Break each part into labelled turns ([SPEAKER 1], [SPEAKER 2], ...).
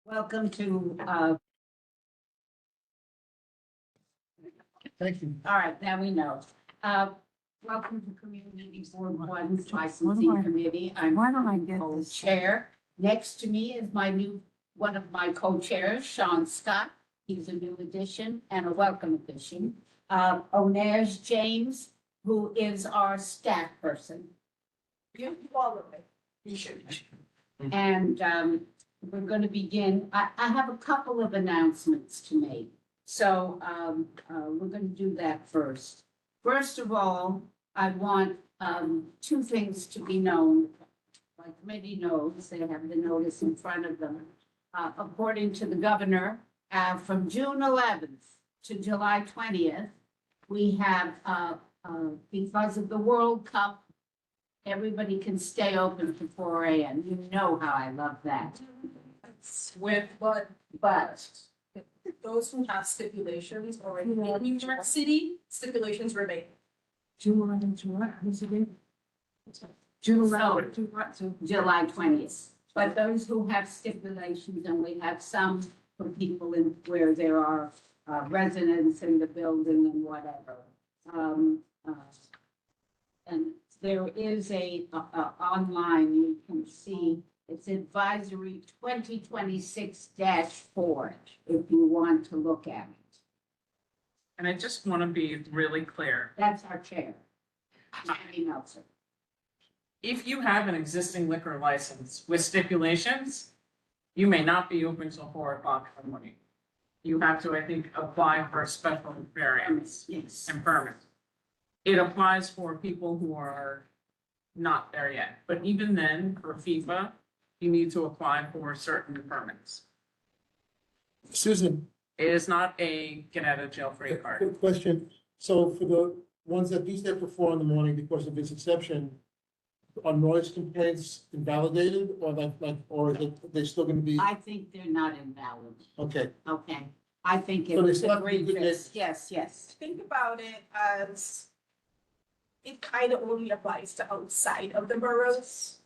[SPEAKER 1] Welcome to,
[SPEAKER 2] Thank you.
[SPEAKER 1] all right, now we know. Welcome to Community Board One's Licensing Committee. I'm
[SPEAKER 3] Why don't I get
[SPEAKER 1] the
[SPEAKER 3] this?
[SPEAKER 1] chair. Next to me is one of my co-chairs, Sean Scott. He's a new addition and a welcome addition. Onez James, who is our staff person. You follow it. You should. And we're going to begin. I have a couple of announcements to make. So we're going to do that first. First of all, I want two things to be known. My committee knows, they have the notice in front of them. According to the governor, from June 11th to July 20th, we have, because of the World Cup, everybody can stay open to 4 a.m. You know how I love that. But
[SPEAKER 4] Those who have stipulations already in New York City, stipulations remain.
[SPEAKER 3] July, who's it in? July,
[SPEAKER 1] July 20th. But those who have stipulations, and we have some for people in where there are residents in the building and whatever. And there is online, you can see, it's advisory 2026-4, if you want to look at it.
[SPEAKER 5] And I just want to be really clear.
[SPEAKER 1] That's our chair, Andy Meltzer.
[SPEAKER 5] If you have an existing liquor license with stipulations, you may not be open till 4 o'clock in the morning. You have to, I think, apply for a special variance
[SPEAKER 1] Yes.
[SPEAKER 5] and permit. It applies for people who are not there yet, but even then, for FIFA, you need to apply for certain permits.
[SPEAKER 2] Susan,
[SPEAKER 5] It is not a get out of jail free card.
[SPEAKER 2] quick question. So for the ones that do stay for 4 in the morning because of this exception, are noise complaints invalidated or or are they still gonna be,
[SPEAKER 1] I think they're not invalid,
[SPEAKER 2] okay?
[SPEAKER 1] okay? I think it
[SPEAKER 2] So they
[SPEAKER 1] was
[SPEAKER 2] still have to be good
[SPEAKER 1] egregious, yes.
[SPEAKER 4] Think about it as it kind of only applies to outside of the boroughs.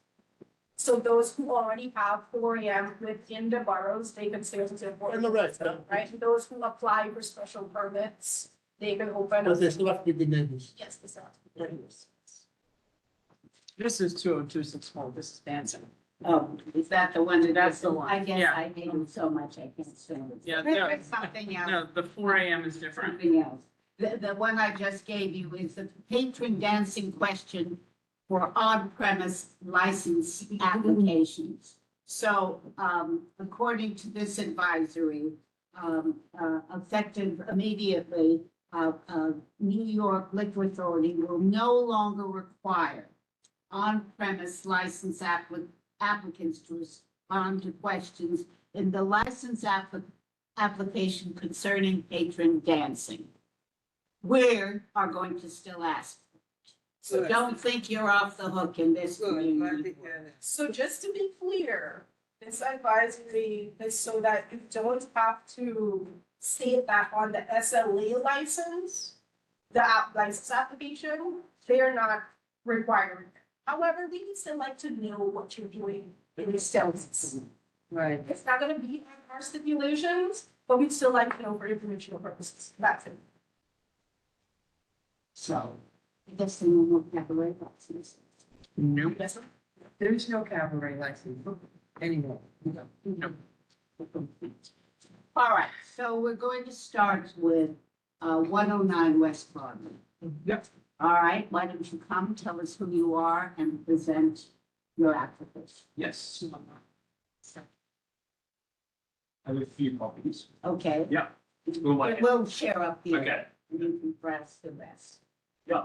[SPEAKER 4] So those who already have 4 a.m. within the boroughs, they can stay until 4.
[SPEAKER 2] And the rest,
[SPEAKER 4] Right, those who apply for special permits, they can open up.
[SPEAKER 2] but they still have to be good neighbors.
[SPEAKER 4] Yes, this is.
[SPEAKER 5] This is 20264, this is dancing.
[SPEAKER 1] Oh, is that the one?
[SPEAKER 5] That's the one,
[SPEAKER 1] I guess
[SPEAKER 5] yeah.
[SPEAKER 1] I hate him so much, I can't stand it.
[SPEAKER 5] Yeah,
[SPEAKER 1] There's something else.
[SPEAKER 5] No, the 4 a.m. is different.
[SPEAKER 1] Something else. The one I just gave you is the patron dancing question for on-premise license applications. So, according to this advisory, effective immediately, New York Liquor Authority will no longer require on-premise license applicants to respond to questions in the license application concerning patron dancing. We are going to still ask. So don't think you're off the hook in this community.
[SPEAKER 4] So just to be clear, this advisory is so that you don't have to state that on the SLA license, the license application, they're not required. However, we still like to know what you're doing in these sales.
[SPEAKER 3] Right.
[SPEAKER 4] It's not gonna be on our stipulations, but we'd still like to know for informational purposes. That's it.
[SPEAKER 1] So, I guess they won't have a right license.
[SPEAKER 5] Nope.
[SPEAKER 4] Yes, sir.
[SPEAKER 3] There's no cabaret license anymore.
[SPEAKER 1] All right, so we're going to start with 109 West Broadway.
[SPEAKER 5] Yep.
[SPEAKER 1] All right, why don't you come, tell us who you are and present your application.
[SPEAKER 6] Yes. I have a few copies.
[SPEAKER 1] Okay?
[SPEAKER 6] Yeah. Who am I?
[SPEAKER 1] We'll share up here.
[SPEAKER 6] Okay.
[SPEAKER 1] And you can press the rest.
[SPEAKER 6] Yeah.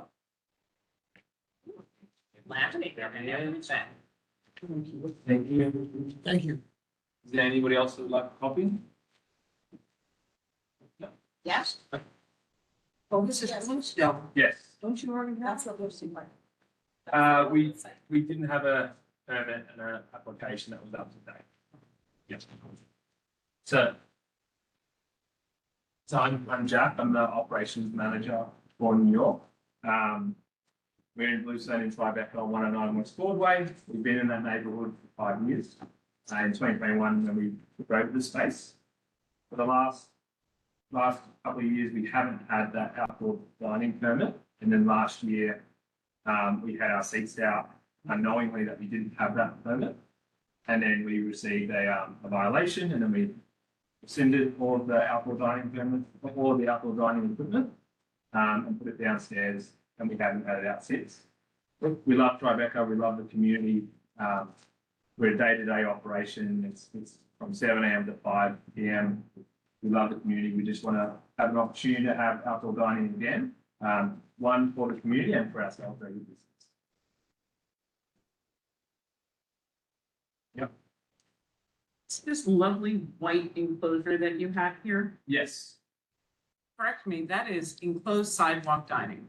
[SPEAKER 5] Laminate there, man.
[SPEAKER 6] Thank you.
[SPEAKER 2] Thank you.
[SPEAKER 6] Is there anybody else that would like a copy?
[SPEAKER 1] Yes?
[SPEAKER 3] Oh, this is Bluestone.
[SPEAKER 6] Yes.
[SPEAKER 3] Don't you already have?
[SPEAKER 4] That's what we're seeing.
[SPEAKER 6] We didn't have a permit and an application that was up to date. Yes. So I'm Jack. I'm the operations manager for New York. We're in Bluestone in Tribeca on 109 West Broadway. We've been in that neighborhood for 5 years. in 2021 when we took over the space. For the last couple of years, we haven't had that outdoor dining permit. And then last year, we had our seats out unknowingly that we didn't have that permit. And then we received a violation, and then we rescinded all of the outdoor dining permits, all of the outdoor dining equipment, and put it downstairs, and we haven't had it out since. We love Tribeca, we love the community. We're a day-to-day operation. It's from 7 a.m. to 5 p.m. We love the community. We just want to have an opportunity to have outdoor dining again. One for the community and for ourselves as a business. Yep.
[SPEAKER 5] It's this lovely white enclosure that you have here.
[SPEAKER 6] Yes.
[SPEAKER 5] Correct me, that is enclosed sidewalk dining.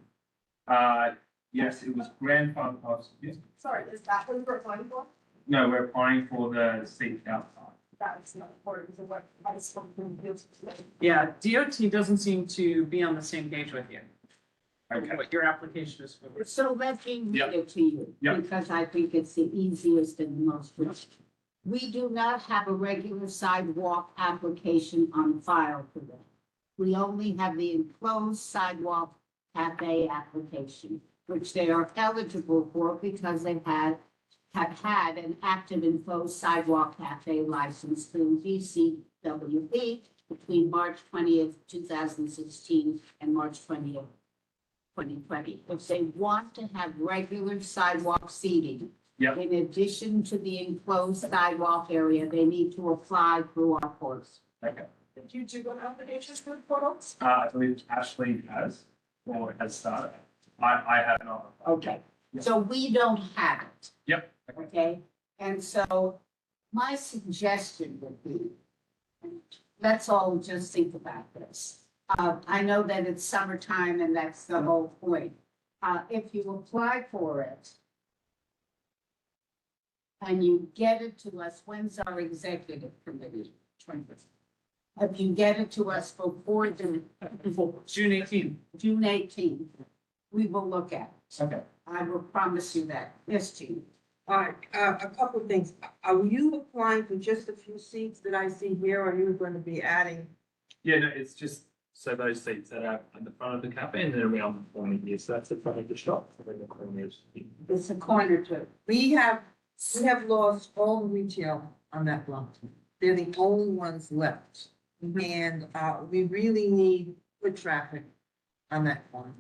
[SPEAKER 6] Yes, it was grandfather. Yes.
[SPEAKER 4] Sorry, is that what you're applying for?
[SPEAKER 6] No, we're applying for the seat outside.
[SPEAKER 4] That's not according to what I spoke to you today.
[SPEAKER 5] Yeah, DOT doesn't seem to be on the same page with you.
[SPEAKER 6] Okay.
[SPEAKER 5] What your application is for.
[SPEAKER 1] So let me read
[SPEAKER 6] Yep.
[SPEAKER 1] it to you,
[SPEAKER 6] Yep.
[SPEAKER 1] because I think it's the easiest and most. We do not have a regular sidewalk application on file today. We only have the enclosed sidewalk cafe application, which they are eligible for because they have had an active enclosed sidewalk cafe license through DCWB between March 20th, 2016 and March 20th, 2020. If they want to have regular sidewalk seating,
[SPEAKER 6] Yep.
[SPEAKER 1] in addition to the enclosed sidewalk area, they need to apply through our course.
[SPEAKER 6] Okay.
[SPEAKER 4] Did you do an application through the portals?
[SPEAKER 6] I believe Ashley has, or has started. I have not.
[SPEAKER 1] Okay,
[SPEAKER 6] Yep.
[SPEAKER 1] so we don't have it.
[SPEAKER 6] Yep.
[SPEAKER 1] Okay, and so my suggestion would be, and let's all just think about this. I know that it's summertime and that's the whole point. If you apply for it and you get it to us, when's our executive committee? 20th. If you get it to us before
[SPEAKER 5] June 18th.
[SPEAKER 1] June 18th, we will look at it.
[SPEAKER 6] Okay.
[SPEAKER 1] I will promise you that. Yes, Jean.
[SPEAKER 3] All right, a couple of things. Are you applying for just a few seats that I see here, or are you going to be adding?
[SPEAKER 6] Yeah, no, it's just so those seats that are at the front of the cafe and then around the corner here. So that's the front of the shop. So then the corners.
[SPEAKER 1] It's a corner to.
[SPEAKER 3] We have lost all the retail on that block. They're the only ones left. And, we really need foot traffic on that corner.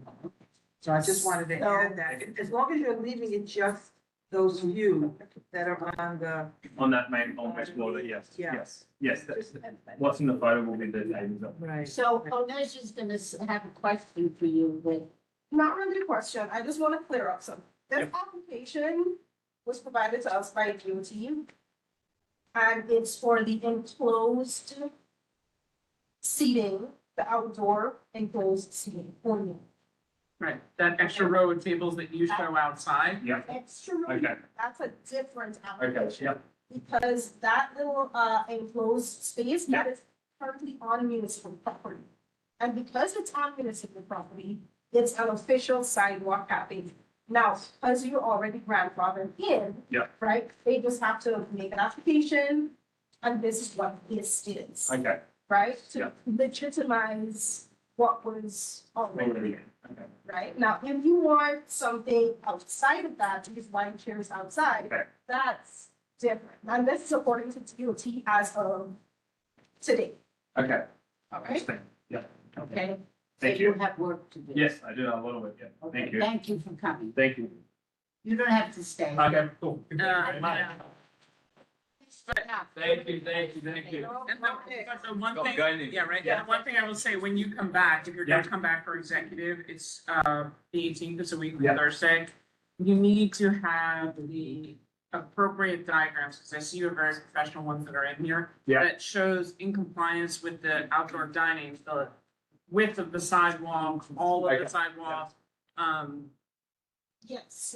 [SPEAKER 3] So I just wanted to add that, as long as you're leaving it just those few that are on the,
[SPEAKER 6] On that main, on West Water, yes,
[SPEAKER 3] Yeah.
[SPEAKER 6] yes. That's, what's in the photo will be the tables up.
[SPEAKER 3] right.
[SPEAKER 1] So Onesh is gonna have a question for you with,
[SPEAKER 4] Not really a question, I just want to clear up something. This
[SPEAKER 6] Yep.
[SPEAKER 4] application was provided to us by DOT. And it's for the enclosed seating, the outdoor enclosed seating only.
[SPEAKER 5] Right, that extra row of tables that you show outside.
[SPEAKER 6] Yeah,
[SPEAKER 4] Extra,
[SPEAKER 6] okay,
[SPEAKER 4] that's a different
[SPEAKER 6] okay,
[SPEAKER 4] application.
[SPEAKER 6] yeah,
[SPEAKER 4] Because that little enclosed space, that is currently on municipal property. And because it's on municipal property, it's an official sidewalk cafe. Now, because you're already grandfathered in.
[SPEAKER 6] Yeah.
[SPEAKER 4] Right, they just have to make an application, and this is what this is,
[SPEAKER 6] okay.
[SPEAKER 4] right?
[SPEAKER 6] Yeah.
[SPEAKER 4] To legitimize what was already,
[SPEAKER 6] Okay.
[SPEAKER 4] right? Now, if you want something outside of that, these wine chairs outside,
[SPEAKER 6] Okay.
[SPEAKER 4] that's different. And this is according to DOT as of today,
[SPEAKER 6] Okay,
[SPEAKER 4] all right?
[SPEAKER 6] interesting, yeah,
[SPEAKER 1] okay?
[SPEAKER 6] Thank
[SPEAKER 1] So
[SPEAKER 6] you.
[SPEAKER 1] have work to do.
[SPEAKER 6] yes, I do a lot of it, yeah,
[SPEAKER 1] Okay,
[SPEAKER 6] thank you,
[SPEAKER 1] thank you for coming.
[SPEAKER 6] thank you.
[SPEAKER 1] You don't have to stay.
[SPEAKER 6] Okay, cool. Thank you very much.
[SPEAKER 5] Yeah.
[SPEAKER 6] Thank you, thank you, thank you.
[SPEAKER 5] And the one
[SPEAKER 6] Go,
[SPEAKER 5] thing,
[SPEAKER 6] go ahead.
[SPEAKER 5] yeah, right,
[SPEAKER 6] Yeah.
[SPEAKER 5] and one thing I will say, when you come back, if you're gonna
[SPEAKER 6] Yeah.
[SPEAKER 5] come back for executive, it's, the 18th, it's a week from
[SPEAKER 6] Yeah.
[SPEAKER 5] Thursday. You need to have the appropriate diagrams, because I see you have very professional ones that are in here.
[SPEAKER 6] Yeah.
[SPEAKER 5] That shows in compliance with the outdoor dining, the width of the sidewalk, all of
[SPEAKER 6] Okay.
[SPEAKER 5] the sidewalk.
[SPEAKER 4] Yes,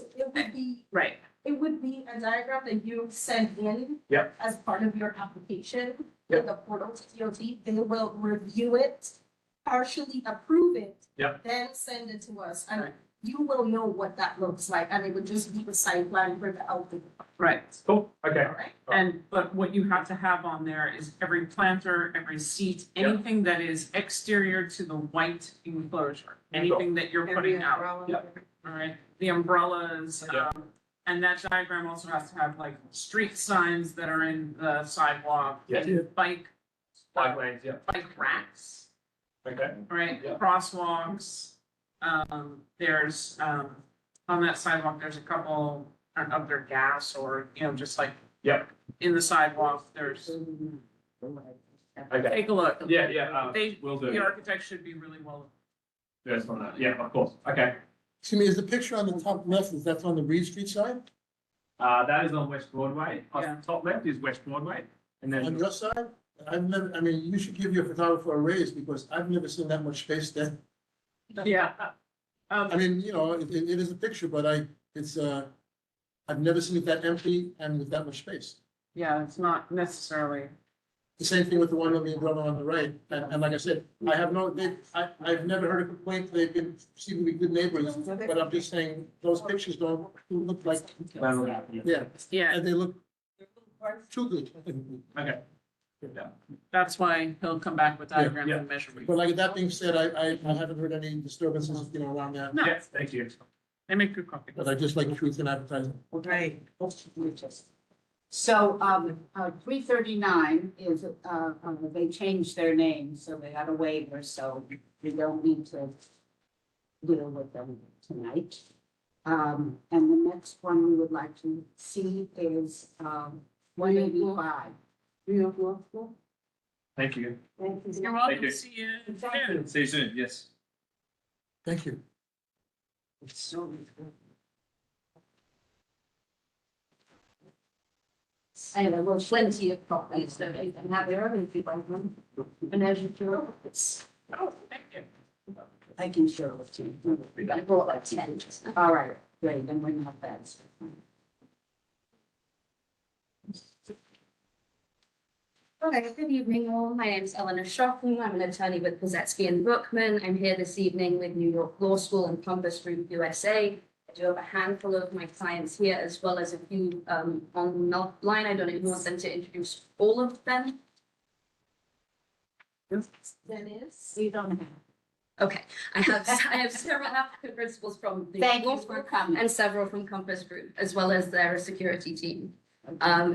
[SPEAKER 5] Right,
[SPEAKER 4] it would be a diagram that you send in.
[SPEAKER 6] Yep.
[SPEAKER 4] As part of your application
[SPEAKER 6] Yep.
[SPEAKER 4] in the portal to DOT, they will review it, partially approve it.
[SPEAKER 6] Yep.
[SPEAKER 4] Then send it to us, and
[SPEAKER 5] Right.
[SPEAKER 7] you will know what that looks like, and it would just be a site plan for the outdoor.
[SPEAKER 5] Right.
[SPEAKER 6] Cool, okay.
[SPEAKER 5] Alright, and, but what you have to have on there is every planter, every seat, anything that is exterior to the white enclosure, anything that you're putting out, alright? The umbrellas,
[SPEAKER 6] Yeah.
[SPEAKER 5] and that diagram also has to have like street signs that are in the sidewalk,
[SPEAKER 6] Yeah.
[SPEAKER 5] and bike
[SPEAKER 6] Lanes, yeah,
[SPEAKER 5] racks,
[SPEAKER 6] okay.
[SPEAKER 5] right?
[SPEAKER 6] Yeah.
[SPEAKER 5] Crosswalks, there's, on that sidewalk, there's a couple, I don't know if they're gas or, you know, just like
[SPEAKER 6] Yep,
[SPEAKER 5] in the sidewalk, there's,
[SPEAKER 6] okay.
[SPEAKER 5] take a look.
[SPEAKER 6] Yeah,
[SPEAKER 5] They,
[SPEAKER 6] will do.
[SPEAKER 5] the architect should be really well.
[SPEAKER 6] Yes, on that, yeah, of course, okay.
[SPEAKER 2] Excuse me, is the picture on the top left, is that on the Reed Street side?
[SPEAKER 6] That is on West Broadway,
[SPEAKER 5] Yeah.
[SPEAKER 6] top left is West Broadway, and
[SPEAKER 2] On
[SPEAKER 6] then,
[SPEAKER 2] your side? I've never, I mean, you should give your photographer a raise because I've never seen that much space there.
[SPEAKER 5] Yeah.
[SPEAKER 2] I mean, you know, it is a picture, but it's, I've never seen it that empty and with that much space.
[SPEAKER 5] Yeah, it's not necessarily,
[SPEAKER 2] The same thing with the one on the umbrella on the right, and like I said, I've never heard a complaint, they've been, seem to be good neighbors, but I'm just saying, those pictures don't look like, yeah,
[SPEAKER 5] yeah,
[SPEAKER 2] and they look too good.
[SPEAKER 6] okay.
[SPEAKER 5] that's why he'll come back with diagrams
[SPEAKER 6] Yeah.
[SPEAKER 5] and measurements.
[SPEAKER 2] But like that being said, I haven't heard any disturbances, you know, around that,
[SPEAKER 5] No,
[SPEAKER 6] Yes, thank you.
[SPEAKER 5] they make good coffee.
[SPEAKER 2] but I just like truth in advertising.
[SPEAKER 3] Right.
[SPEAKER 1] So, 339 is, they changed their name, so they got a waiver, so we don't need to deal with them tonight. And the next one we would like to see is, 185.
[SPEAKER 6] Thank you.
[SPEAKER 5] You're welcome,
[SPEAKER 6] you.
[SPEAKER 5] see you.
[SPEAKER 1] Thank you.
[SPEAKER 6] See you soon, yes.
[SPEAKER 2] Thank you.
[SPEAKER 7] And there were plenty of properties, so they can have their own if you want them. And as you do, it's,
[SPEAKER 5] Oh, thank you.
[SPEAKER 1] I can show it to you.
[SPEAKER 7] I brought like 10.
[SPEAKER 1] All right, great, then we're not bad.
[SPEAKER 7] Okay, good evening all. My name is Eleanor Shockley. I'm an attorney with Pozetsky and Bookman. I'm here this evening with New York Law School and Compass Group USA. I do have a handful of my clients here as well as a few on the line. I don't know if you want them to introduce all of them. That is.
[SPEAKER 1] You don't have.
[SPEAKER 7] Okay, I have several applicant principals from the
[SPEAKER 1] Thank
[SPEAKER 7] law
[SPEAKER 1] you
[SPEAKER 7] school
[SPEAKER 1] for coming.
[SPEAKER 7] and several from Compass Group, as well as their security team.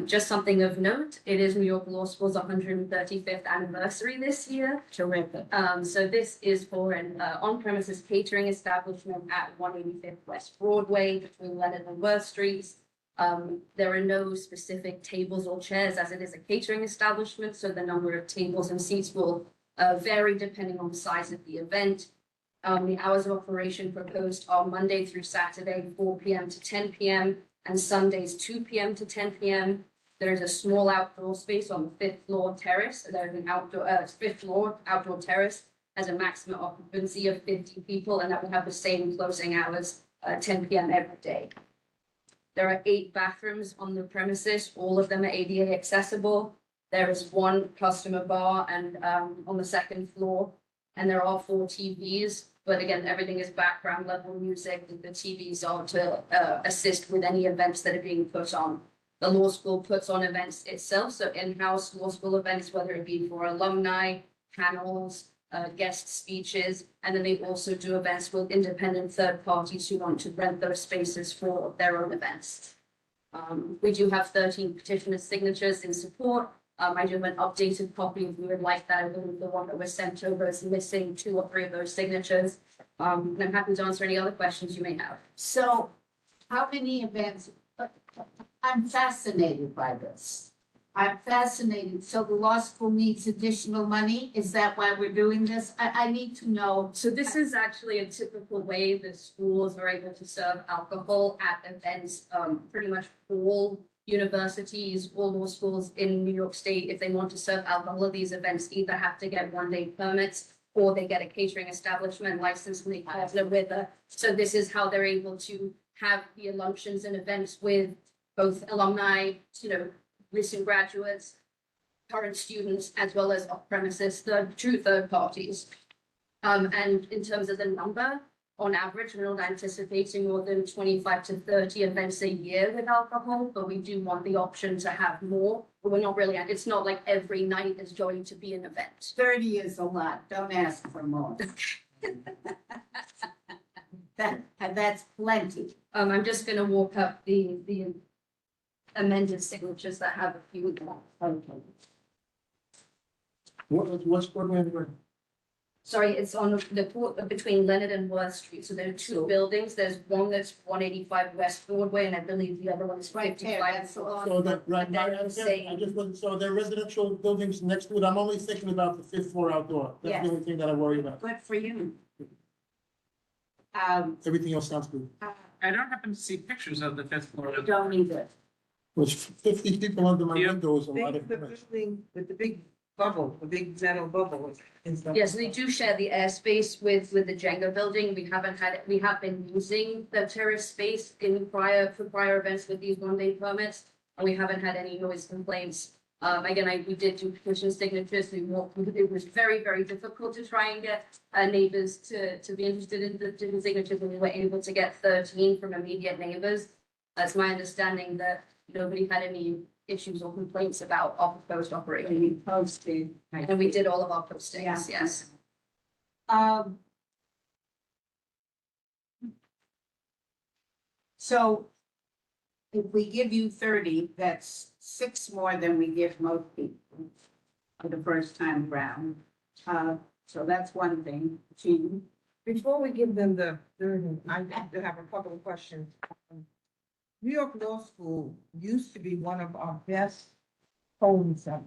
[SPEAKER 7] Just something of note, it is New York Law School's 135th anniversary this year.
[SPEAKER 1] Terrific.
[SPEAKER 7] So this is for an on-premises catering establishment at 185th West Broadway between Leonard and Worth Streets. There are no specific tables or chairs as it is a catering establishment, so the number of tables and seats will vary depending on the size of the event. The hours of operation proposed are Monday through Saturday, 4 p.m. to 10 p.m. and Sundays, 2 p.m. to 10 p.m. There is a small outdoor space on the fifth floor terrace. There's an fifth floor outdoor terrace has a maximum occupancy of 50 people, and that will have the same closing hours, 10 p.m. every day. There are 8 bathrooms on the premises. All of them are ADA accessible. There is 1 customer bar and on the second floor, and there are 4 TVs. But again, everything is background level music. The TVs are to assist with any events that are being put on. The law school puts on events itself, so in-house law school events, whether it be for alumni, panels, guest speeches, and then they also do events with independent third parties who want to rent those spaces for their own events. We do have 13 petitioner signatures in support. I do have an updated copy if you would like that. I believe the one that was sent over is missing 2 or 3 of those signatures. And I'm happy to answer any other questions you may have.
[SPEAKER 1] So how many events? I'm fascinated by this. I'm fascinated. So the law school needs additional money? Is that why we're doing this? I need to know.
[SPEAKER 7] So this is actually a typical way the schools are able to serve alcohol at events. Pretty much all universities, all law schools in New York State, if they want to serve alcohol at these events, either have to get 1-day permits or they get a catering establishment license and they partner with a. So this is how they're able to have the luncheons and events with both alumni, recent graduates, current students, as well as off-premises, true third parties. And in terms of the number, on average, we're not anticipating more than 25 to 30 events a year with alcohol, but we do want the option to have more. But we're not really, it's not like every night is going to be an event.
[SPEAKER 1] 30 is a lot, don't ask for more. That's plenty.
[SPEAKER 7] I'm just gonna walk up the amended signatures that have a few more.
[SPEAKER 1] Okay.
[SPEAKER 2] What's Broadway and Vernon?
[SPEAKER 7] Sorry, it's on between Leonard and Worth Street, so there are two buildings, there's one that's 185 West Broadway, and I believe the other one is
[SPEAKER 1] Right there,
[SPEAKER 7] 55.
[SPEAKER 1] that's the one.
[SPEAKER 2] So that, right,
[SPEAKER 7] And then
[SPEAKER 2] I
[SPEAKER 7] saying-
[SPEAKER 2] just wasn't, so there are residential buildings next to it, I'm only thinking about the fifth floor outdoor, that's
[SPEAKER 1] Yes.
[SPEAKER 2] the only thing that I worry about.
[SPEAKER 1] Good for you.
[SPEAKER 2] Everything else sounds good.
[SPEAKER 5] I don't happen to see pictures of the fifth floor.
[SPEAKER 1] I don't either.
[SPEAKER 2] With 50 people under my
[SPEAKER 5] Yeah.
[SPEAKER 2] window is a lot
[SPEAKER 3] Big,
[SPEAKER 2] of.
[SPEAKER 3] the building with the big bubble, the big metal bubble is the.
[SPEAKER 7] Yes, they do share the airspace with the Jenga building. We have been using the terrace space for prior events with these one-day permits. And we haven't had any noise complaints. Again, we did do petition signatures. It was very, very difficult to try and get neighbors to be interested in the petition signatures, and we were able to get 13 from immediate neighbors. That's my understanding that nobody had any issues or complaints about our proposed operation.
[SPEAKER 1] We posted.
[SPEAKER 7] And we did all of our postings,
[SPEAKER 1] Yeah.
[SPEAKER 7] yes.
[SPEAKER 1] So if we give you 30, that's 6 more than we give most people for the first time around. So that's one thing. Jean?
[SPEAKER 3] Before we give them the, I do have a couple of questions. New York Law School used to be one of our best polling centers.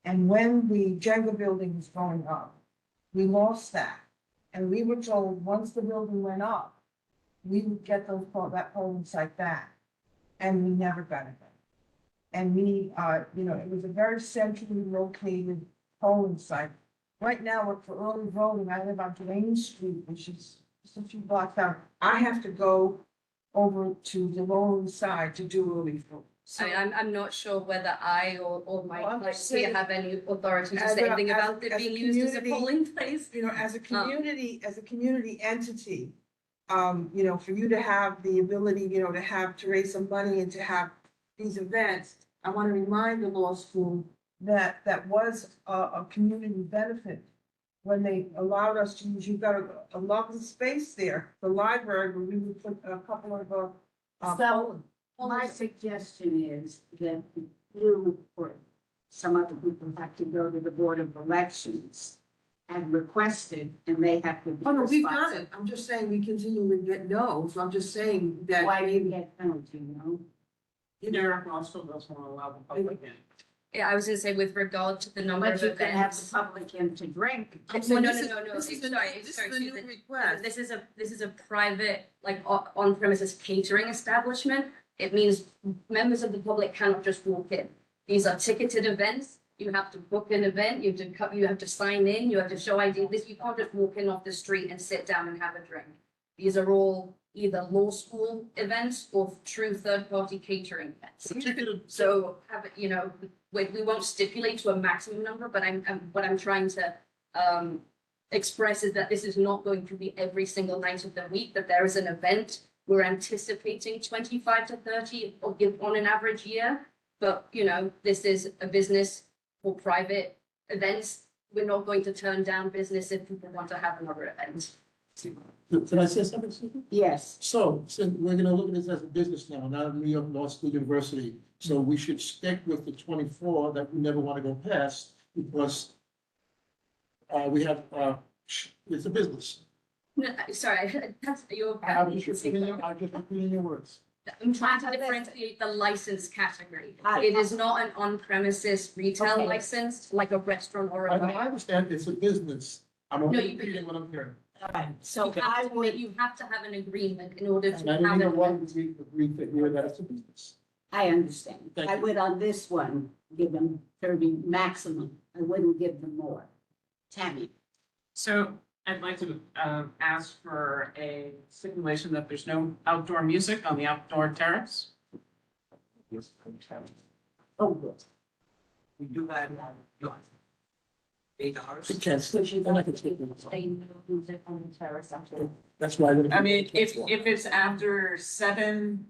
[SPEAKER 3] And when the Jenga building was going up, we lost that. And we were told, once the building went up, we would get that polling site back. And we never got it back. And we, it was a very centrally located polling site. Right now, for early voting, I live on Duane Street, which is just a few blocks down. I have to go over to the Lower East Side to do early voting.
[SPEAKER 7] I mean, I'm not sure whether I or my
[SPEAKER 3] Well, I'm
[SPEAKER 7] colleagues
[SPEAKER 3] just
[SPEAKER 7] here
[SPEAKER 3] saying,
[SPEAKER 7] have any authority to
[SPEAKER 3] as
[SPEAKER 7] say
[SPEAKER 3] a-
[SPEAKER 7] anything
[SPEAKER 3] as-
[SPEAKER 7] about it
[SPEAKER 3] as a
[SPEAKER 7] being used as a
[SPEAKER 3] community-
[SPEAKER 7] polling place.
[SPEAKER 3] As a community entity, for you to have the ability, to raise some money and to have these events, I want to remind the law school that was a community benefit when they allowed us to use, you've got a lovely space there, the library, where we would put a couple of,
[SPEAKER 1] So my suggestion is that you or some other people have to go to the Board of Elections and request it, and they have to. be
[SPEAKER 3] oh, no, we've done
[SPEAKER 1] responsible.
[SPEAKER 3] it. I'm just saying we continue to get no, so I'm just saying that.
[SPEAKER 1] Why do you get penalty, you know?
[SPEAKER 5] New York Law School doesn't want to allow the public in.
[SPEAKER 7] Yeah, I was gonna say with regard to the number
[SPEAKER 1] But
[SPEAKER 7] of
[SPEAKER 1] you can have the
[SPEAKER 7] events.
[SPEAKER 1] public in to drink.
[SPEAKER 3] I'm
[SPEAKER 7] No,
[SPEAKER 3] saying
[SPEAKER 7] no,
[SPEAKER 3] this is-
[SPEAKER 7] no, no,
[SPEAKER 3] this is the-
[SPEAKER 7] sorry,
[SPEAKER 3] this is
[SPEAKER 7] sorry,
[SPEAKER 3] the new
[SPEAKER 7] Susan.
[SPEAKER 3] request.
[SPEAKER 7] This is a private, like, on premises catering establishment. It means members of the public cannot just walk in. These are ticketed events. You have to book an event, you have to sign in, you have to show ID. You can't just walk in off the street and sit down and have a drink. These are all either law school events or true third-party catering events. So have it, we won't stipulate to a maximum number, but what I'm trying to express is that this is not going to be every single night of the week, that there is an event. We're anticipating 25 to 30 on an average year, but this is a business for private events. We're not going to turn down business if people want to have another event.
[SPEAKER 2] Can I say something, Susan?
[SPEAKER 1] Yes,
[SPEAKER 2] So, we're gonna look at this as a business now, not a New York Law School University. So we should stick with the 24 that we never wanna go past, because we have, it's a business.
[SPEAKER 7] No, sorry, that's your.
[SPEAKER 2] I'm just repeating your words.
[SPEAKER 7] I'm trying to differentiate the license category.
[SPEAKER 1] I-
[SPEAKER 7] It is not an on-premises retail
[SPEAKER 1] Okay.
[SPEAKER 7] license like a restaurant or a
[SPEAKER 2] I
[SPEAKER 7] bar.
[SPEAKER 2] understand it's a business. I'm
[SPEAKER 7] No,
[SPEAKER 2] only
[SPEAKER 7] you-
[SPEAKER 2] repeating what I'm hearing.
[SPEAKER 1] all right, so
[SPEAKER 7] You
[SPEAKER 1] I
[SPEAKER 7] have to
[SPEAKER 1] would,
[SPEAKER 7] you have to have an agreement in order
[SPEAKER 2] And
[SPEAKER 7] to
[SPEAKER 2] I
[SPEAKER 7] have
[SPEAKER 2] don't
[SPEAKER 7] an
[SPEAKER 2] even want
[SPEAKER 7] event.
[SPEAKER 2] to agree to hear that it's a business.
[SPEAKER 1] I understand.
[SPEAKER 2] Thank
[SPEAKER 1] I
[SPEAKER 2] you.
[SPEAKER 1] would on this one, give them 30 maximum. I wouldn't give them more. Tammy?
[SPEAKER 5] So I'd like to ask for a stipulation that there's no outdoor music on the outdoor terrace.
[SPEAKER 1] Oh, good.
[SPEAKER 3] We do that. hours.
[SPEAKER 2] It can't,
[SPEAKER 7] So she's
[SPEAKER 2] they're not
[SPEAKER 7] like,
[SPEAKER 2] gonna take them.
[SPEAKER 7] they know music on the terrace after.
[SPEAKER 2] That's why.
[SPEAKER 5] I mean, if it's after 7,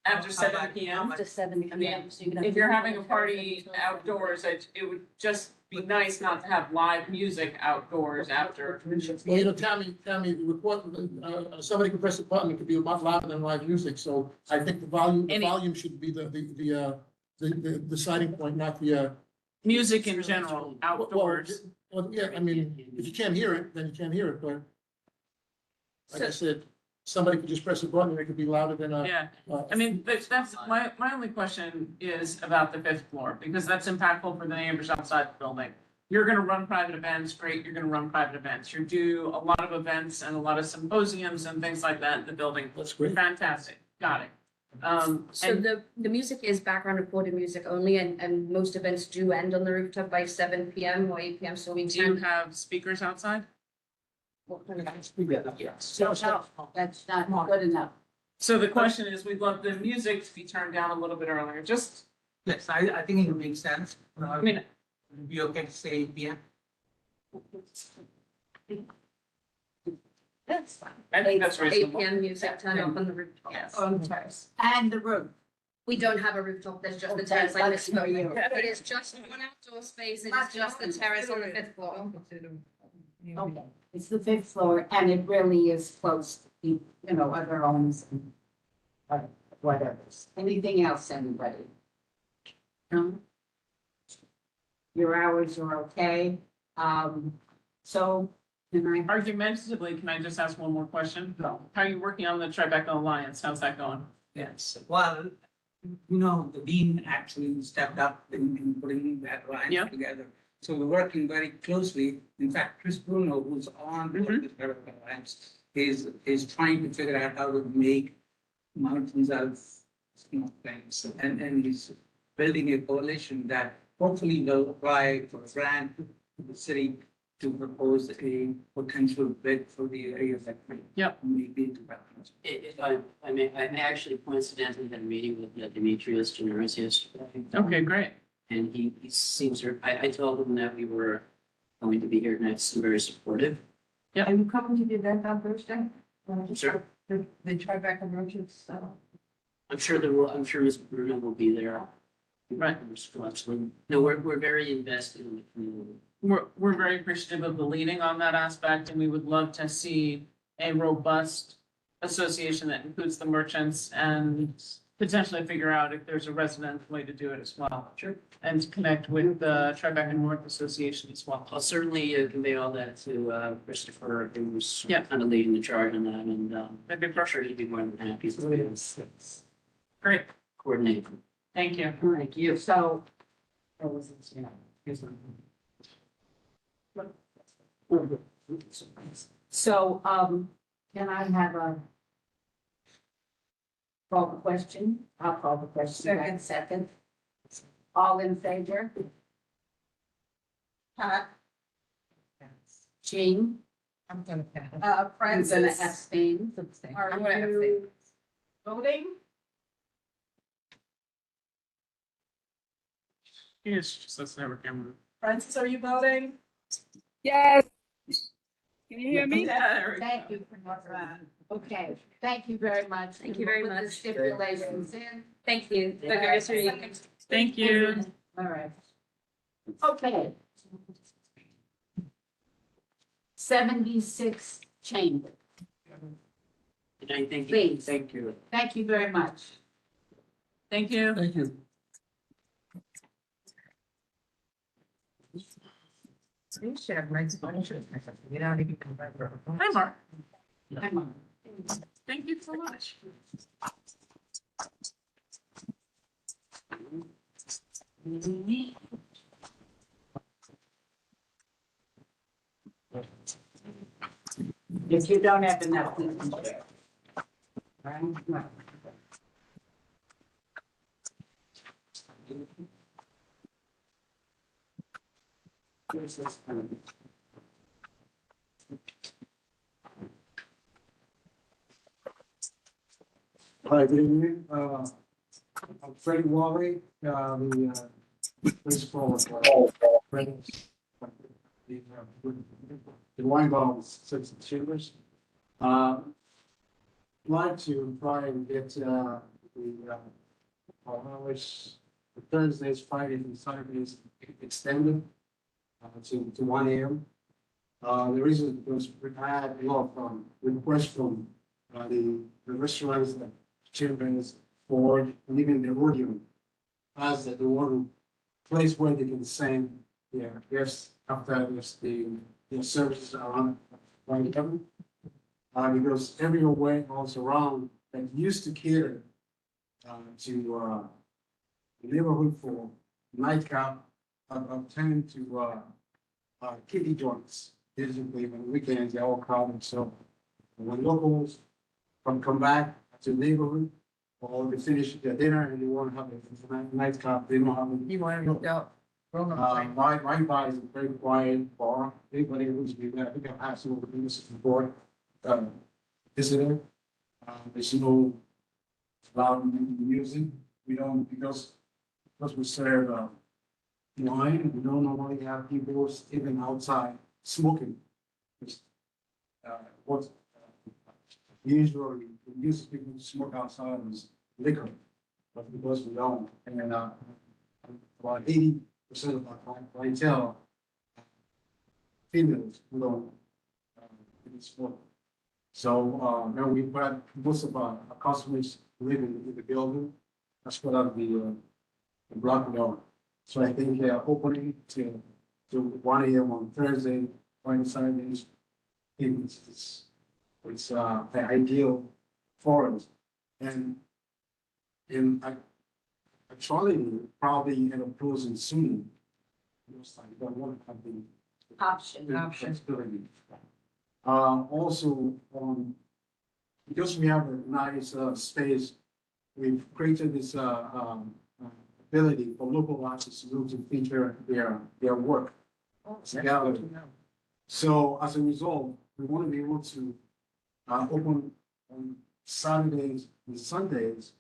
[SPEAKER 5] after 7 p.m.
[SPEAKER 7] To 7 p.m. So you could have.
[SPEAKER 5] If you're having a party outdoors, it would just be nice not to have live music outdoors after.
[SPEAKER 2] Well, Tammy, somebody can press a button, it could be a lot louder than live music, so I think the volume should be the deciding point, not the,
[SPEAKER 5] Music in general, outdoors.
[SPEAKER 2] Well, yeah, I mean, if you can't hear it, then you can't hear it, but like I said, somebody could just press a button, and it could be louder than
[SPEAKER 5] Yeah, I mean, that's, my only question is about the 5th floor, because that's impactful for the neighbors outside the building. You're gonna run private events, great, you're gonna run private events. You do a lot of events and a lot of symposiums and things like that in the building.
[SPEAKER 2] That's great.
[SPEAKER 5] Fantastic, got it.
[SPEAKER 7] So
[SPEAKER 5] And
[SPEAKER 7] the music is background recorded music only, and most events do end on the rooftop by 7 p.m. or 8 p.m. So we
[SPEAKER 5] do you
[SPEAKER 7] can.
[SPEAKER 5] have speakers outside?
[SPEAKER 1] So, no, that's not good enough.
[SPEAKER 5] So the question is, we'd love the music to be turned down a little bit earlier, just,
[SPEAKER 8] Yes, I think it makes sense.
[SPEAKER 5] I mean,
[SPEAKER 8] It'd be okay to say 8 p.m.
[SPEAKER 1] That's fine.
[SPEAKER 5] I think that's
[SPEAKER 7] 8
[SPEAKER 5] reasonable.
[SPEAKER 7] p.m. music turn off on the rooftop.
[SPEAKER 5] Yes.
[SPEAKER 1] On the terrace. And the room.
[SPEAKER 7] We don't have a rooftop, there's just the
[SPEAKER 1] Okay,
[SPEAKER 7] terrace, I
[SPEAKER 1] that's for you.
[SPEAKER 7] misspoke. It is just one outdoor space, it is just the terrace on the 5th floor.
[SPEAKER 1] Okay, it's the 5th floor and it really is close to, other homes and whatever. Anything else, anybody? No? Your hours are okay. So, can I?
[SPEAKER 5] Argumentatively, can I just ask one more question?
[SPEAKER 1] No.
[SPEAKER 5] How are you working on the Tribeca Alliance? How's that going?
[SPEAKER 8] Yes, well, the dean actually stepped up in putting that
[SPEAKER 5] Yeah.
[SPEAKER 8] line together. So we're working very closely. In fact, Chris Bruno, who's on board
[SPEAKER 5] Mhm.
[SPEAKER 8] with Tribeca Alliance, is trying to figure out how to make mountains out of small things. And he's building a coalition that hopefully will apply for a grant to the city to propose a potential bid for the area that
[SPEAKER 5] Yep.
[SPEAKER 8] may be developed.
[SPEAKER 9] If I may, I actually coincidentally had a meeting with Demetrius Generis yesterday.
[SPEAKER 5] Okay, great.
[SPEAKER 9] And he seems, I told him that we were going to be here next and very supportive.
[SPEAKER 3] Are you coming to the event on Thursday?
[SPEAKER 9] Sure.
[SPEAKER 3] The Tribeca Merchants,
[SPEAKER 9] I'm sure Ms. Bruno will be there.
[SPEAKER 5] Right.
[SPEAKER 9] No, we're very invested in the community.
[SPEAKER 5] We're very appreciative of the leading on that aspect, and we would love to see a robust association that includes the merchants and potentially figure out if there's a resident way to do it as well.
[SPEAKER 9] Sure.
[SPEAKER 5] And to connect with the Tribeca North Association as well.
[SPEAKER 9] I'll certainly convey all that to Christopher, who's
[SPEAKER 5] Yeah.
[SPEAKER 9] kind of leading the charge on that, and
[SPEAKER 5] That'd be
[SPEAKER 9] I'm
[SPEAKER 5] perfect.
[SPEAKER 9] sure he'd be more than happy to
[SPEAKER 5] Great,
[SPEAKER 9] coordinate.
[SPEAKER 5] thank you.
[SPEAKER 1] Thank you. So, can I have a call the question? I'll call the question. Second. All in favor?
[SPEAKER 4] Pat,
[SPEAKER 1] Jean?
[SPEAKER 3] I'm gonna pass.
[SPEAKER 1] I'm gonna
[SPEAKER 4] Francis,
[SPEAKER 1] abstain.
[SPEAKER 4] are
[SPEAKER 3] I'm gonna
[SPEAKER 4] you voting?
[SPEAKER 5] Yes, just let's never camera.
[SPEAKER 4] Francis, are you voting?
[SPEAKER 10] Yes. Can you hear me?
[SPEAKER 5] Yeah, there we go.
[SPEAKER 1] Thank you for that. Okay, thank you very much.
[SPEAKER 7] Thank you very
[SPEAKER 1] We'll put the
[SPEAKER 7] much.
[SPEAKER 1] Stipulations in.
[SPEAKER 7] Thank you. Have a good rest of your evening.
[SPEAKER 5] Thank you.
[SPEAKER 1] All right. Okay. 76 Chamber.
[SPEAKER 9] And I thank you.
[SPEAKER 1] Please.
[SPEAKER 9] Thank you.
[SPEAKER 1] Thank you very much.
[SPEAKER 5] Thank you.
[SPEAKER 2] Thank you.
[SPEAKER 3] You should have nice furniture. You don't even remember.
[SPEAKER 5] Hi, Mark.
[SPEAKER 1] Come on.
[SPEAKER 5] Thank you so much.
[SPEAKER 1] If you don't have enough, you can share. Right? Right.
[SPEAKER 11] Hi, good evening. I'm Freddie Wally, the principal of Reynolds the wine bottle is 6 shillers. Like to try and get, the hours, the Thursdays, Fridays and Saturdays extended, to 1 AM. The reason is because we had a lot of, requests from, the restaurants, the children's, for even the audio, as the one place where they can sing their guests after their services are on heaven. Because everywhere else around that used to cater to the neighborhood for nightclub, tend to kiddie joints. Basically, on weekends, they're all crowded. So when locals come back to the neighborhood, or they finish their dinner and they want to have a nightclub, they don't have a.
[SPEAKER 3] You want to go?
[SPEAKER 11] My bar is a very quiet bar. Anybody who's been there, I think I've asked over this before, visitor. There's no loud music. We don't, because we serve, wine, we don't normally have people even outside smoking. Which, what usually, we used to people smoke outside is liquor, but because we don't, and about 80% of our clientele, females who don't smoke. So, now we've got most of our customers living in the building, that's what I'll be, blocking on. So I think, opening to 1 AM on Thursday, Friday, Saturdays, it's the ideal for us. And actually, probably end up closing soon. Most likely, but one of the
[SPEAKER 1] Option.
[SPEAKER 11] flexibility. Also, because we have a nice space, we've created this ability for local artists to feature their work. It's a gallery. So as a result, we want to be able to open on Saturdays and Sundays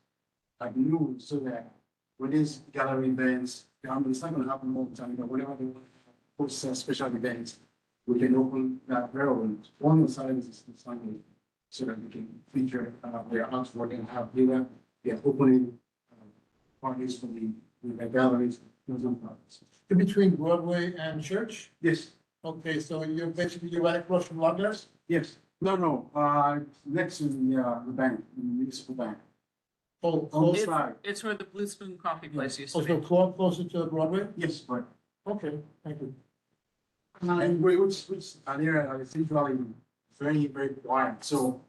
[SPEAKER 11] at noon, so that when these gallery events, it's not going to happen all the time, but whenever they host special events, we can open that early on the Saturdays and Sundays, so that we can feature their artwork and have their opening parties for the galleries.
[SPEAKER 2] In between Broadway and Church?
[SPEAKER 11] Yes,
[SPEAKER 2] Okay, so you're right across from Loveless?
[SPEAKER 11] yes. No, next to the bank, the municipal bank.
[SPEAKER 2] Oh,
[SPEAKER 11] On the
[SPEAKER 2] close,
[SPEAKER 11] side.
[SPEAKER 5] It's where the Blue Spoon Coffee Place used to
[SPEAKER 2] also
[SPEAKER 5] be.
[SPEAKER 2] closer to Broadway?
[SPEAKER 11] Yes, right.
[SPEAKER 2] Okay, thank you.
[SPEAKER 11] And which are there, it's usually very, very quiet. So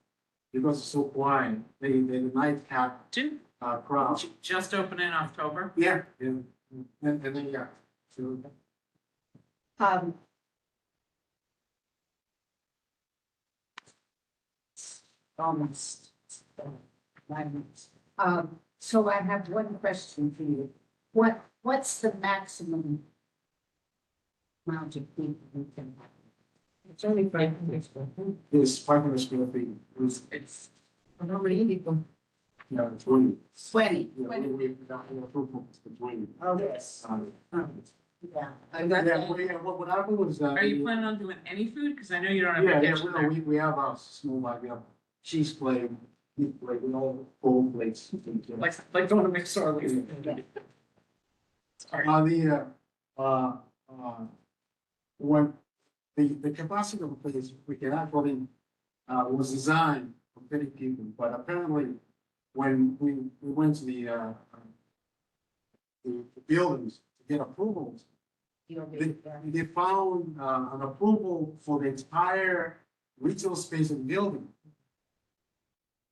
[SPEAKER 11] because it's so quiet, the nightcap
[SPEAKER 5] Didn't
[SPEAKER 11] crowd.
[SPEAKER 5] you just open in October?
[SPEAKER 11] Yeah, and then, yeah. So,
[SPEAKER 1] Almost. So I have one question for you. What's the maximum amount of people we can have?
[SPEAKER 3] It's only 500 square feet.
[SPEAKER 11] it's 500 square feet.
[SPEAKER 5] It's,
[SPEAKER 3] How many people?
[SPEAKER 11] Yeah, 20.
[SPEAKER 1] 20.
[SPEAKER 11] Yeah, we got an approval for 20.
[SPEAKER 1] Oh, yes. Yeah.
[SPEAKER 3] I got
[SPEAKER 11] Yeah,
[SPEAKER 3] that.
[SPEAKER 11] what happened was that.
[SPEAKER 5] are you planning on doing any food? Because I know you don't have
[SPEAKER 11] Yeah,
[SPEAKER 5] a
[SPEAKER 11] yeah,
[SPEAKER 5] kitchen there.
[SPEAKER 11] we have a small, we have cheese plate, meat plate, we all full plates.
[SPEAKER 5] Like going to McSorley's. Sorry.
[SPEAKER 11] When the capacity of the place, we can actually, was designed for 30 people, but apparently when we went to the buildings to get approvals, they found, an approval for the entire retail space of the building,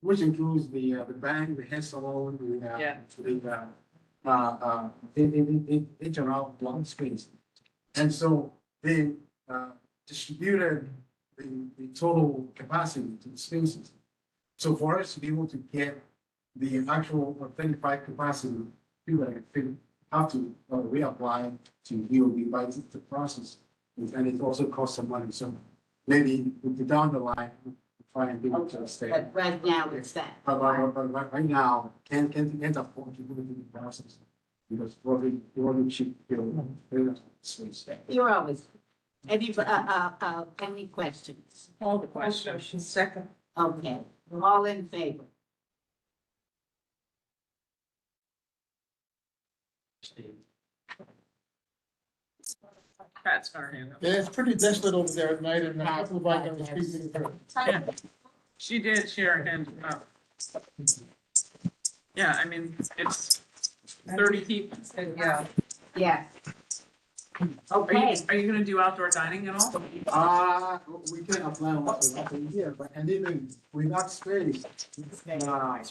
[SPEAKER 11] which includes the bank, the hair salon,
[SPEAKER 5] Yeah.
[SPEAKER 11] in general, block space. And so they, distributed the total capacity to the spaces. So for us to be able to get the actual 35 capacity, people have to reapply to DOB by the process. And it also costs some money. So maybe down the line, we'll try and do it to stay.
[SPEAKER 1] But right now it's that.
[SPEAKER 11] But right now, can't afford to do the process. Because we're already cheap, space.
[SPEAKER 1] You're always, Any questions?
[SPEAKER 5] All the questions.
[SPEAKER 3] Second.
[SPEAKER 1] Okay, all in favor?
[SPEAKER 5] Pat's her hand up.
[SPEAKER 2] Yeah, it's pretty desolate over there at night and a couple of bike on the street.
[SPEAKER 5] Yeah. She did share hand up. Yeah, I mean, it's 30 people.
[SPEAKER 3] Yeah.
[SPEAKER 1] Yeah.
[SPEAKER 5] Are you,
[SPEAKER 1] Okay,
[SPEAKER 5] are you gonna do outdoor dining at all?
[SPEAKER 11] We can apply once a year, but and even without space.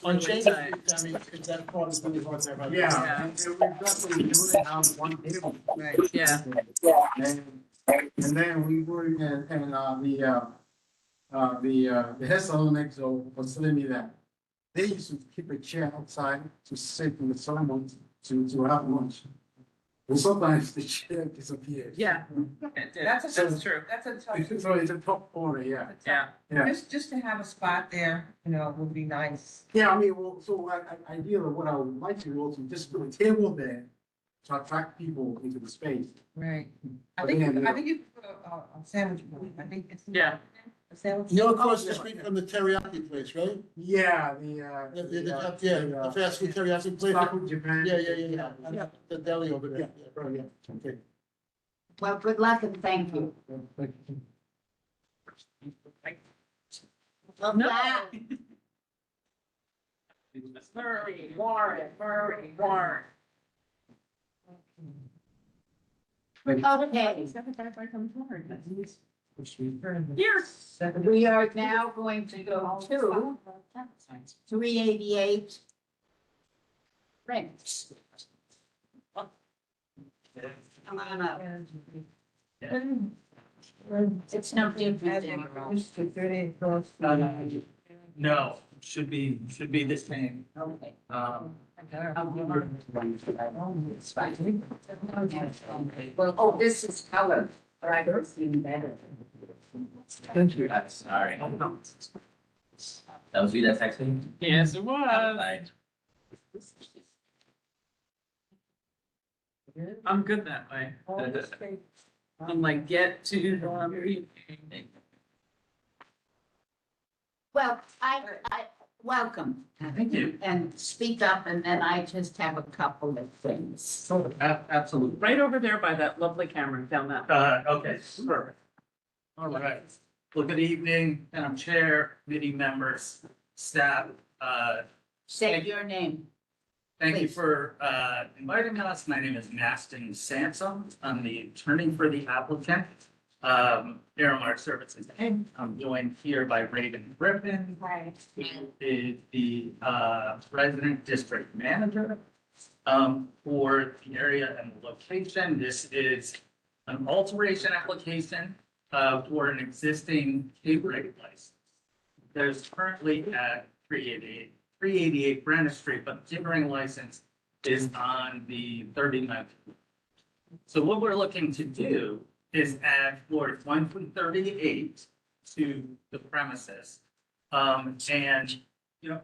[SPEAKER 2] On Shane Street, I mean, is that part of the part there? right?
[SPEAKER 11] Yeah, and we definitely only have one table.
[SPEAKER 3] Right.
[SPEAKER 5] Yeah.
[SPEAKER 11] And then we were in, the head salon next door was telling me that they used to keep a chair outside to sit in the sun to have lunch. And sometimes the chair disappears.
[SPEAKER 5] Yeah. It did.
[SPEAKER 3] That's
[SPEAKER 5] true.
[SPEAKER 3] That's a tough.
[SPEAKER 11] So it's a top corner, yeah.
[SPEAKER 5] Yeah.
[SPEAKER 11] Yeah.
[SPEAKER 3] Just to have a spot there, you know, would be nice.
[SPEAKER 11] Yeah, I mean, well, so ideally what I would like to do also just put a table there to attract people into the space.
[SPEAKER 3] Right. I
[SPEAKER 11] But
[SPEAKER 3] think,
[SPEAKER 11] again,
[SPEAKER 3] I think you could put a sandwich booth. I think it's.
[SPEAKER 5] Yeah.
[SPEAKER 3] A sandwich.
[SPEAKER 2] You're across the street from the teriyaki place, right?
[SPEAKER 11] Yeah,
[SPEAKER 2] Yeah, the fast food teriyaki place.
[SPEAKER 11] Taco Japan.
[SPEAKER 2] Yeah. The deli over there.
[SPEAKER 11] Yeah. Okay.
[SPEAKER 1] well, good luck and thank you. Well,
[SPEAKER 5] No.
[SPEAKER 1] that-
[SPEAKER 5] Murray, Warren.
[SPEAKER 1] Okay,
[SPEAKER 5] Here.
[SPEAKER 1] we are now going to go to 388 French. Come on up. It's no different.
[SPEAKER 8] No, should be the same.
[SPEAKER 1] Okay.
[SPEAKER 8] It's
[SPEAKER 1] fine. Well, oh, this is color, but I don't see better.
[SPEAKER 8] Thank you. Sorry. That was you that texted me?
[SPEAKER 5] Yes, it was.
[SPEAKER 8] Bye.
[SPEAKER 5] I'm good that way. I'm like, get to the meeting.
[SPEAKER 1] Well, I, welcome.
[SPEAKER 8] Thank you.
[SPEAKER 1] And speak up, and then I just have a couple of things.
[SPEAKER 8] Absolutely.
[SPEAKER 5] Right over there by that lovely camera down that.
[SPEAKER 8] Okay, perfect. All right. Well, good evening, Madam Chair, committee members, staff.
[SPEAKER 1] Say your name.
[SPEAKER 8] Thank you
[SPEAKER 1] Please.
[SPEAKER 8] for inviting us. My name is Maston Sansom. I'm the attorney for the applicant. Airmark Services Inc. I'm joined here by Raven Griffin,
[SPEAKER 1] Right.
[SPEAKER 8] who is the resident district manager for the area and the location. This is an alteration application for an existing catering license. There's currently at 388 Granite Street, but the catering license is on the 39th. So what we're looking to do is add floors 1 through 38 to the premises. And, you know,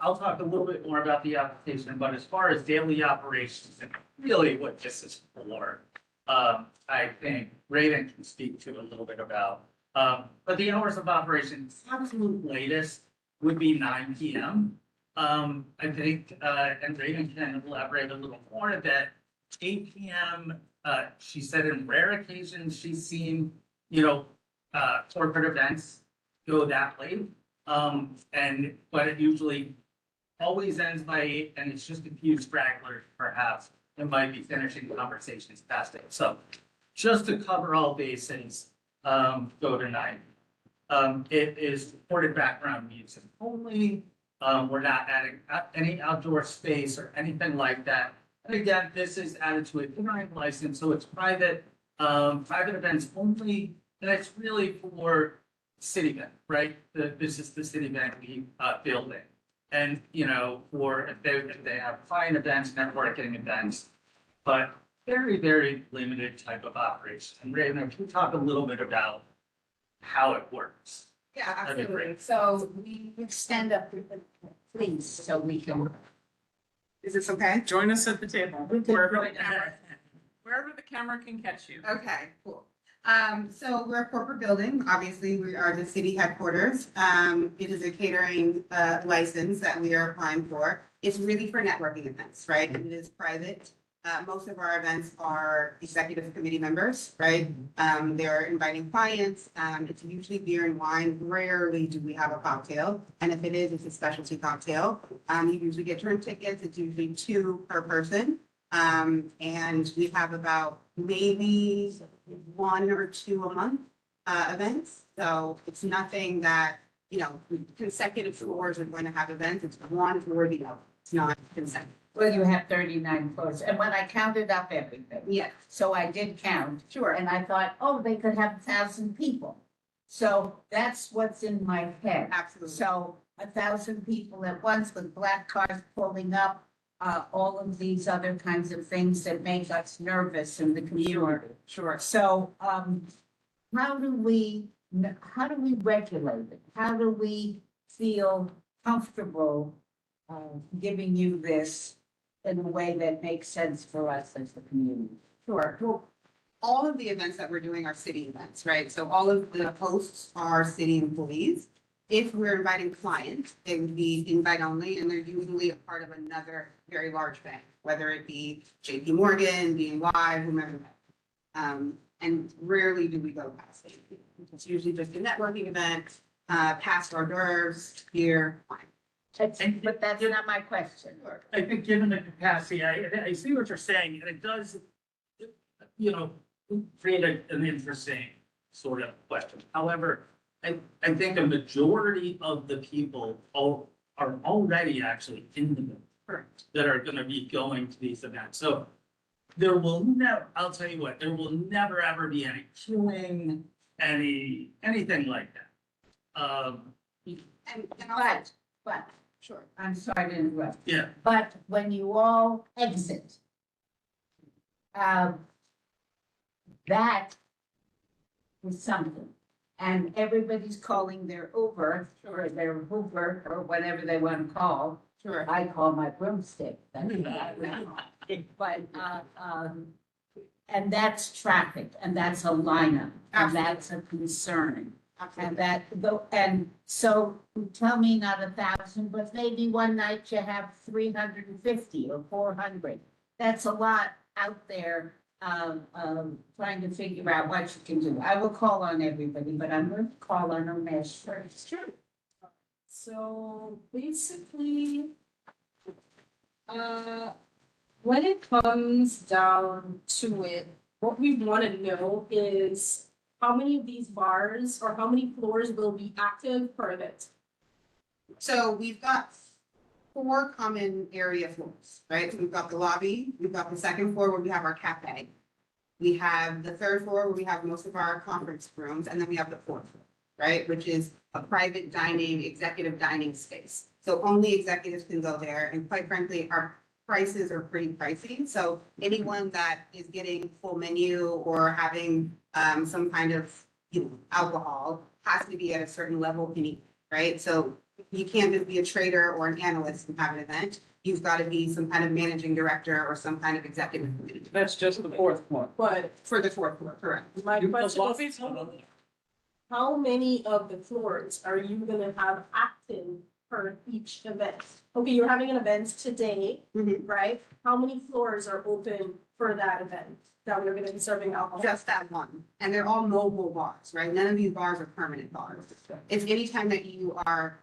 [SPEAKER 8] I'll talk a little bit more about the application, but as far as daily operations and really what this is for, I think Raven can speak to a little bit about. But the hours of operation, absolute latest would be 9 PM. I think, and Raven can elaborate a little more that 8 PM, she said in rare occasions, she's seen, corporate events go that late. But it usually always ends by 8, and it's just a few stragglers perhaps that might be finishing conversations past 8. So just to cover all bases, go to 9. It is supported background music only. We're not adding any outdoor space or anything like that. And again, this is added to a catering license, so it's private events only, and it's really for Citibank, right? This is the Citibank building. And, for if they have client events, networking events, but very, very limited type of operation. And Raven, can you talk a little bit about how it works?
[SPEAKER 1] Yeah,
[SPEAKER 8] That'd be
[SPEAKER 1] absolutely.
[SPEAKER 8] great.
[SPEAKER 1] So we stand up, please, so we can.
[SPEAKER 3] Is this okay?
[SPEAKER 5] Join us at the table.
[SPEAKER 1] We can-
[SPEAKER 5] Wherever- wherever the camera can catch you.
[SPEAKER 12] Okay, cool. So we're a corporate building. Obviously, we are the city headquarters. It is a catering license that we are applying for. It's really for networking events, right? And it is private. Most of our events are executive committee members, right? They're inviting clients. It's usually beer and wine. Rarely do we have a cocktail. And if it is, it's a specialty cocktail. You usually get turn tickets. It's usually 2 per person. And we have about maybe 1 or 2 a month events. So it's nothing that, you know, consecutive floors are going to have events. It's one floor the other. It's not consecutive.
[SPEAKER 1] Well, you have 39 floors, and when I counted up everything,
[SPEAKER 12] Yeah,
[SPEAKER 1] so I did count,
[SPEAKER 12] sure.
[SPEAKER 1] and I thought, oh, they could have 1,000 people. So that's what's in my head.
[SPEAKER 12] Absolutely.
[SPEAKER 1] So 1,000 people at once with black cars pulling up, all of these other kinds of things that make us nervous in the community.
[SPEAKER 12] Sure.
[SPEAKER 1] So, how do we regulate it? How do we feel comfortable, giving you this in a way that makes sense for us as the community?
[SPEAKER 12] Sure. Well, all of the events that we're doing are city events, right? So all of the hosts are city employees. If we're inviting clients, they would be invite only, and they're usually a part of another very large bank, whether it be JP Morgan, BNY, whomever. And rarely do we go past it. It's usually just a networking event, past hors d'oeuvres, beer, wine.
[SPEAKER 1] But that's not my question.
[SPEAKER 13] I think given the capacity, I see what you're saying, and it does, you know, create an interesting sort of question. However, I think a majority of the people are already actually in the movement that are gonna be going to these events. So there will never, I'll tell you what, there will never, ever be any queuing, anything like that.
[SPEAKER 1] But,
[SPEAKER 12] Sure.
[SPEAKER 1] I'm sorry to interrupt.
[SPEAKER 13] Yeah.
[SPEAKER 1] But when you all exit, that is something. And everybody's calling their Uber, or their Hoover, or whatever they want to call.
[SPEAKER 12] Sure.
[SPEAKER 1] I call my broomstick. That's what I would call it. But, and that's traffic, and that's a lineup, and that's a concern. And that, and so tell me not 1,000, but maybe one night you have 350 or 400. That's a lot out there, trying to figure out what you can do. I will call on everybody, but I'm going to call on Umesh first.
[SPEAKER 4] Sure. So basically, when it comes down to it, what we want to know is how many of these bars or how many floors will be active per event?
[SPEAKER 12] So we've got 4 common area floors, right? So we've got the lobby, we've got the 2nd floor where we have our cafe. We have the 3rd floor where we have most of our conference rooms, and then we have the 4th floor, right? Which is a private dining, executive dining space. So only executives can go there, and quite frankly, our prices are pretty pricey. So anyone that is getting full menu or having some kind of, you know, alcohol has to be at a certain level in eat, right? So you can't just be a trader or an analyst and have an event. You've got to be some kind of managing director or some kind of executive.
[SPEAKER 5] That's just the 4th floor.
[SPEAKER 4] But
[SPEAKER 12] For the 4th floor, correct.
[SPEAKER 4] my
[SPEAKER 5] You-
[SPEAKER 4] question
[SPEAKER 5] the
[SPEAKER 4] is,
[SPEAKER 5] lobby's-
[SPEAKER 4] how many of the floors are you gonna have active for each event? Okay, you're having an event today,
[SPEAKER 12] Mhm.
[SPEAKER 4] right? How many floors are open for that event that we're gonna be serving alcohol?
[SPEAKER 12] Just that one. And they're all mobile bars, right? None of these bars are permanent bars. It's anytime that you are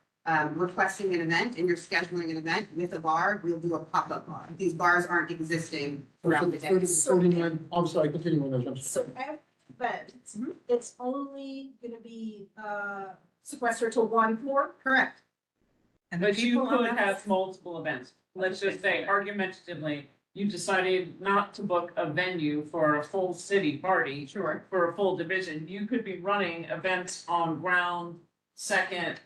[SPEAKER 12] requesting an event and you're scheduling an event with a bar, we'll do a pop-up bar. These bars aren't existing throughout the day.
[SPEAKER 2] 39, I'm sorry, continue on that. I'm
[SPEAKER 4] So
[SPEAKER 2] sorry.
[SPEAKER 4] every event,
[SPEAKER 12] Mhm.
[SPEAKER 4] it's only gonna be sequestered to one floor?
[SPEAKER 12] Correct.
[SPEAKER 3] And the
[SPEAKER 5] But you
[SPEAKER 3] people on
[SPEAKER 5] could
[SPEAKER 3] that-
[SPEAKER 5] have multiple events. Let's just say argumentatively, you decided not to book a venue for a full city party.
[SPEAKER 12] Sure.
[SPEAKER 5] For a full division, you could be running events on ground, 2nd,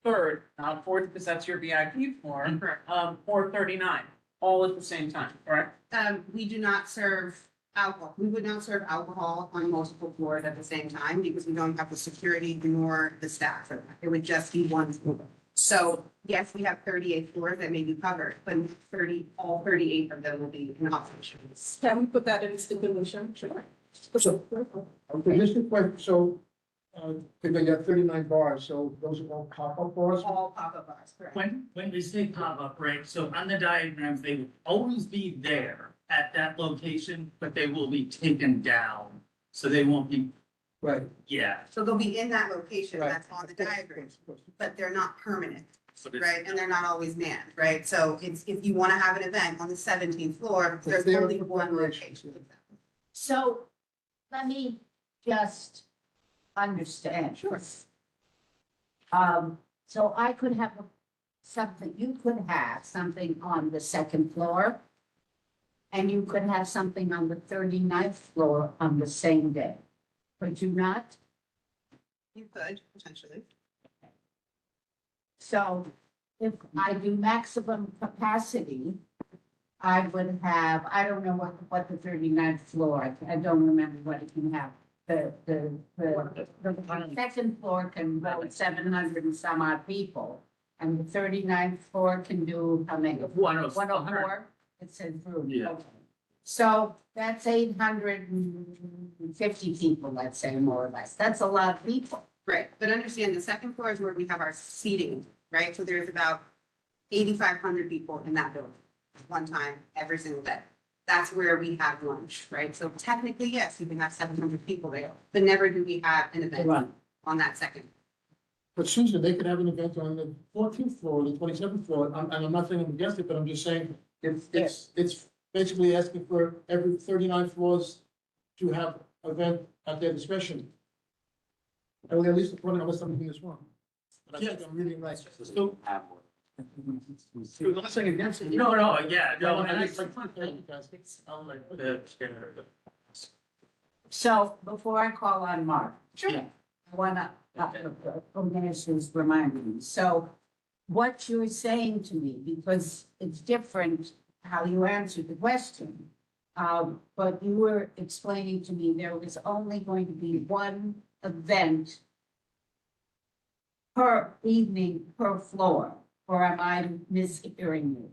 [SPEAKER 5] 3rd, not 4th, because that's your VIP floor,
[SPEAKER 12] Correct.
[SPEAKER 5] or 39, all at the same time, correct?
[SPEAKER 12] We do not serve alcohol. We would not serve alcohol on multiple floors at the same time because we don't have the security nor the staff for that. It would just be one floor. So yes, we have 38 floors that may be covered, but all 38 of them will be in operations.
[SPEAKER 4] Can we put that in stipulation? Sure.
[SPEAKER 2] So, okay, just a question, so, they got 39 bars, so those are all pop-up bars?
[SPEAKER 12] All pop-up bars, correct?
[SPEAKER 13] When we say pop-up, right, so on the diagrams, they will always be there at that location, but they will be taken down. So they won't be,
[SPEAKER 2] Right.
[SPEAKER 13] yeah.
[SPEAKER 12] So they'll be in that location
[SPEAKER 2] Right.
[SPEAKER 12] that's on the diagram, but they're not permanent,
[SPEAKER 13] So this-
[SPEAKER 12] right? And they're not always manned, right? So it's, if you want to have an event on the 17th floor, there's
[SPEAKER 2] there
[SPEAKER 12] only
[SPEAKER 2] for
[SPEAKER 12] one
[SPEAKER 2] preparation.
[SPEAKER 12] location.
[SPEAKER 1] So let me just understand.
[SPEAKER 12] Sure.
[SPEAKER 1] So I could have something, you could have something on the second floor, and you could have something on the 39th floor on the same day. Could you not?
[SPEAKER 12] You could, potentially.
[SPEAKER 1] So if I do maximum capacity, I would have, I don't know what the 39th floor, I don't remember what it can have. The second floor can go 700 and some odd people, and the 39th floor can do how many? 104, it says room.
[SPEAKER 13] Yeah.
[SPEAKER 1] Okay. So that's 850 people, let's say, more or less. That's a lot of people.
[SPEAKER 12] Right, but understand the second floor is where we have our seating, right? So there's about 8,500 people in that building, one time, every single day. That's where we have lunch, right? So technically, yes, you can have 700 people there, but never do we have an event
[SPEAKER 1] Right.
[SPEAKER 12] on that second.
[SPEAKER 2] But Susan, they could have an event on the 14th floor, the 27th floor, and I'm not saying I'm against it, but I'm just saying, it's basically asking for every 39 floors to have event at their discretion. Or at least according, unless I'm reading this wrong. But I think I'm reading right.
[SPEAKER 13] So- Nothing against it. No, yeah, no, and I.
[SPEAKER 1] So before I call on Mark.
[SPEAKER 12] Sure.
[SPEAKER 1] I want to, Omena's reminding me. So what you're saying to me, because it's different how you answered the question. But you were explaining to me there was only going to be one event per evening, per floor, or am I mishearing you?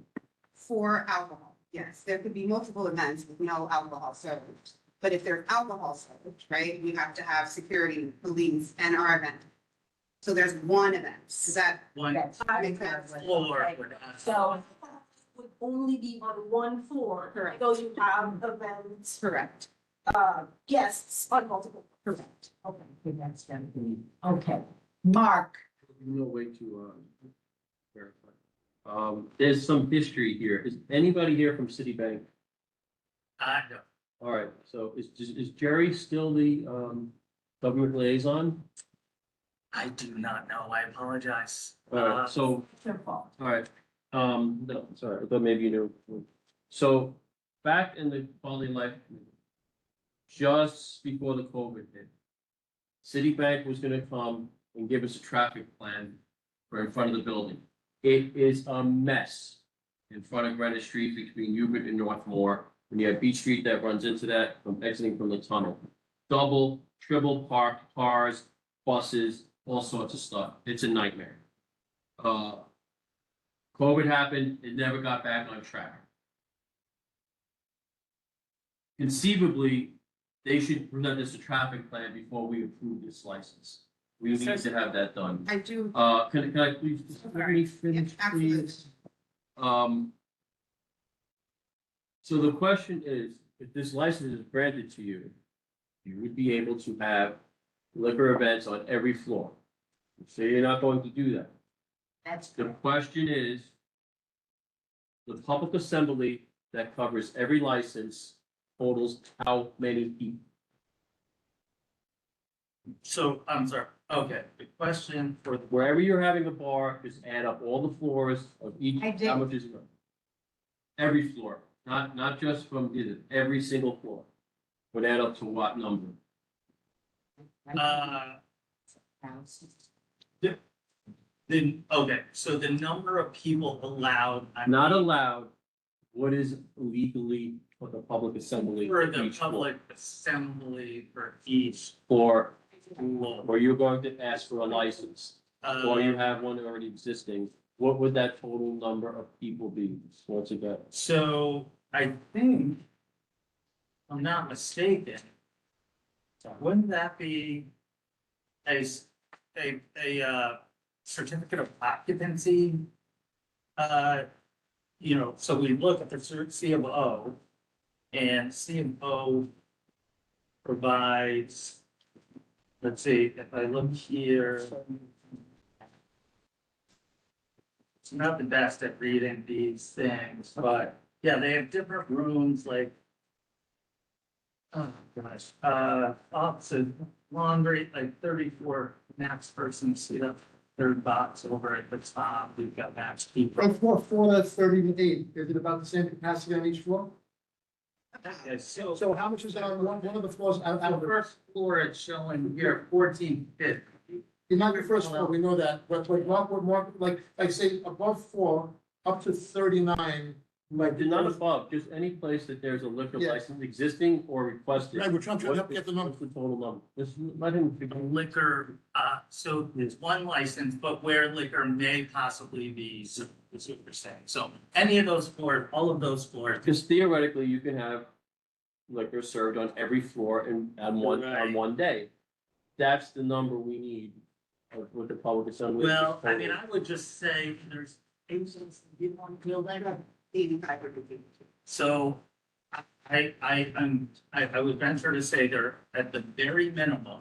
[SPEAKER 12] For alcohol, yes, there could be multiple events with no alcohol served. But if there's alcohol served, right, we have to have security, police, and our event. So there's one event, does that
[SPEAKER 13] One
[SPEAKER 12] make sense?
[SPEAKER 13] floor.
[SPEAKER 4] So would only be on one floor.
[SPEAKER 12] Correct.
[SPEAKER 4] Though you have events,
[SPEAKER 12] Correct.
[SPEAKER 4] guests on multiple.
[SPEAKER 1] Correct. Okay, that's gonna be, okay. Mark,
[SPEAKER 9] No way to, verify. There's some history here. Is anybody here from Citibank?
[SPEAKER 13] No.
[SPEAKER 9] All right, so is Jerry still the, government liaison?
[SPEAKER 13] I do not know, I apologize.
[SPEAKER 9] All right, so,
[SPEAKER 1] it's your fault.
[SPEAKER 9] all right, no, sorry, I thought maybe you knew. So, back in the quality of life, just before the COVID hit, Citibank was gonna come and give us a traffic plan for in front of the building. It is a mess in front of Greenwich Street between Hubert and Northmore. When you have Beach Street that runs into that from exiting from the tunnel. Double, triple parked cars, buses, all sorts of stuff. It's a nightmare. COVID happened, it never got back on track. Conceivably, they should present us a traffic plan before we approve this license. We need to have that done.
[SPEAKER 12] I do,
[SPEAKER 9] Can I please, let me finish,
[SPEAKER 12] Yeah, absolutely.
[SPEAKER 9] please? So the question is, if this license is granted to you, you would be able to have liquor events on every floor. So you're not going to do that.
[SPEAKER 1] That's
[SPEAKER 9] The
[SPEAKER 1] correct.
[SPEAKER 9] question is, the public assembly that covers every license totals how many people?
[SPEAKER 13] So, I'm sorry, okay, the question for the.
[SPEAKER 9] Wherever you're having a bar, just add up all the floors of each,
[SPEAKER 1] I did.
[SPEAKER 9] how much is it? Every floor, not just from either, every single floor. Would add up to what number?
[SPEAKER 13] Then, okay, so the number of people allowed.
[SPEAKER 9] Not allowed, what is legally for the public assembly?
[SPEAKER 13] For the
[SPEAKER 9] each floor?
[SPEAKER 13] public assembly for each
[SPEAKER 9] Or,
[SPEAKER 13] floor.
[SPEAKER 9] or you're going to ask for a license. or you have one already existing, what would that total number of people be once again?
[SPEAKER 13] So I think, if I'm not mistaken, wouldn't that be a certificate of occupancy? So we look at the C of O, and C of O provides, let's see, if I look here. It's not the best at reading these things, but yeah, they have different rooms like. Oh, gosh, opposite laundry, like 34 max person seat up, third box over at the top, we've got max people.
[SPEAKER 2] From floor, that's 38, is it about the same capacity on each floor?
[SPEAKER 13] Okay, so
[SPEAKER 2] So how much is that on one of the floors out
[SPEAKER 13] on
[SPEAKER 2] of
[SPEAKER 13] the
[SPEAKER 2] the,
[SPEAKER 13] first floor, it's showing here 1450.
[SPEAKER 2] not the first floor, we know that, but like Mark, like say above 4, up to 39, like.
[SPEAKER 9] Not above, just any place that there's a liquor
[SPEAKER 2] Yeah.
[SPEAKER 9] license existing or requested.
[SPEAKER 2] Right, we're trying to get the number.
[SPEAKER 9] What's the total number? Just let him.
[SPEAKER 13] Liquor, so there's one license, but where liquor may possibly be, is what we're saying. So any of those floors, all of those floors,
[SPEAKER 9] Because theoretically, you can have liquor served on every floor and on
[SPEAKER 13] Right.
[SPEAKER 9] one day. That's the number we need with the public assembly.
[SPEAKER 13] well, I mean, I would just say there's. So I would venture to say they're at the very minimum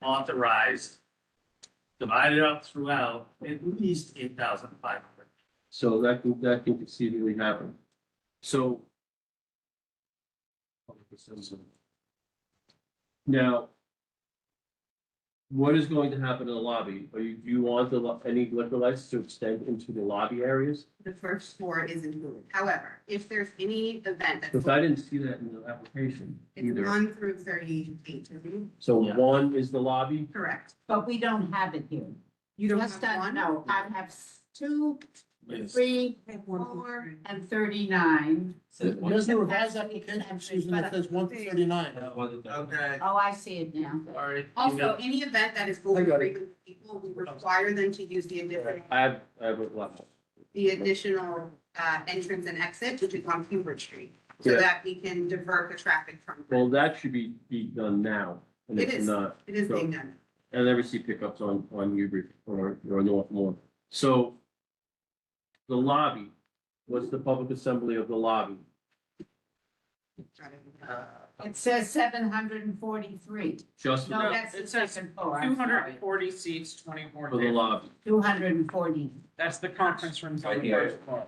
[SPEAKER 13] authorized, divided up throughout, at least 8,500.
[SPEAKER 9] So that can conceivably happen. So. Now. What is going to happen in the lobby? Do you want any liquor license to extend into the lobby areas?
[SPEAKER 12] The first floor is included. However, if there's any event that's.
[SPEAKER 9] Because I didn't see that in the application
[SPEAKER 12] It's
[SPEAKER 9] either.
[SPEAKER 12] 1 through 38,
[SPEAKER 9] So
[SPEAKER 13] Yeah.
[SPEAKER 9] 1 is the lobby?
[SPEAKER 12] correct.
[SPEAKER 1] But we don't have it here.
[SPEAKER 12] You don't
[SPEAKER 1] Just
[SPEAKER 12] have
[SPEAKER 1] that-
[SPEAKER 12] one?
[SPEAKER 1] No, I have 2,
[SPEAKER 13] Yes.
[SPEAKER 1] 3,
[SPEAKER 12] I have 1
[SPEAKER 1] 4, and 39.
[SPEAKER 2] There's the revised application, Susan, that says 1 to 39.
[SPEAKER 13] Okay.
[SPEAKER 1] Oh, I see it now.
[SPEAKER 13] All right.
[SPEAKER 12] Also, any event that is over
[SPEAKER 2] I got it.
[SPEAKER 12] 300 people, we require them to use the additional,
[SPEAKER 9] I have a lot.
[SPEAKER 12] entrance and exit, which is on Hubert Street. So
[SPEAKER 9] Yeah.
[SPEAKER 12] that we can divert the traffic from.
[SPEAKER 9] Well, that should be done now. And
[SPEAKER 12] It
[SPEAKER 9] it's
[SPEAKER 12] is.
[SPEAKER 9] not.
[SPEAKER 12] It is being done.
[SPEAKER 9] I never see pickups on Newbury or Northmore. So. The lobby, what's the public assembly of the lobby?
[SPEAKER 1] It says 743.
[SPEAKER 9] Just
[SPEAKER 1] No,
[SPEAKER 9] for
[SPEAKER 1] that's the
[SPEAKER 5] it says
[SPEAKER 1] second floor.
[SPEAKER 5] Two
[SPEAKER 1] I'm
[SPEAKER 5] hundred
[SPEAKER 1] sorry.
[SPEAKER 5] and 40 seats, 24
[SPEAKER 9] the
[SPEAKER 5] tables.
[SPEAKER 9] lobby.
[SPEAKER 1] 240.
[SPEAKER 5] That's the conference rooms on the first floor.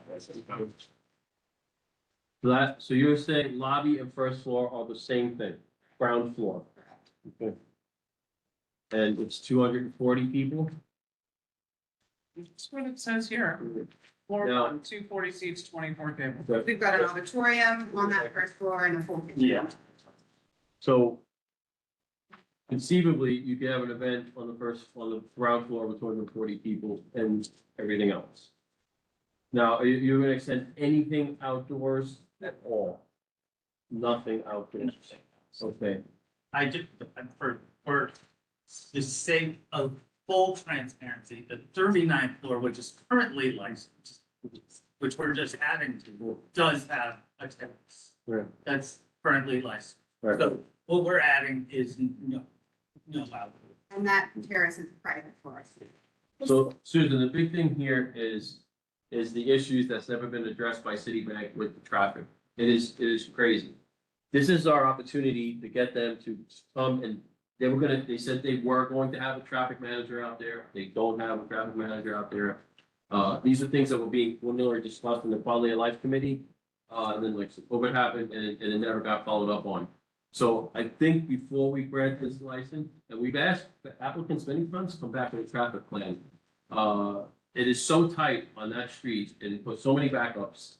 [SPEAKER 9] So you're saying lobby and first floor are the same thing, ground floor? Okay. And it's 240 people?
[SPEAKER 5] That's what it says here. Floor
[SPEAKER 9] Now-
[SPEAKER 5] 1, 240 seats, 24 tables.
[SPEAKER 9] Okay.
[SPEAKER 12] We've got an auditorium on that first floor and a full kitchen.
[SPEAKER 13] Yeah.
[SPEAKER 9] So conceivably, you could have an event on the ground floor with 240 people and everything else. Now, are you gonna extend anything outdoors at all? Nothing outdoors? Okay,
[SPEAKER 13] I just, for the sake of full transparency, the 39th floor, which is currently licensed, which we're just adding to, does have a terrace.
[SPEAKER 9] Right.
[SPEAKER 13] That's currently licensed.
[SPEAKER 9] right.
[SPEAKER 13] So what we're adding is no outdoor.
[SPEAKER 12] And that terrace is private for us.
[SPEAKER 9] So Susan, the big thing here is the issues that's never been addressed by Citibank with the traffic. It is crazy. This is our opportunity to get them to come and they said they were going to have a traffic manager out there. They don't have a traffic manager out there. These are things that were being preliminarily discussed in the Quality of Life Committee. And then like COVID happened and it never got followed up on. So I think before we grant this license, and we've asked the applicants many times to come back with a traffic plan. It is so tight on that street and put so many backups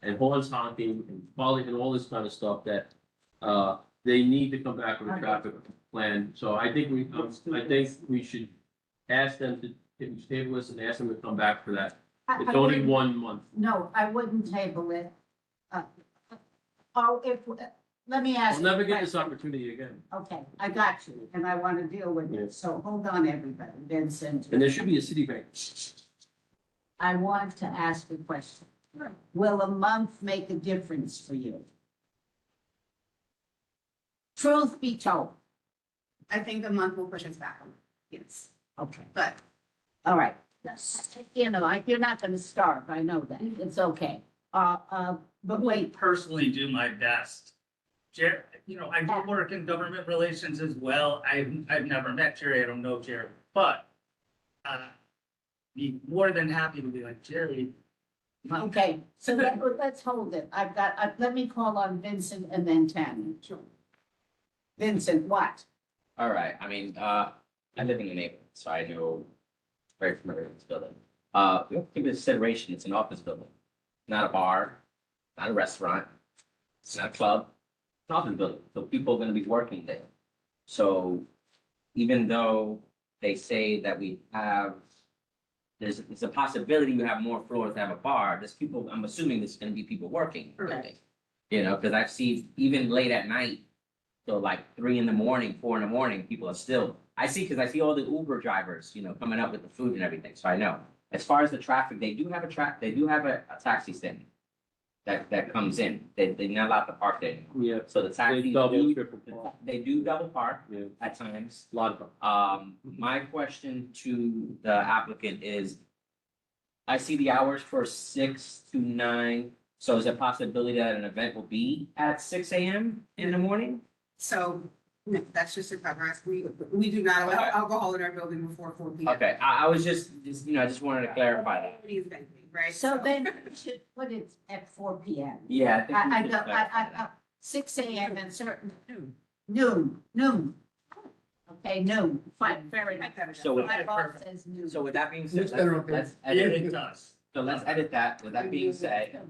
[SPEAKER 9] and horns honking and quality and all this kind of stuff that, they need to come back with a traffic plan. So I think we should ask them to table this and ask them to come back for that.
[SPEAKER 1] I-
[SPEAKER 9] It's
[SPEAKER 1] I
[SPEAKER 9] only
[SPEAKER 1] wouldn't-
[SPEAKER 9] 1 month.
[SPEAKER 1] No, I wouldn't table it. let me ask.
[SPEAKER 9] We'll never
[SPEAKER 1] you a
[SPEAKER 9] get this
[SPEAKER 1] question.
[SPEAKER 9] opportunity again.
[SPEAKER 1] Okay, I got you, and I want to deal with
[SPEAKER 9] Yeah.
[SPEAKER 1] it, so hold on, everybody, Vincent.
[SPEAKER 9] And there should be a Citibank.
[SPEAKER 1] I want to ask a question. Will a month make a difference for you? Truth be told,
[SPEAKER 12] I think a month will push us back. Yes,
[SPEAKER 1] okay,
[SPEAKER 12] but
[SPEAKER 1] all right. You know, you're not gonna starve, I know that, it's okay. But wait,
[SPEAKER 13] Personally do my best. I do work in government relations as well. I've never met Jerry, I don't know Jerry, but be more than happy to be like, Jerry.
[SPEAKER 1] okay, so let's hold it. Let me call on Vincent and then Tammy. Sure. Vincent, what?
[SPEAKER 14] All right, I mean, I live in the neighborhood, so I know very familiar with this building. We have to give it consideration, it's an office building, not a bar, not a restaurant, it's not a club, it's an office building, so people are gonna be working there. So even though they say that we have, there's a possibility you have more floors to have a bar, there's people, I'm assuming there's gonna be people working. in the building. You know, because I've seen even late at night, so like 3 in the morning, 4 in the morning, people are still, I see all the Uber drivers, coming up with the food and everything, so I know. As far as the traffic, they do have a taxi stand that comes in. They're not allowed to park there anymore.
[SPEAKER 9] Yeah.
[SPEAKER 14] So the taxis
[SPEAKER 9] They double,
[SPEAKER 14] do,
[SPEAKER 9] triple park.
[SPEAKER 14] they do double park
[SPEAKER 9] Yeah,
[SPEAKER 14] at times.
[SPEAKER 9] a lot of them.
[SPEAKER 14] My question to the applicant is, I see the hours for 6 to 9, so is there a possibility that an event will be at 6 a.m. in the morning?
[SPEAKER 12] so, no, that's just a cover us. We do not allow alcohol in our building before 4 p.m.
[SPEAKER 14] Okay, I was just, I just wanted to clarify that.
[SPEAKER 12] Everybody's venting, right?
[SPEAKER 1] So then we should put it at 4 p.m.
[SPEAKER 14] Yeah, I think we
[SPEAKER 1] I
[SPEAKER 14] should
[SPEAKER 1] go,
[SPEAKER 14] clarify that.
[SPEAKER 1] 6 a.m. and certain noon. Okay, noon, fine, fair enough.
[SPEAKER 14] So with
[SPEAKER 1] My boss says noon.
[SPEAKER 14] So with that being said,
[SPEAKER 2] It's better up there.
[SPEAKER 14] let's edit it.
[SPEAKER 13] It does.
[SPEAKER 14] So let's edit that. With that being said,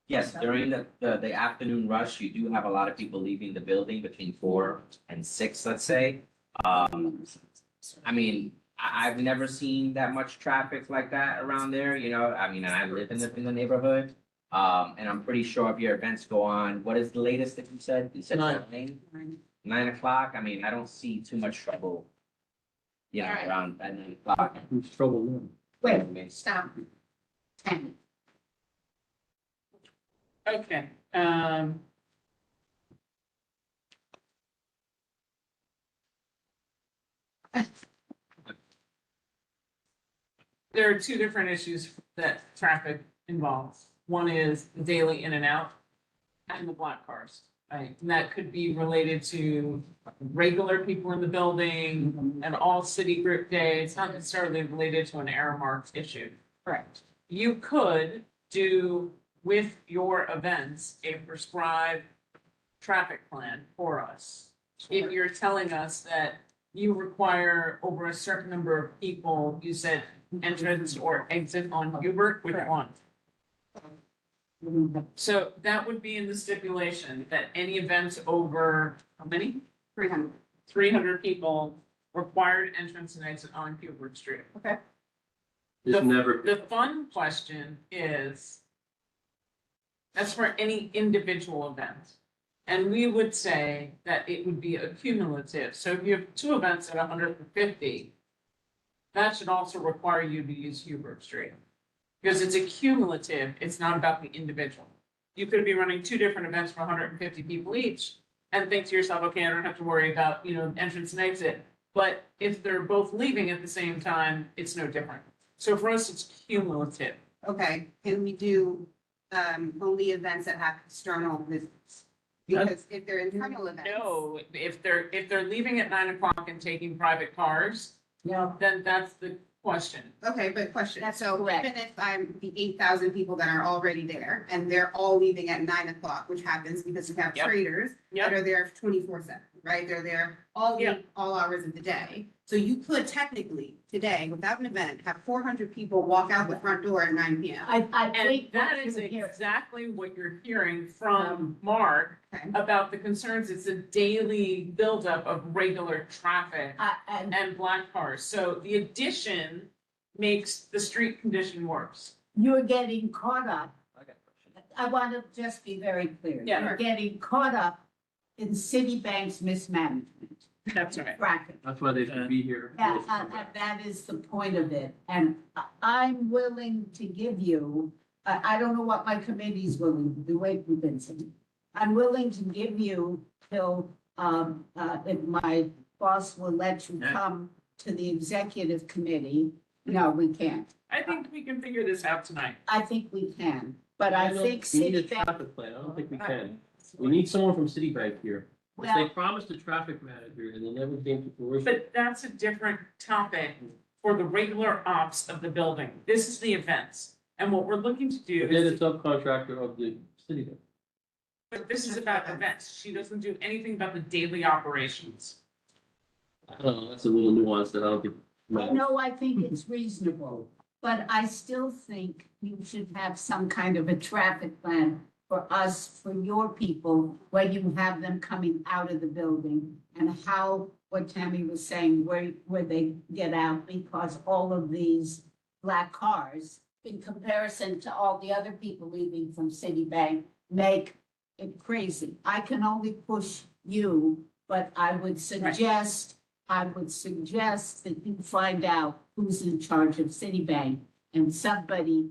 [SPEAKER 14] yes, during the afternoon rush, you do have a lot of people leaving the building between 4 and 6, let's say. I mean, I've never seen that much traffic like that around there, I mean, and I live in the neighborhood. And I'm pretty sure if your events go on, what is the latest that you said? You said
[SPEAKER 2] 9.
[SPEAKER 14] 9 o'clock? I mean, I don't see too much trouble,
[SPEAKER 1] Alright.
[SPEAKER 14] around at 9 o'clock.
[SPEAKER 9] Who's trouble now?
[SPEAKER 1] Wait,
[SPEAKER 14] I mean,
[SPEAKER 1] stop. Tammy.
[SPEAKER 5] Okay, there are two different issues that traffic involves. One is the daily in and out and the black cars, right? And that could be related to regular people in the building and all city group day. It's not necessarily related to an Aramark issue. Correct. You could do with your events a prescribed traffic plan for us. If you're telling us that you require over a certain number of people, you said entrance or exit on Hubert, which one? So that would be in the stipulation that any events over, how many?
[SPEAKER 12] 300.
[SPEAKER 5] 300 people required entrance and exit on Hubert Street.
[SPEAKER 12] Okay.
[SPEAKER 9] It's never.
[SPEAKER 5] The fun question is, that's for any individual event. And we would say that it would be accumulative. So if you have 2 events at 150, that should also require you to use Hubert Street. Because it's accumulative, it's not about the individual. You could be running 2 different events for 150 people each and think to yourself, okay, I don't have to worry about, entrance and exit. But if they're both leaving at the same time, it's no different. So for us, it's cumulative.
[SPEAKER 12] Okay, can we do, only events that have external visits? Because if they're internal events.
[SPEAKER 5] No, if they're leaving at 9 o'clock and taking private cars,
[SPEAKER 1] No,
[SPEAKER 5] then that's the question.
[SPEAKER 12] Okay, but question,
[SPEAKER 1] That's
[SPEAKER 12] so
[SPEAKER 1] correct.
[SPEAKER 12] even if I'm the 8,000 people that are already there and they're all leaving at 9 o'clock, which happens because we have
[SPEAKER 5] Yep.
[SPEAKER 12] traders that
[SPEAKER 5] Yep.
[SPEAKER 12] are there 24/7, right? They're there all
[SPEAKER 5] Yep.
[SPEAKER 12] week, all hours of the day. So you could technically today, without an event, have 400 people walk out the front door at 9 p.m.
[SPEAKER 1] I
[SPEAKER 5] And
[SPEAKER 1] think
[SPEAKER 5] that
[SPEAKER 1] what
[SPEAKER 5] is
[SPEAKER 1] you hear-
[SPEAKER 5] exactly what you're hearing from Mark
[SPEAKER 12] Okay.
[SPEAKER 5] about the concerns. It's a daily buildup of regular traffic
[SPEAKER 1] and
[SPEAKER 5] and black cars. So the addition makes the street condition worse.
[SPEAKER 1] you're getting caught up.
[SPEAKER 14] I got a question.
[SPEAKER 1] I want to just be very clear.
[SPEAKER 5] Yeah.
[SPEAKER 1] You're getting caught up in Citibank's mismanagement.
[SPEAKER 5] That's right.
[SPEAKER 1] Bracket.
[SPEAKER 9] That's why they should be here.
[SPEAKER 1] Yeah, and that is the point of it. And I'm willing to give you, I don't know what my committee's willing to do, wait, Vincent. I'm willing to give you till, if my boss will let you come to the executive committee. No, we can't.
[SPEAKER 5] I think we can figure this out tonight.
[SPEAKER 1] I think we can, but I think
[SPEAKER 9] We need a
[SPEAKER 1] Citibank,
[SPEAKER 9] traffic plan. I don't think we can. We need someone from Citibank here. If they
[SPEAKER 1] well,
[SPEAKER 9] promised a traffic manager and they never came to fruition.
[SPEAKER 5] But that's a different topic for the regular ops of the building. This is the events. And what we're looking to do
[SPEAKER 9] They're the
[SPEAKER 5] is,
[SPEAKER 9] subcontractor of the Citibank.
[SPEAKER 5] but this is about events. She doesn't do anything about the daily operations.
[SPEAKER 9] I don't know, that's a little nuance that I don't think.
[SPEAKER 1] I know, I think it's reasonable, but I still think you should have some kind of a traffic plan for us, for your people, when you have them coming out of the building, and how, what Tammy was saying, where they get out, because all of these black cars, in comparison to all the other people leaving from Citibank, make it crazy. I can only push you, but I would suggest that you find out who's in charge of Citibank, and somebody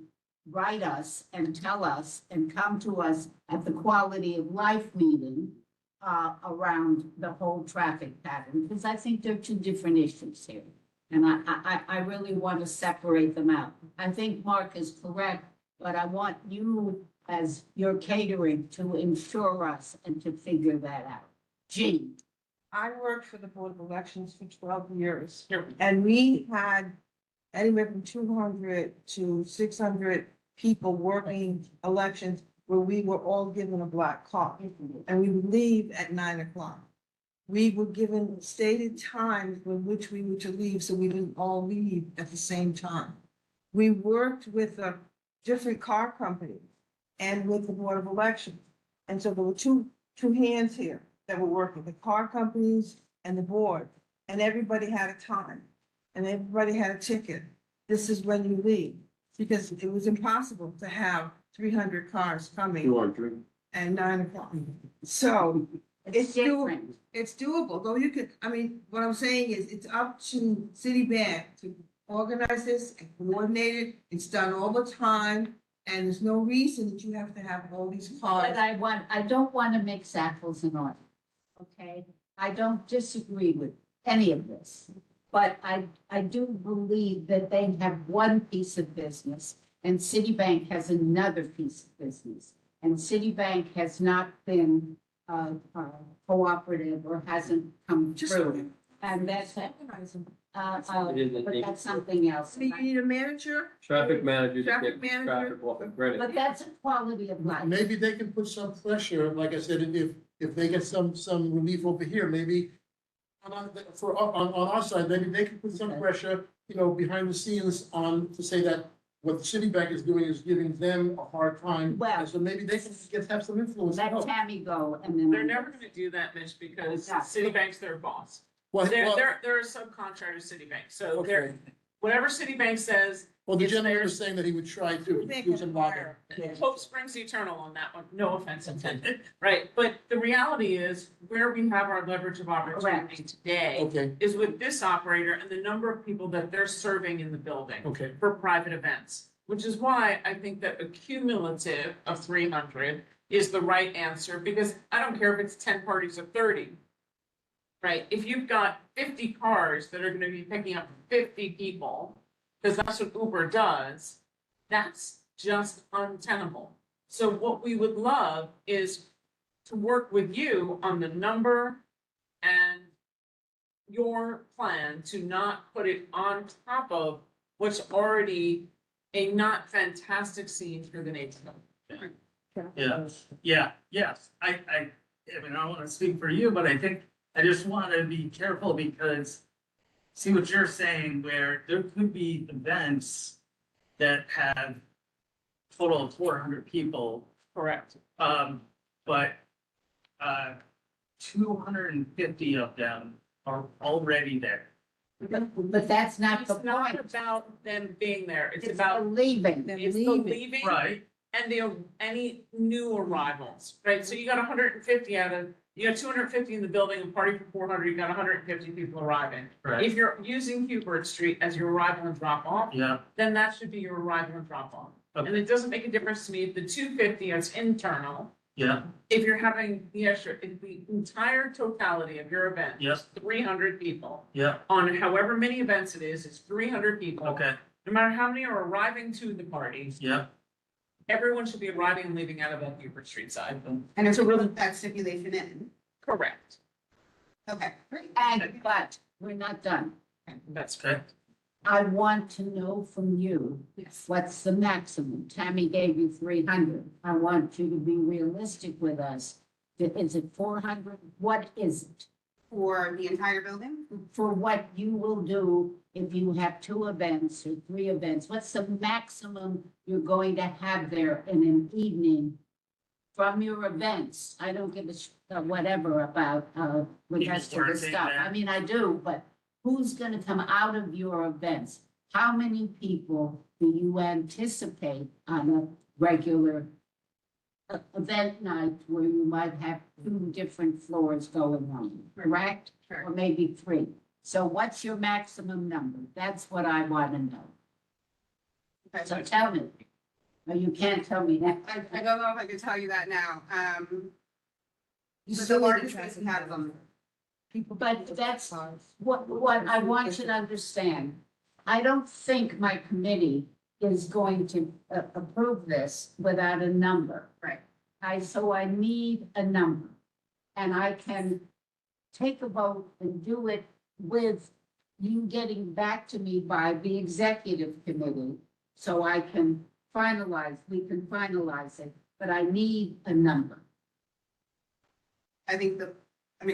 [SPEAKER 1] write us and tell us and come to us at the quality of life meeting around the whole traffic pattern, because I think they're two different issues here. And I really want to separate them out. I think Mark is correct, but I want you, as your catering, to ensure us and to figure that out. Jean?
[SPEAKER 3] I worked for the Board of Elections for 12 years,
[SPEAKER 5] Here.
[SPEAKER 3] and we had anywhere from 200 to 600 people working elections where we were all given a black card, and we would leave at 9 o'clock. We were given stated times in which we were to leave, so we didn't all leave at the same time. We worked with a different car company and with the Board of Elections. And so there were two hands here that were working, the car companies and the board, and everybody had a time, and everybody had a ticket. This is when you leave, because it was impossible to have 300 cars coming
[SPEAKER 9] You are drink.
[SPEAKER 3] at 9 o'clock. So
[SPEAKER 1] It's different.
[SPEAKER 3] it's doable, though you could, I mean, what I'm saying is, it's up to Citibank to organize this and coordinate it. It's done all the time, and there's no reason that you have to have all these cars.
[SPEAKER 1] But I don't want to mix apples and oranges, okay? I don't disagree with any of this, but I do believe that they have one piece of business and Citibank has another piece of business. And Citibank has not been cooperative or hasn't come through. And that's, but that's something else.
[SPEAKER 3] So you need a manager?
[SPEAKER 9] Traffic manager to
[SPEAKER 3] Traffic
[SPEAKER 9] get
[SPEAKER 3] manager.
[SPEAKER 9] traffic off of Greenwich.
[SPEAKER 1] But that's a quality of life.
[SPEAKER 2] Maybe they can put some pressure, like I said, if they get some relief over here, maybe on our side, maybe they can put some pressure, behind the scenes to say that what Citibank is doing is giving them a hard time.
[SPEAKER 1] Well-
[SPEAKER 2] And so maybe they can have some influence.
[SPEAKER 1] Let Tammy go and then.
[SPEAKER 5] They're never gonna do that, Mitch, because Citibank's their boss.
[SPEAKER 2] Well,
[SPEAKER 5] They're a subcontractor of Citibank, so they're, whatever Citibank says,
[SPEAKER 2] well, the
[SPEAKER 5] it's
[SPEAKER 2] gentleman
[SPEAKER 5] theirs.
[SPEAKER 2] was saying that he would try to
[SPEAKER 3] They
[SPEAKER 2] do
[SPEAKER 3] can
[SPEAKER 2] some lobbying.
[SPEAKER 3] hire.
[SPEAKER 5] Hope springs eternal on that one, no offense intended, right? But the reality is, where we have our leverage of opportunity today
[SPEAKER 2] Okay,
[SPEAKER 5] is with this operator and the number of people that they're serving in the building
[SPEAKER 2] okay.
[SPEAKER 5] for private events. Which is why I think that a cumulative of 300 is the right answer, because I don't care if it's 10 parties or 30. Right, if you've got 50 cars that are gonna be picking up 50 people, because that's what Uber does, that's just untenable. So what we would love is to work with you on the number and your plan to not put it on top of what's already a not fantastic scene for the neighborhood.
[SPEAKER 13] Yes, I mean, I don't wanna speak for you, but I think, I just wanna be careful because see what you're saying, where there could be events that have total of 400 people,
[SPEAKER 5] Correct.
[SPEAKER 13] but 250 of them are already there.
[SPEAKER 1] But that's not the
[SPEAKER 5] It's not
[SPEAKER 1] point.
[SPEAKER 5] about them being there, it's
[SPEAKER 1] It's
[SPEAKER 5] about,
[SPEAKER 1] the leaving.
[SPEAKER 5] it's the leaving.
[SPEAKER 13] Right,
[SPEAKER 5] and any new arrivals, right? So you got 150 you got 250 in the building, a party for 400, you got 150 people arriving.
[SPEAKER 13] Right.
[SPEAKER 5] If you're using Hubert Street as your arrival and drop off,
[SPEAKER 13] Yeah,
[SPEAKER 5] then that should be your arrival and drop off.
[SPEAKER 13] Okay.
[SPEAKER 5] And it doesn't make a difference to me if the 250 is internal.
[SPEAKER 13] yeah,
[SPEAKER 5] If you're having the extra, if the entire totality of your event
[SPEAKER 13] Yep.
[SPEAKER 5] is 300 people,
[SPEAKER 13] yeah,
[SPEAKER 5] on however many events it is 300 people.
[SPEAKER 13] okay,
[SPEAKER 5] No matter how many are arriving to the parties,
[SPEAKER 13] yeah.
[SPEAKER 5] everyone should be arriving and leaving out of that Hubert Street side.
[SPEAKER 12] And it's really that stipulation in.
[SPEAKER 5] Correct.
[SPEAKER 12] Okay, great.
[SPEAKER 1] But we're not done.
[SPEAKER 5] That's
[SPEAKER 13] Okay.
[SPEAKER 1] I want to know from you,
[SPEAKER 12] Yes.
[SPEAKER 1] what's the maximum? Tammy gave you 300. I want you to be realistic with us. Is it 400? What is it?
[SPEAKER 12] For the entire building?
[SPEAKER 1] For what you will do if you have 2 events or 3 events? What's the maximum you're going to have there in an evening from your events? I don't give whatever about, the
[SPEAKER 13] People
[SPEAKER 1] rest of the
[SPEAKER 13] working
[SPEAKER 1] stuff.
[SPEAKER 13] there.
[SPEAKER 1] I mean, I do, but who's gonna come out of your events? How many people do you anticipate on a regular event night where you might have 2 different floors going on, correct? Or maybe 3. So what's your maximum number? That's what I want to know. So tell me. No, you can't tell me that.
[SPEAKER 12] I don't know if I can tell you that now.
[SPEAKER 1] You
[SPEAKER 12] But
[SPEAKER 1] still
[SPEAKER 12] the
[SPEAKER 1] need
[SPEAKER 12] largest
[SPEAKER 1] to
[SPEAKER 12] space we have is on.
[SPEAKER 1] But that's what I want you to understand. I don't think my committee is going to approve this without a number.
[SPEAKER 12] Right.
[SPEAKER 1] So I need a number. And I can take a vote and do it with you getting back to me by the executive committee. So I can we can finalize it, but I need a number.
[SPEAKER 12] I think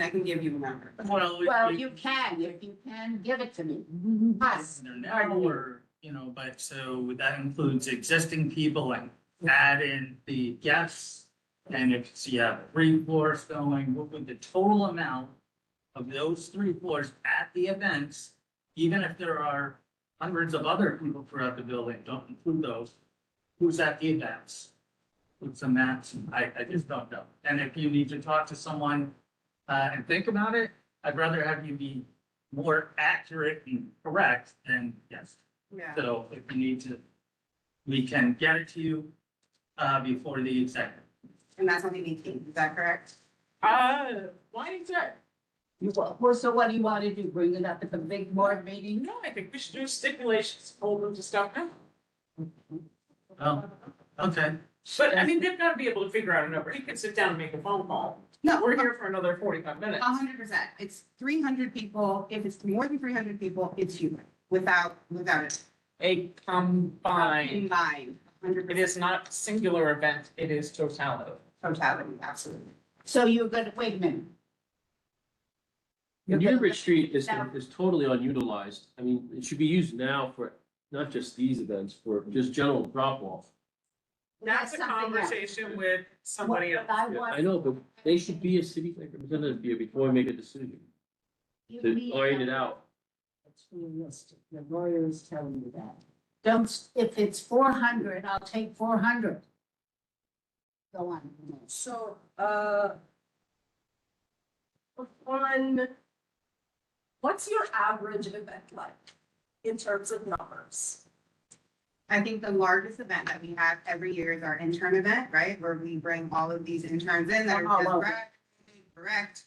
[SPEAKER 12] I can give you a number.
[SPEAKER 1] Well, you can, if you can, give it to me. Us.
[SPEAKER 13] Now, or, but so that includes existing people and add in the guests. And if you have 3 floors going, what would the total amount of those 3 floors at the events, even if there are hundreds of other people throughout the building, don't include those, who's at the events? What's the max? I just don't know. And if you need to talk to someone and think about it, I'd rather have you be more accurate and correct than yes.
[SPEAKER 12] Yeah.
[SPEAKER 13] So if you need to, we can get it to you before the executive.
[SPEAKER 12] And that's on the 18th, is that correct?
[SPEAKER 5] Why is that?
[SPEAKER 1] Well, so what do you want to do? Bring it up at the big board meeting?
[SPEAKER 5] No, I think we should do stipulations, hold them to stuff now.
[SPEAKER 13] Oh, okay.
[SPEAKER 5] But I mean, they've got to be able to figure out a number. He can sit down and make a phone call.
[SPEAKER 12] No,
[SPEAKER 5] We're here for another 45 minutes.
[SPEAKER 12] 100%. It's 300 people. If it's more than 300 people, it's human, without it.
[SPEAKER 5] A combined,
[SPEAKER 12] Combined, 100%.
[SPEAKER 5] it is not singular event, it is totality.
[SPEAKER 12] Totality, absolutely.
[SPEAKER 1] So you're gonna, wait a minute.
[SPEAKER 9] Newbridge Street is totally unutilized. I mean, it should be used now for not just these events, for just general drop off.
[SPEAKER 5] That's a
[SPEAKER 1] Something else.
[SPEAKER 5] conversation with somebody else.
[SPEAKER 1] What I
[SPEAKER 9] Yeah,
[SPEAKER 1] want-
[SPEAKER 9] I know, but they should be a city representative here before we make a decision
[SPEAKER 1] you
[SPEAKER 9] to
[SPEAKER 1] need-
[SPEAKER 9] iron it out.
[SPEAKER 1] It's realistic. The lawyer is telling you that. Don't, if it's 400, I'll take 400. Go on.
[SPEAKER 4] So, what's your average event like in terms of numbers?
[SPEAKER 12] I think the largest event that we have every year is our intern event, right? Where we bring all of these interns in that are just graduated, correct?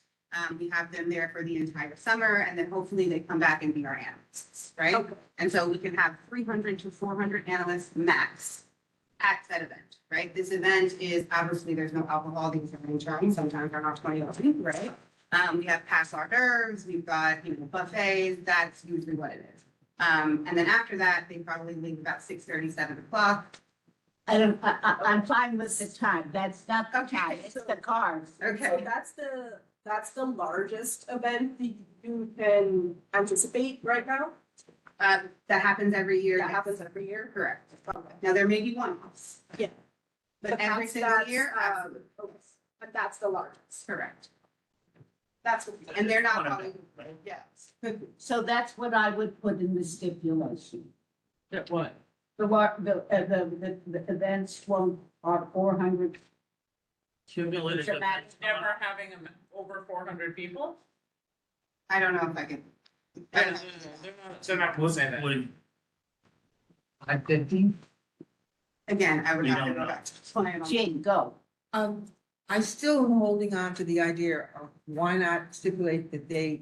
[SPEAKER 12] We have them there for the entire summer and then hopefully they come back and be our analysts, right?
[SPEAKER 4] Okay.
[SPEAKER 12] And so we can have 300 to 400 analysts max at that event, right? This event is, obviously, there's no alcohol, these are interns, sometimes they're not 21, right? We have past hors d'oeuvres, we've got, buffets, that's usually what it is. And then after that, they probably leave about 6:30, 7 o'clock.
[SPEAKER 1] I'm fine with the time. That's not the time, it's the cars.
[SPEAKER 4] So
[SPEAKER 12] Okay.
[SPEAKER 4] that's the largest event that you can anticipate right now?
[SPEAKER 12] That happens every year.
[SPEAKER 4] That
[SPEAKER 12] yes.
[SPEAKER 4] happens every year?
[SPEAKER 12] Correct.
[SPEAKER 4] Okay.
[SPEAKER 12] Now, there may be one-offs.
[SPEAKER 4] Yeah.
[SPEAKER 12] But every
[SPEAKER 4] that's-
[SPEAKER 12] single
[SPEAKER 4] that's,
[SPEAKER 12] year,
[SPEAKER 4] okay. But that's the largest.
[SPEAKER 12] correct.
[SPEAKER 4] That's what.
[SPEAKER 12] And they're not
[SPEAKER 13] One
[SPEAKER 12] probably,
[SPEAKER 13] event, right?
[SPEAKER 12] yes.
[SPEAKER 1] So that's what I would put in the stipulation.
[SPEAKER 5] Yeah, what?
[SPEAKER 1] the events won't, are 400.
[SPEAKER 13] Cumulative.
[SPEAKER 1] Dramatic.
[SPEAKER 5] Never having over 400 people?
[SPEAKER 12] I don't know if I can.
[SPEAKER 5] They're not gonna say that.
[SPEAKER 13] Would,
[SPEAKER 3] 550?
[SPEAKER 12] Again, I would
[SPEAKER 13] We
[SPEAKER 12] have to
[SPEAKER 13] don't
[SPEAKER 12] go
[SPEAKER 13] know.
[SPEAKER 12] back. to the plan on-
[SPEAKER 1] Jane, go.
[SPEAKER 3] I still am holding on to the idea of why not stipulate that they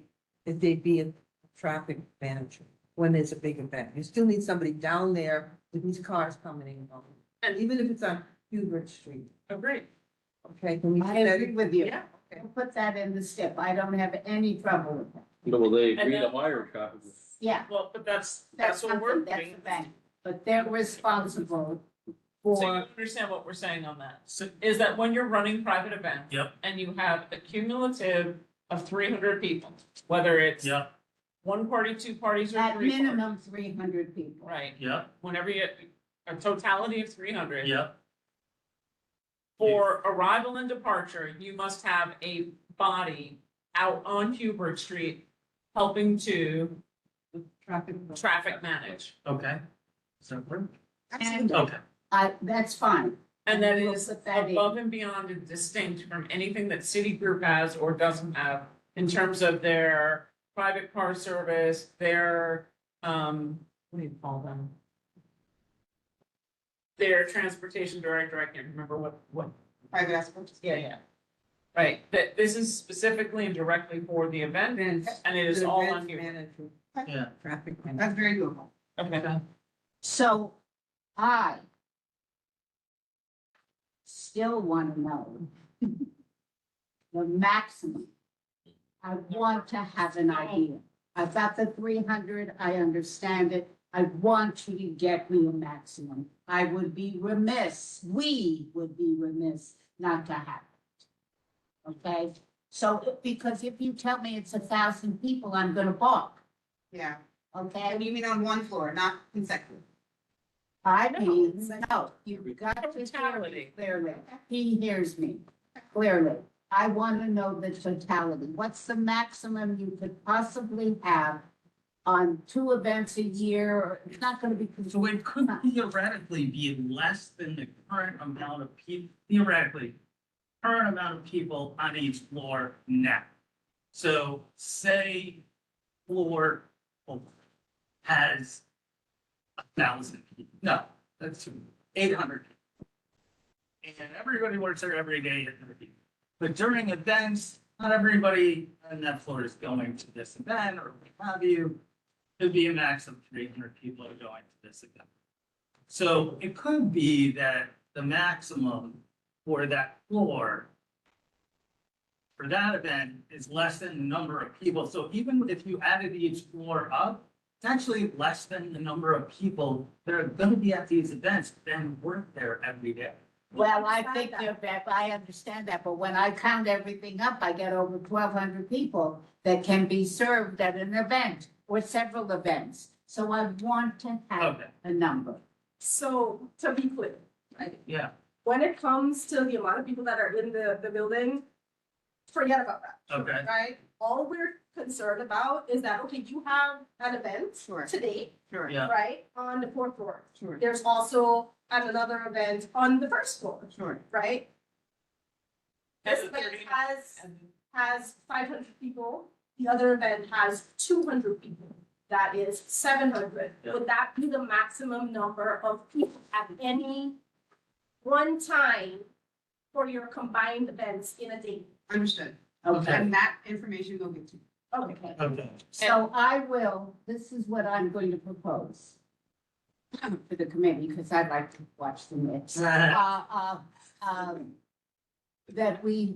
[SPEAKER 3] be a traffic manager when there's a big event. You still need somebody down there with these cars coming in and going. And even if it's on Hubert Street,
[SPEAKER 5] Oh, great.
[SPEAKER 3] okay? Can we
[SPEAKER 1] I
[SPEAKER 3] put that
[SPEAKER 1] agree
[SPEAKER 3] in?
[SPEAKER 1] with you.
[SPEAKER 5] Yeah.
[SPEAKER 1] I'll put that in the STIP. I don't have any trouble with that.
[SPEAKER 9] You know, will they
[SPEAKER 5] And
[SPEAKER 9] agree to
[SPEAKER 5] then-
[SPEAKER 9] hire traffic?
[SPEAKER 1] Yeah,
[SPEAKER 5] Well, but that's
[SPEAKER 1] that's
[SPEAKER 5] what we're
[SPEAKER 1] something, that's
[SPEAKER 5] doing.
[SPEAKER 1] the bank. But they're responsible
[SPEAKER 5] So you
[SPEAKER 1] for,
[SPEAKER 5] understand what we're saying on that, is that when you're running private events.
[SPEAKER 13] Yep.
[SPEAKER 5] And you have a cumulative of 300 people, whether it's
[SPEAKER 13] yeah,
[SPEAKER 5] one party, two parties, or
[SPEAKER 1] at
[SPEAKER 5] three parties.
[SPEAKER 1] minimum, 300 people.
[SPEAKER 5] Right,
[SPEAKER 13] yeah,
[SPEAKER 5] whenever you, a totality of 300.
[SPEAKER 13] yeah,
[SPEAKER 5] For arrival and departure, you must have a body out on Hubert Street helping to traffic manage.
[SPEAKER 13] okay. So,
[SPEAKER 1] And
[SPEAKER 13] okay,
[SPEAKER 1] that's fine.
[SPEAKER 5] And that
[SPEAKER 1] We'll
[SPEAKER 5] is
[SPEAKER 1] put that in.
[SPEAKER 5] above and beyond and distinct from anything that Citigroup has or doesn't have in terms of their private car service, their, what do you call them? Their transportation director, I can't remember what,
[SPEAKER 12] Private escorts.
[SPEAKER 5] yeah. Right, that this is specifically and directly for the event,
[SPEAKER 3] Events,
[SPEAKER 5] and it is
[SPEAKER 3] the
[SPEAKER 5] all
[SPEAKER 3] events
[SPEAKER 5] on here.
[SPEAKER 3] manager,
[SPEAKER 13] yeah.
[SPEAKER 3] traffic manager.
[SPEAKER 12] That's very doable.
[SPEAKER 5] Okay.
[SPEAKER 1] So I still want to know the maximum. I want to have an idea. I've got the 300, I understand it. I want you to get me a maximum. I would be remiss, we would be remiss not to have it. Okay? So, because if you tell me it's 1,000 people, I'm gonna balk,
[SPEAKER 12] Yeah.
[SPEAKER 1] okay?
[SPEAKER 12] And you mean on one floor, not consecutive?
[SPEAKER 1] I
[SPEAKER 5] No,
[SPEAKER 1] mean,
[SPEAKER 5] it's like-
[SPEAKER 1] no, you've got to hear me
[SPEAKER 5] Totality.
[SPEAKER 1] clearly. He hears me clearly. I want to know the totality. What's the maximum you could possibly have on 2 events a year? It's not going to be.
[SPEAKER 13] So it could theoretically be less than the current amount of people, theoretically, current amount of people on each floor now. So say floor has 1,000 people, no, that's 800 people. And everybody works there every day, 800 people. But during events, not everybody on that floor is going to this event or what have you. It'd be a max of 300 people are going to this event. So it could be that the maximum for that floor for that event is less than the number of people. So even if you added each floor up, it's actually less than the number of people that are gonna be at these events than work there every day.
[SPEAKER 1] Well, I think that, I understand that, but when I count everything up, I get over 1,200 people that can be served at an event or several events. So I want to have
[SPEAKER 13] Okay,
[SPEAKER 1] a number.
[SPEAKER 4] So to be clear,
[SPEAKER 13] yeah,
[SPEAKER 4] when it comes to the amount of people that are in the building, forget about that.
[SPEAKER 13] okay,
[SPEAKER 4] Right? All we're concerned about is that, okay, you have an event
[SPEAKER 12] Sure.
[SPEAKER 4] today,
[SPEAKER 12] Sure.
[SPEAKER 13] yeah,
[SPEAKER 4] right, on the 4th floor.
[SPEAKER 12] Sure.
[SPEAKER 4] There's also another event on the 1st floor,
[SPEAKER 12] Sure.
[SPEAKER 4] right?
[SPEAKER 5] And
[SPEAKER 4] This
[SPEAKER 5] the
[SPEAKER 4] event
[SPEAKER 5] 30
[SPEAKER 4] has 500 people, the other event has 200 people. That is 700.
[SPEAKER 13] Yeah.
[SPEAKER 4] Would that be the maximum number of people at any one time for your combined events in a day?
[SPEAKER 12] Understood.
[SPEAKER 1] Okay.
[SPEAKER 12] And that information will get to you.
[SPEAKER 4] Okay.
[SPEAKER 13] okay.
[SPEAKER 1] So I will, this is what I'm going to propose for the committee, because I'd like to watch the mix. That we,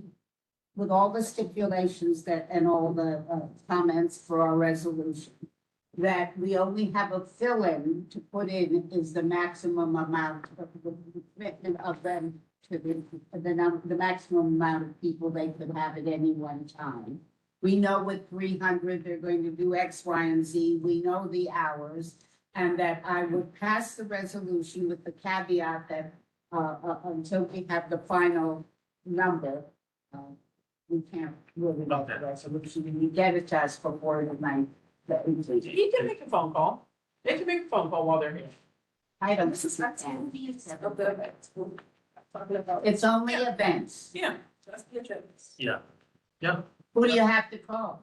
[SPEAKER 1] with all the stipulations that, and all the comments for our resolution, that we only have a fill-in to put in is the maximum amount of the commitment of them to the maximum amount of people they could have at any one time. We know with 300, they're going to do X, Y, and Z. We know the hours. And that I would pass the resolution with the caveat that until we have the final number, we can't really make the resolution. And you get it to us before the night.
[SPEAKER 5] He can make a phone call. They can make a phone call while they're here.
[SPEAKER 1] I don't.
[SPEAKER 4] This is not activities of the event. Talking about.
[SPEAKER 1] It's only events.
[SPEAKER 5] Yeah.
[SPEAKER 4] Just the agendas.
[SPEAKER 13] Yeah. Yeah.
[SPEAKER 1] Who do you have to call?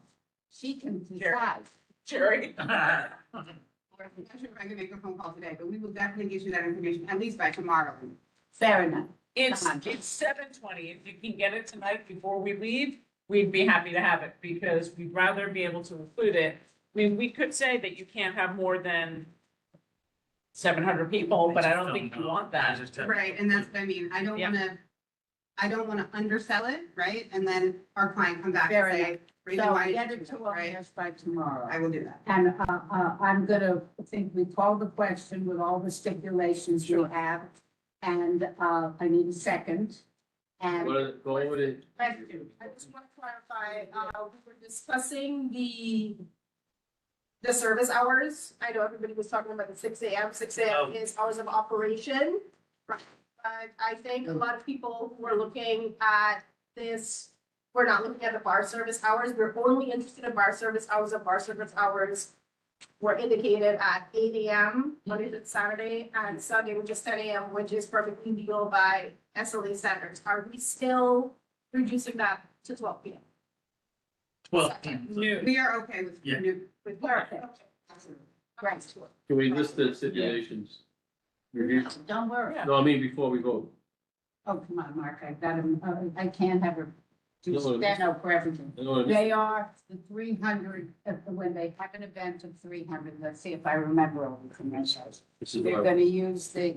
[SPEAKER 1] She can decide.
[SPEAKER 5] Jerry.
[SPEAKER 12] I'm not sure if I can make a phone call today, but we will definitely get you that information, at least by tomorrow.
[SPEAKER 1] Fair enough.
[SPEAKER 5] It's,
[SPEAKER 1] Come on.
[SPEAKER 5] it's 7:20. If you can get it tonight before we leave, we'd be happy to have it because we'd rather be able to include it. I mean, we could say that you can't have more than 700 people, but I don't think you want that.
[SPEAKER 12] Right, and that's what I mean, I don't wanna undersell it, right? And then our client come back
[SPEAKER 1] Fair
[SPEAKER 12] and say,
[SPEAKER 1] enough.
[SPEAKER 12] "Rachel,
[SPEAKER 1] So
[SPEAKER 12] why did
[SPEAKER 1] get
[SPEAKER 12] you
[SPEAKER 1] it
[SPEAKER 12] do
[SPEAKER 1] to
[SPEAKER 12] that?" Right?
[SPEAKER 1] us by tomorrow.
[SPEAKER 12] I will do that.
[SPEAKER 1] And, I'm gonna, think we call the question with all the stipulations we have. And, I need a second. And.
[SPEAKER 9] Go over it.
[SPEAKER 1] Question.
[SPEAKER 4] I just want to clarify, we were discussing the service hours. I know everybody was talking about the 6 a.m. 6 a.m. is hours of operation. Right. But I think a lot of people who are looking at this, we're not looking at the bar service hours. We're only interested in bar service hours, and bar service hours were indicated at 8 a.m. Monday to Saturday, and Sunday, which is 10 a.m., which is perfectly legal by SLA standards. Are we still reducing that to 12 p.m.?
[SPEAKER 13] 12.
[SPEAKER 5] Noon.
[SPEAKER 12] We are okay with,
[SPEAKER 13] Yeah.
[SPEAKER 12] with.
[SPEAKER 1] Perfect.
[SPEAKER 12] Absolutely.
[SPEAKER 1] Right.
[SPEAKER 9] Can we list the stipulations? Review-
[SPEAKER 1] Don't worry.
[SPEAKER 9] No, I mean, before we vote.
[SPEAKER 1] Oh, come on, Mark, I got him, I can't have her do
[SPEAKER 9] No,
[SPEAKER 1] steno for everything.
[SPEAKER 9] No,
[SPEAKER 1] They are the 300, when they have an event of 300, let's see if I remember all the commercials.
[SPEAKER 9] this is
[SPEAKER 1] They're
[SPEAKER 9] our-
[SPEAKER 1] gonna use the,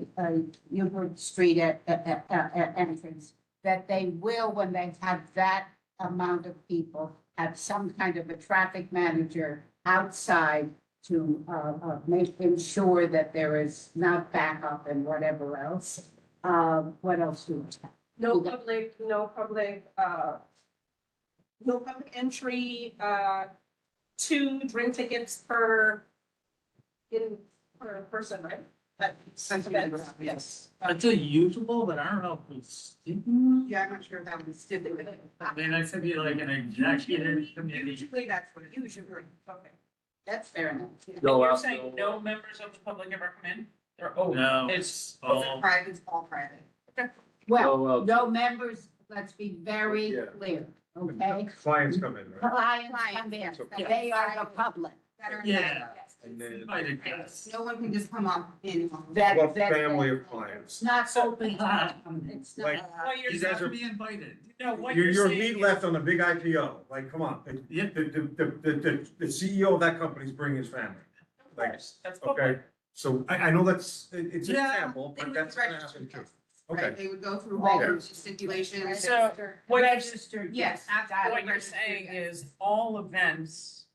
[SPEAKER 1] Newburgh Street entrance, that they will, when they have that amount of people, have some kind of a traffic manager outside to, ensure that there is not backup and whatever else. What else do we have?
[SPEAKER 4] No public entry, 2 drink tickets per person, right? Yes.
[SPEAKER 13] It's a usual, but I don't know if it's.
[SPEAKER 12] Yeah, I'm not sure if that was stipulated.
[SPEAKER 13] I mean, I could be like an executive committee.
[SPEAKER 12] Usually that's what it usually, okay.
[SPEAKER 1] That's fair enough.
[SPEAKER 9] No,
[SPEAKER 5] You're
[SPEAKER 9] out-
[SPEAKER 5] saying no members of the public ever come in? They're, oh,
[SPEAKER 13] No.
[SPEAKER 5] it's,
[SPEAKER 13] All,
[SPEAKER 12] Private, it's all private.
[SPEAKER 1] Well,
[SPEAKER 9] well-
[SPEAKER 1] no members, let's be very
[SPEAKER 11] Yeah.
[SPEAKER 1] clear, okay?
[SPEAKER 11] Clients come in, right?
[SPEAKER 1] Clients come in, they are the public.
[SPEAKER 12] That are
[SPEAKER 13] Yeah.
[SPEAKER 12] invited.
[SPEAKER 11] And then
[SPEAKER 13] invited guests.
[SPEAKER 12] No one can just come up in.
[SPEAKER 1] That,
[SPEAKER 11] what
[SPEAKER 1] that-
[SPEAKER 11] family of clients?
[SPEAKER 1] It's not open, it's not.
[SPEAKER 11] Like,
[SPEAKER 5] what you're
[SPEAKER 11] You guys
[SPEAKER 13] Have
[SPEAKER 11] are-
[SPEAKER 13] to be invited.
[SPEAKER 5] no, what
[SPEAKER 11] You're,
[SPEAKER 5] you're
[SPEAKER 11] you're
[SPEAKER 5] saying
[SPEAKER 11] lead
[SPEAKER 5] is-
[SPEAKER 11] left on the big IPO, like, come on,
[SPEAKER 13] Yeah.
[SPEAKER 11] the CEO of that company's bringing his family.
[SPEAKER 5] Of course, that's public.
[SPEAKER 11] Okay, so I know it's an
[SPEAKER 13] Yeah.
[SPEAKER 11] example,
[SPEAKER 12] They
[SPEAKER 11] but
[SPEAKER 12] would
[SPEAKER 11] that's gonna
[SPEAKER 12] register
[SPEAKER 11] happen too.
[SPEAKER 12] guests, right?
[SPEAKER 11] Okay.
[SPEAKER 12] They would go through all
[SPEAKER 1] Yeah.
[SPEAKER 12] the stipulations.
[SPEAKER 5] So what you're,
[SPEAKER 1] Registered.
[SPEAKER 12] Yes.
[SPEAKER 5] what you're saying is all events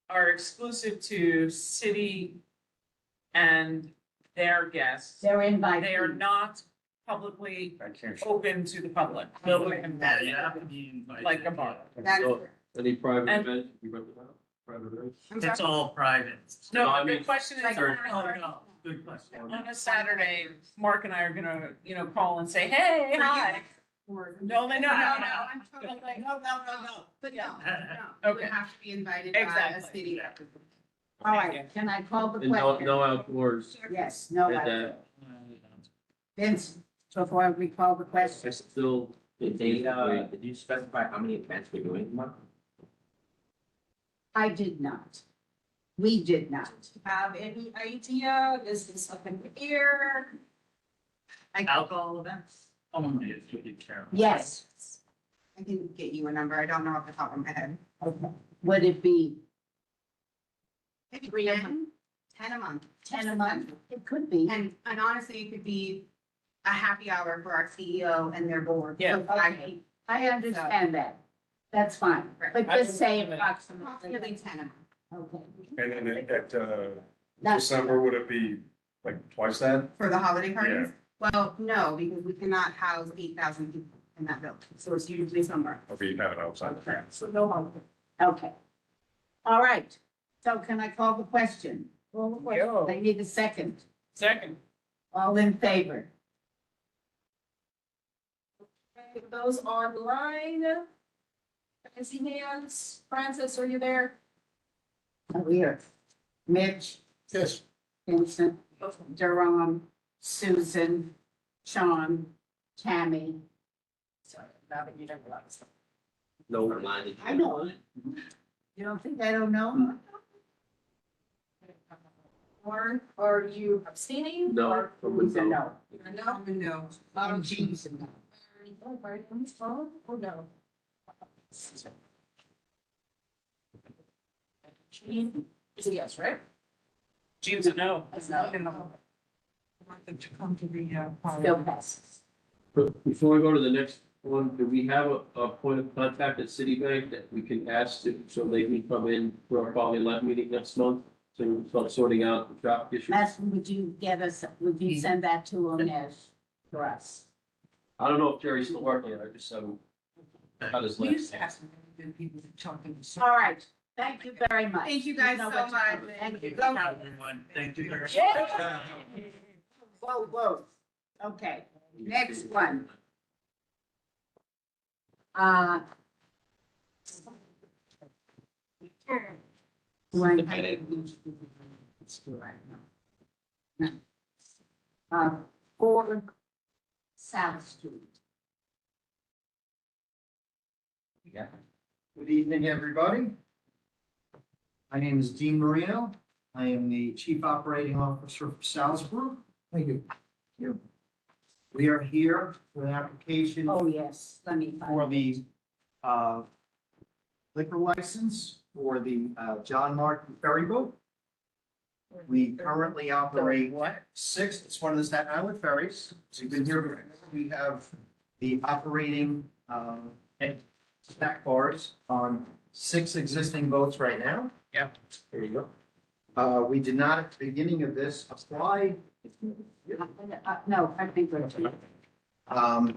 [SPEAKER 5] are exclusive to city and their guests.
[SPEAKER 1] They're invited.
[SPEAKER 5] They are not publicly
[SPEAKER 11] I can't.
[SPEAKER 5] open to the public.
[SPEAKER 13] Yeah, you have to be invited.
[SPEAKER 5] Like a bar.
[SPEAKER 12] That is,
[SPEAKER 9] So, Any private
[SPEAKER 5] And-
[SPEAKER 9] event, you wrote it out? Private events?
[SPEAKER 12] I'm
[SPEAKER 13] It's
[SPEAKER 12] sorry.
[SPEAKER 13] all private.
[SPEAKER 5] No,
[SPEAKER 9] I
[SPEAKER 5] the
[SPEAKER 9] mean-
[SPEAKER 5] question is,
[SPEAKER 13] Oh, no, good question.
[SPEAKER 5] on a Saturday, Mark and I are gonna, call and say, hey, hi. No,
[SPEAKER 12] I'm totally like,
[SPEAKER 5] No, no.
[SPEAKER 12] but
[SPEAKER 5] Yeah.
[SPEAKER 12] no, you would
[SPEAKER 5] Okay.
[SPEAKER 12] have to be invited by a
[SPEAKER 5] Exactly.
[SPEAKER 12] city.
[SPEAKER 1] All right, can I call the
[SPEAKER 9] And no,
[SPEAKER 1] question?
[SPEAKER 9] no outdoors.
[SPEAKER 1] Yes, no,
[SPEAKER 9] And that,
[SPEAKER 1] Vince, before we call the question,
[SPEAKER 9] it's still.
[SPEAKER 14] Did you specify how many events we're doing, Mark?
[SPEAKER 1] I did not. We did not.
[SPEAKER 4] Have any idea? Is this up in the air?
[SPEAKER 13] Alcohol events? Only if you get care.
[SPEAKER 1] Yes.
[SPEAKER 12] I can get you a number. I don't know off the top of my head.
[SPEAKER 1] Okay. Would it be
[SPEAKER 12] Maybe
[SPEAKER 1] 3 a
[SPEAKER 12] 10 a month.
[SPEAKER 1] 10 a month? It could be.
[SPEAKER 12] And honestly, it could be a happy hour for our CEO and their board.
[SPEAKER 5] Yeah.
[SPEAKER 12] So
[SPEAKER 1] Okay. I understand that. That's fine. But just say approximately.
[SPEAKER 12] Approximately 10 a month.
[SPEAKER 1] Okay.
[SPEAKER 11] And then at,
[SPEAKER 1] That's-
[SPEAKER 11] December, would it be like twice that?
[SPEAKER 12] For the holiday parties? Well, no, because we cannot house 8,000 people in that building. So it's usually somewhere.
[SPEAKER 11] Or be have it outside?
[SPEAKER 4] So no holiday.
[SPEAKER 1] Okay. All right. So can I call the question? I need a second.
[SPEAKER 5] Second.
[SPEAKER 1] All in favor?
[SPEAKER 4] Okay, those online. I see hands. Francis, are you there?
[SPEAKER 1] Oh, here. Mitch,
[SPEAKER 2] Yes,
[SPEAKER 1] Vincent, Jerome, Susan, Sean, Tammy.
[SPEAKER 5] Sorry, now that you don't realize.
[SPEAKER 9] No.
[SPEAKER 1] I know. You don't think I don't know?
[SPEAKER 4] Or are you abstaining?
[SPEAKER 9] No,
[SPEAKER 4] Or-
[SPEAKER 9] from the
[SPEAKER 1] Who's a
[SPEAKER 9] vote.
[SPEAKER 1] no?
[SPEAKER 4] You're a no?
[SPEAKER 3] No.
[SPEAKER 1] And Jean's a no.
[SPEAKER 4] Or no?
[SPEAKER 5] Jean is a yes, right? Jean's a no.
[SPEAKER 4] It's not.
[SPEAKER 3] I want them to come to the,
[SPEAKER 1] Still passes.
[SPEAKER 9] But before we go to the next one, do we have a point of contact at Citibank that we can ask to, so they can come in for our Quality of Life meeting next month? To start sorting out the traffic issues?
[SPEAKER 1] That's, would you get us, would you send that to Onesh for us?
[SPEAKER 9] I don't know if Jerry's still working, I just, got his
[SPEAKER 3] we
[SPEAKER 9] list.
[SPEAKER 3] used to have some really good people talking.
[SPEAKER 1] All right, thank you very much.
[SPEAKER 12] Thank you guys
[SPEAKER 1] know
[SPEAKER 12] so
[SPEAKER 1] what to
[SPEAKER 12] much.
[SPEAKER 1] do. Thank you.
[SPEAKER 13] Everyone, thank you.
[SPEAKER 1] Whoa, whoa. Okay, next one. Let's do right now. No. 4 South Street.
[SPEAKER 15] Good evening, everybody. My name is Dean Marino. I am the Chief Operating Officer for Salisbury.
[SPEAKER 2] Thank you.
[SPEAKER 15] We are here for an application
[SPEAKER 1] Oh, yes, let me
[SPEAKER 15] for
[SPEAKER 1] find.
[SPEAKER 15] the liquor license for the John Martin Ferry Boat. We currently operate six, it's one of the Staten Island ferries. So you've been here before. We have the operating snack bars on 6 existing boats right now.
[SPEAKER 5] Yeah.
[SPEAKER 15] There you go. We did not at the beginning of this apply.
[SPEAKER 1] No, I think we're two.
[SPEAKER 15] About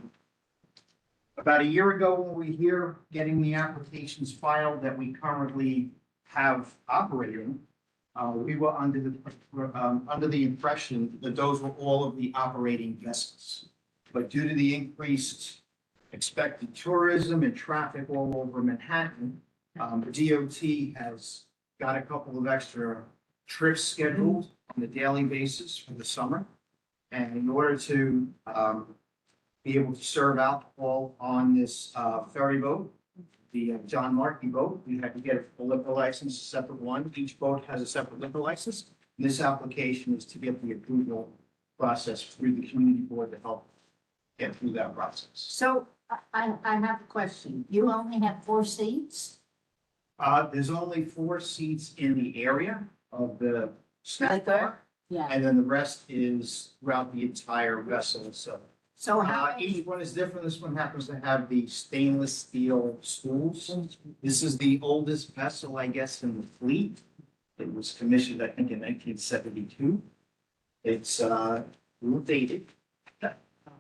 [SPEAKER 15] a year ago, when we were here getting the applications filed that we currently have operating, we were under the impression that those were all of the operating vessels. But due to the increased expected tourism and traffic all over Manhattan, the DOT has got a couple of extra trips scheduled on a daily basis for the summer. And in order to be able to serve alcohol on this ferry boat, the John Martin boat, we had to get a liquor license, a separate one. Each boat has a separate liquor license. And this application is to get the approval process through the community board to help get through that process.
[SPEAKER 1] So I have a question. You only have 4 seats?
[SPEAKER 15] There's only 4 seats in the area of the snack bar,
[SPEAKER 1] Yeah.
[SPEAKER 15] and then the rest is throughout the entire vessel, so.
[SPEAKER 1] So how
[SPEAKER 15] Each
[SPEAKER 1] many?
[SPEAKER 15] one is different. This one happens to have the stainless steel stools. This is the oldest vessel, I guess, in the fleet. It was commissioned, I think, in 1972. It's a little dated.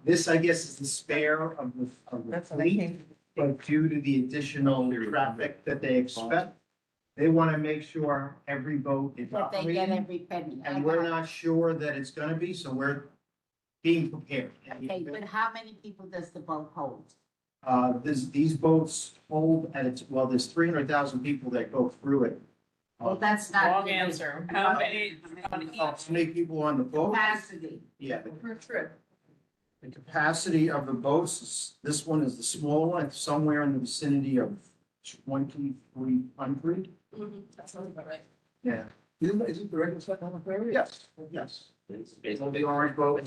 [SPEAKER 15] This, I guess, is the spare of the fleet, but due to the additional traffic that they expect, they want to make sure every boat is
[SPEAKER 1] That they get
[SPEAKER 15] operating.
[SPEAKER 1] every penny.
[SPEAKER 15] And we're not sure that it's gonna be, so we're being prepared.
[SPEAKER 1] Okay, but how many people does the boat hold?
[SPEAKER 15] These boats hold at its, well, there's 300,000 people that go through it.
[SPEAKER 1] Well, that's not.
[SPEAKER 5] Wrong answer. How many on each?
[SPEAKER 15] How many people on the boat?
[SPEAKER 1] Capacity.
[SPEAKER 15] Yeah,
[SPEAKER 5] Per trip.
[SPEAKER 15] the capacity of the boats, this one is the small one, somewhere in the vicinity of 2,300.
[SPEAKER 5] That sounds about right.
[SPEAKER 15] Yeah.
[SPEAKER 2] Is it the regular Staten Island ferry?
[SPEAKER 15] Yes, yes. It's on the orange boat.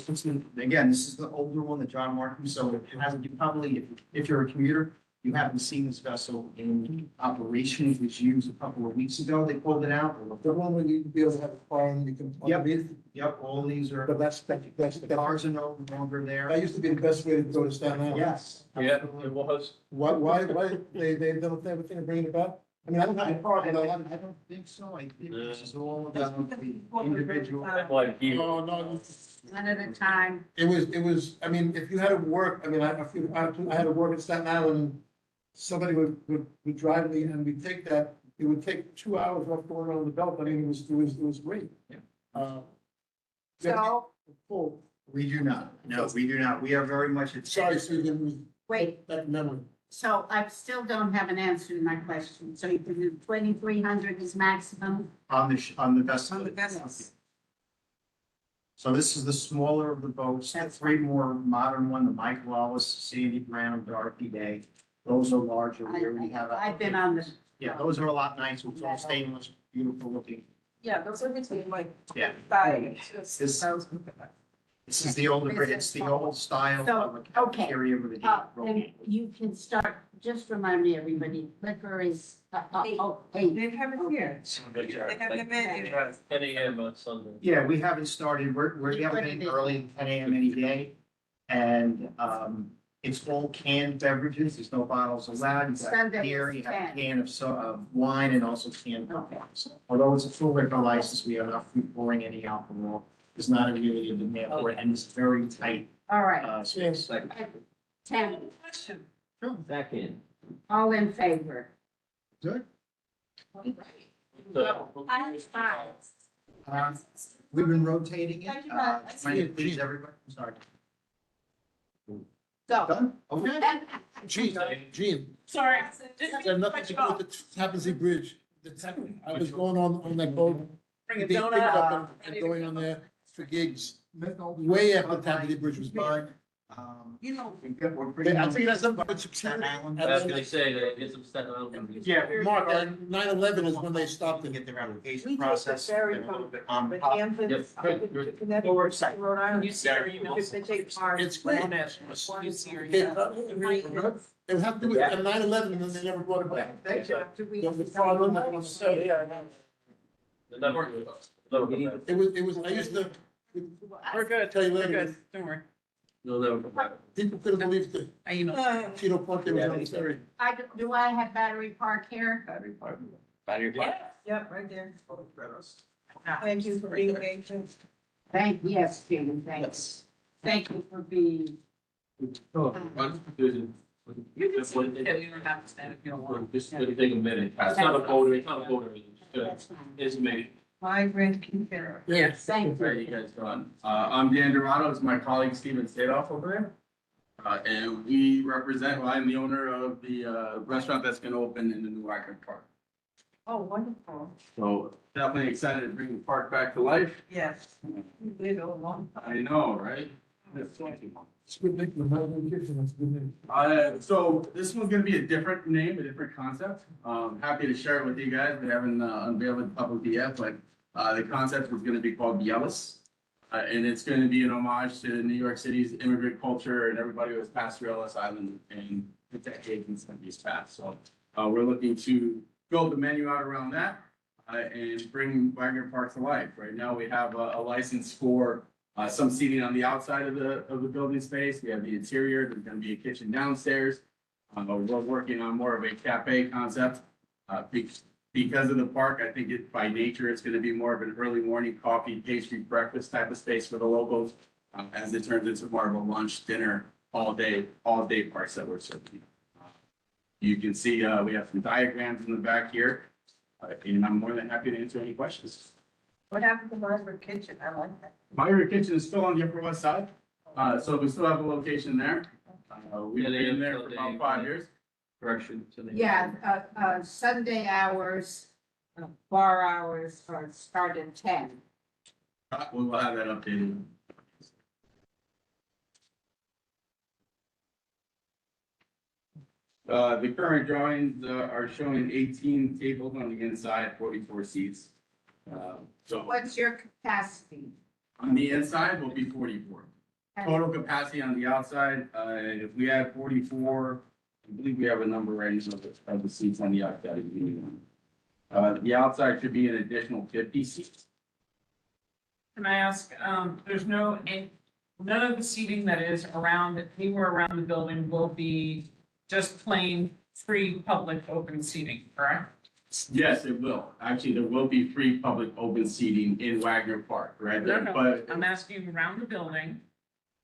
[SPEAKER 15] Again, this is the older one, the John Martin, so it hasn't, you probably, if you're a commuter, you haven't seen this vessel in operation. It was used a couple of weeks ago. They pulled it out.
[SPEAKER 2] The one where you be able to have a car and you can.
[SPEAKER 15] Yep. Yep, all these are,
[SPEAKER 2] But that's,
[SPEAKER 15] the cars are no longer there.
[SPEAKER 2] that used to be the best way to go to Staten Island.
[SPEAKER 15] Yes.
[SPEAKER 9] Yeah, it was.
[SPEAKER 2] Why, they don't have a thing of bringing it back? I mean, I don't have a car,
[SPEAKER 15] I
[SPEAKER 2] but I
[SPEAKER 15] don't,
[SPEAKER 2] have.
[SPEAKER 15] I don't think so. I think this is all about the individual.
[SPEAKER 9] Like you.
[SPEAKER 2] No, no,
[SPEAKER 1] One at a time.
[SPEAKER 2] it was, I mean, if you had to work, I mean, I had to work in Staten Island, and somebody would drive me, and we'd take that, it would take 2 hours off going around the belt, I mean, it was great.
[SPEAKER 15] Yeah.
[SPEAKER 1] So,
[SPEAKER 2] Full,
[SPEAKER 15] We do not. No, we do not. We are very much.
[SPEAKER 2] sorry, so you give me
[SPEAKER 1] wait,
[SPEAKER 2] that memory.
[SPEAKER 1] so I still don't have an answer to my question. So you can do 2,300 is maximum?
[SPEAKER 15] On the vessel.
[SPEAKER 3] On the vessels.
[SPEAKER 15] So this is the smaller of the boats, the three more modern one, the Mike Wallace, Sandy Brown, Dorothy Day. Those are larger. We already have.
[SPEAKER 1] I've been on the.
[SPEAKER 15] Yeah, those are a lot nicer. It's all stainless, beautiful looking.
[SPEAKER 4] Yeah, those are between like
[SPEAKER 15] Yeah.
[SPEAKER 4] 5 to
[SPEAKER 15] This-
[SPEAKER 4] 6,000.
[SPEAKER 15] This is the older, it's the old style.
[SPEAKER 1] So,
[SPEAKER 15] of a
[SPEAKER 1] okay.
[SPEAKER 15] cafeteria with a
[SPEAKER 1] And
[SPEAKER 15] deep
[SPEAKER 1] you can start, just remind me, everybody, liquor is, eight.
[SPEAKER 3] They have it here. They have the menu.
[SPEAKER 9] 10 a.m. on Sunday.
[SPEAKER 15] Yeah, we haven't started, we're getting early, 10 a.m. any day. And, it's all canned beverages, there's no bottles allowed. You got
[SPEAKER 1] Sunday
[SPEAKER 15] beer,
[SPEAKER 1] is
[SPEAKER 15] you have a
[SPEAKER 1] 10.
[SPEAKER 15] can of wine and also canned
[SPEAKER 1] Okay.
[SPEAKER 15] wines. Although it's a full liquor license, we are not pouring any alcohol. There's not really a demand for it, and it's very tight,
[SPEAKER 1] All right,
[SPEAKER 15] space.
[SPEAKER 1] 10,
[SPEAKER 9] Second.
[SPEAKER 1] all in favor?
[SPEAKER 2] Good.
[SPEAKER 15] We've been rotating it.
[SPEAKER 1] Thank you, Matt.
[SPEAKER 15] Might you please, everybody, I'm sorry.
[SPEAKER 1] Go.
[SPEAKER 2] Done? Okay. Gene,
[SPEAKER 5] Sorry.
[SPEAKER 2] it had nothing to do with the Tappan Zee Bridge. I was going on that boat.
[SPEAKER 5] Bring a
[SPEAKER 2] being picked
[SPEAKER 5] donut.
[SPEAKER 2] up and going on there for gigs, way after the Tappan Zee Bridge was built.
[SPEAKER 3] You know,
[SPEAKER 15] We're pretty.
[SPEAKER 2] I think that's something with security.
[SPEAKER 9] I was gonna say that it's some Staten Island.
[SPEAKER 2] Yeah, Mark, 9/11 is when they stopped
[SPEAKER 15] To
[SPEAKER 2] it.
[SPEAKER 15] get their application
[SPEAKER 3] we take the
[SPEAKER 15] process.
[SPEAKER 3] ferry
[SPEAKER 15] They're a little
[SPEAKER 3] from
[SPEAKER 15] bit on
[SPEAKER 3] the
[SPEAKER 15] top.
[SPEAKER 3] Hamptons
[SPEAKER 9] Yep.
[SPEAKER 3] up to Connecticut, Rhode Island.
[SPEAKER 5] You see your emails?
[SPEAKER 3] They take cars.
[SPEAKER 2] It's
[SPEAKER 3] Split.
[SPEAKER 5] You see your
[SPEAKER 2] It
[SPEAKER 5] emails?
[SPEAKER 2] it had to do with 9/11 and then they never brought it back.
[SPEAKER 3] Thank you. After we-
[SPEAKER 2] There was a problem.
[SPEAKER 9] The number.
[SPEAKER 2] It was, I used to.
[SPEAKER 5] We're good,
[SPEAKER 2] Tell you
[SPEAKER 5] we're
[SPEAKER 2] later.
[SPEAKER 5] good, don't worry.
[SPEAKER 9] No, no.
[SPEAKER 2] People couldn't believe that
[SPEAKER 5] I email.
[SPEAKER 2] Tito Puente was on the ferry.
[SPEAKER 1] Do I have Battery Park here?
[SPEAKER 14] Battery park.
[SPEAKER 3] Yep, right there. Thank you for being patient.
[SPEAKER 1] Yes, Jim, thanks. Thank you for being.
[SPEAKER 5] You can sit, yeah, you don't have to stand if you don't want.
[SPEAKER 9] Just gonna take a minute. It's not a voter, it's not a voter.
[SPEAKER 1] That's fine.
[SPEAKER 9] It's me.
[SPEAKER 3] Migrant keeper.
[SPEAKER 5] Yes.
[SPEAKER 1] Thank
[SPEAKER 16] How
[SPEAKER 1] you.
[SPEAKER 16] you guys doing? I'm Dan Dorado, it's my colleague Steven Sadoff over there. And we represent, well, I'm the owner of the restaurant that's gonna open in the new Wagner Park.
[SPEAKER 3] Oh, wonderful.
[SPEAKER 16] So definitely excited to bring the park back to life.
[SPEAKER 3] Yes. You did a long time.
[SPEAKER 16] I know, right?
[SPEAKER 2] It's good name, the Melbourne Kitchen, that's a good name.
[SPEAKER 16] So this one's gonna be a different name, a different concept. Happy to share it with you guys. We haven't unveiled it publicly yet, but the concept is gonna be called Bielis. And it's gonna be an homage to New York City's immigrant culture and everybody who has passed through Ellis Island in the decades and centuries past. So we're looking to build the menu out around that and bring Wagner Park to life. Right now, we have a license for some seating on the outside of the building space. We have the interior, there's gonna be a kitchen downstairs. We're working on more of a cafe concept. Because of the park, I think it, by nature, it's gonna be more of an early morning coffee, pastry, breakfast type of space for the locals. As it turns into more of a lunch, dinner, all day parks that we're serving. You can see, we have some diagrams in the back here. And I'm more than happy to answer any questions.
[SPEAKER 3] What happened to Migrant Kitchen? I like that.
[SPEAKER 16] Myra Kitchen is still on the Upper West Side, so we still have a location there. We've been there for about 5 years.
[SPEAKER 9] Correction.
[SPEAKER 1] Yeah, Sunday hours, bar hours are start at 10.
[SPEAKER 16] We will have that updated. The current drawings are showing 18 tables on the inside, 44 seats. So
[SPEAKER 1] What's your capacity?
[SPEAKER 16] on the inside will be 44. Total capacity on the outside, if we had 44, I believe we have a number right now of the seats on the outside. The outside should be an additional 50 seats.
[SPEAKER 5] Can I ask, there's none of the seating that is around, anywhere around the building will be just plain free public open seating, correct?
[SPEAKER 16] Yes, it will. Actually, there will be free public open seating in Wagner Park, right?
[SPEAKER 5] No, no,
[SPEAKER 16] But,
[SPEAKER 5] I'm asking around the building,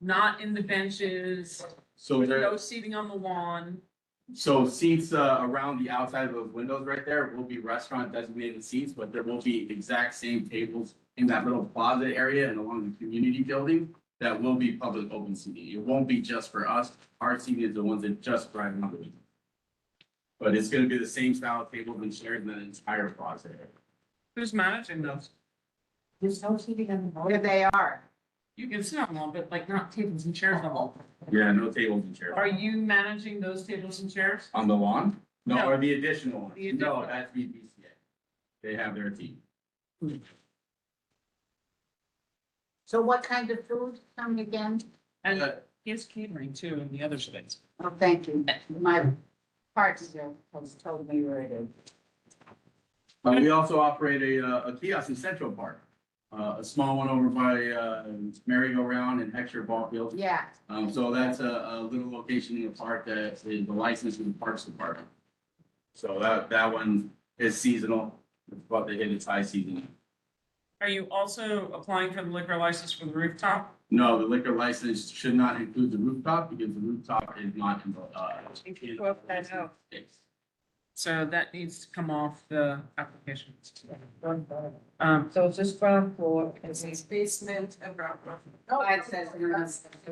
[SPEAKER 5] not in the benches,
[SPEAKER 16] so
[SPEAKER 5] with
[SPEAKER 16] there,
[SPEAKER 5] no seating on the lawn.
[SPEAKER 16] so seats, around the outside of those windows right there will be restaurant designated seats, but there will be exact same tables in that little plaza area and along the community building that will be public open seating. It won't be just for us. Our seating is the ones that just drive on the window. But it's gonna be the same style of tables and chairs in the entire plaza area.
[SPEAKER 5] Who's managing those?
[SPEAKER 3] There's no seating on the board.
[SPEAKER 1] Here they are.
[SPEAKER 5] You can sit on them, but like not tables and chairs on them.
[SPEAKER 16] Yeah, no tables and chairs.
[SPEAKER 5] Are you managing those tables and chairs?
[SPEAKER 16] On the lawn? No,
[SPEAKER 5] No.
[SPEAKER 16] or the additional ones?
[SPEAKER 5] The
[SPEAKER 16] No,
[SPEAKER 5] additional.
[SPEAKER 16] that's BPCA. They have their team.
[SPEAKER 1] So what kind of food coming again?
[SPEAKER 5] And he has catering too in the other space.
[SPEAKER 1] Oh, thank you. My partner has told me where it is.
[SPEAKER 16] We also operate a kiosk in Central Park, a small one over by merry-go-round and Hector Ball Field.
[SPEAKER 1] Yeah.
[SPEAKER 16] So that's a little location in the park that is the license in the Parks Department. So that one is seasonal, it's about to hit its high season.
[SPEAKER 5] Are you also applying for the liquor license for the rooftop?
[SPEAKER 16] No, the liquor license should not include the rooftop because the rooftop is not in the,
[SPEAKER 5] So that needs to come off the application.
[SPEAKER 4] So it's just ground floor, it's a basement and ground floor.
[SPEAKER 1] Oh, it says the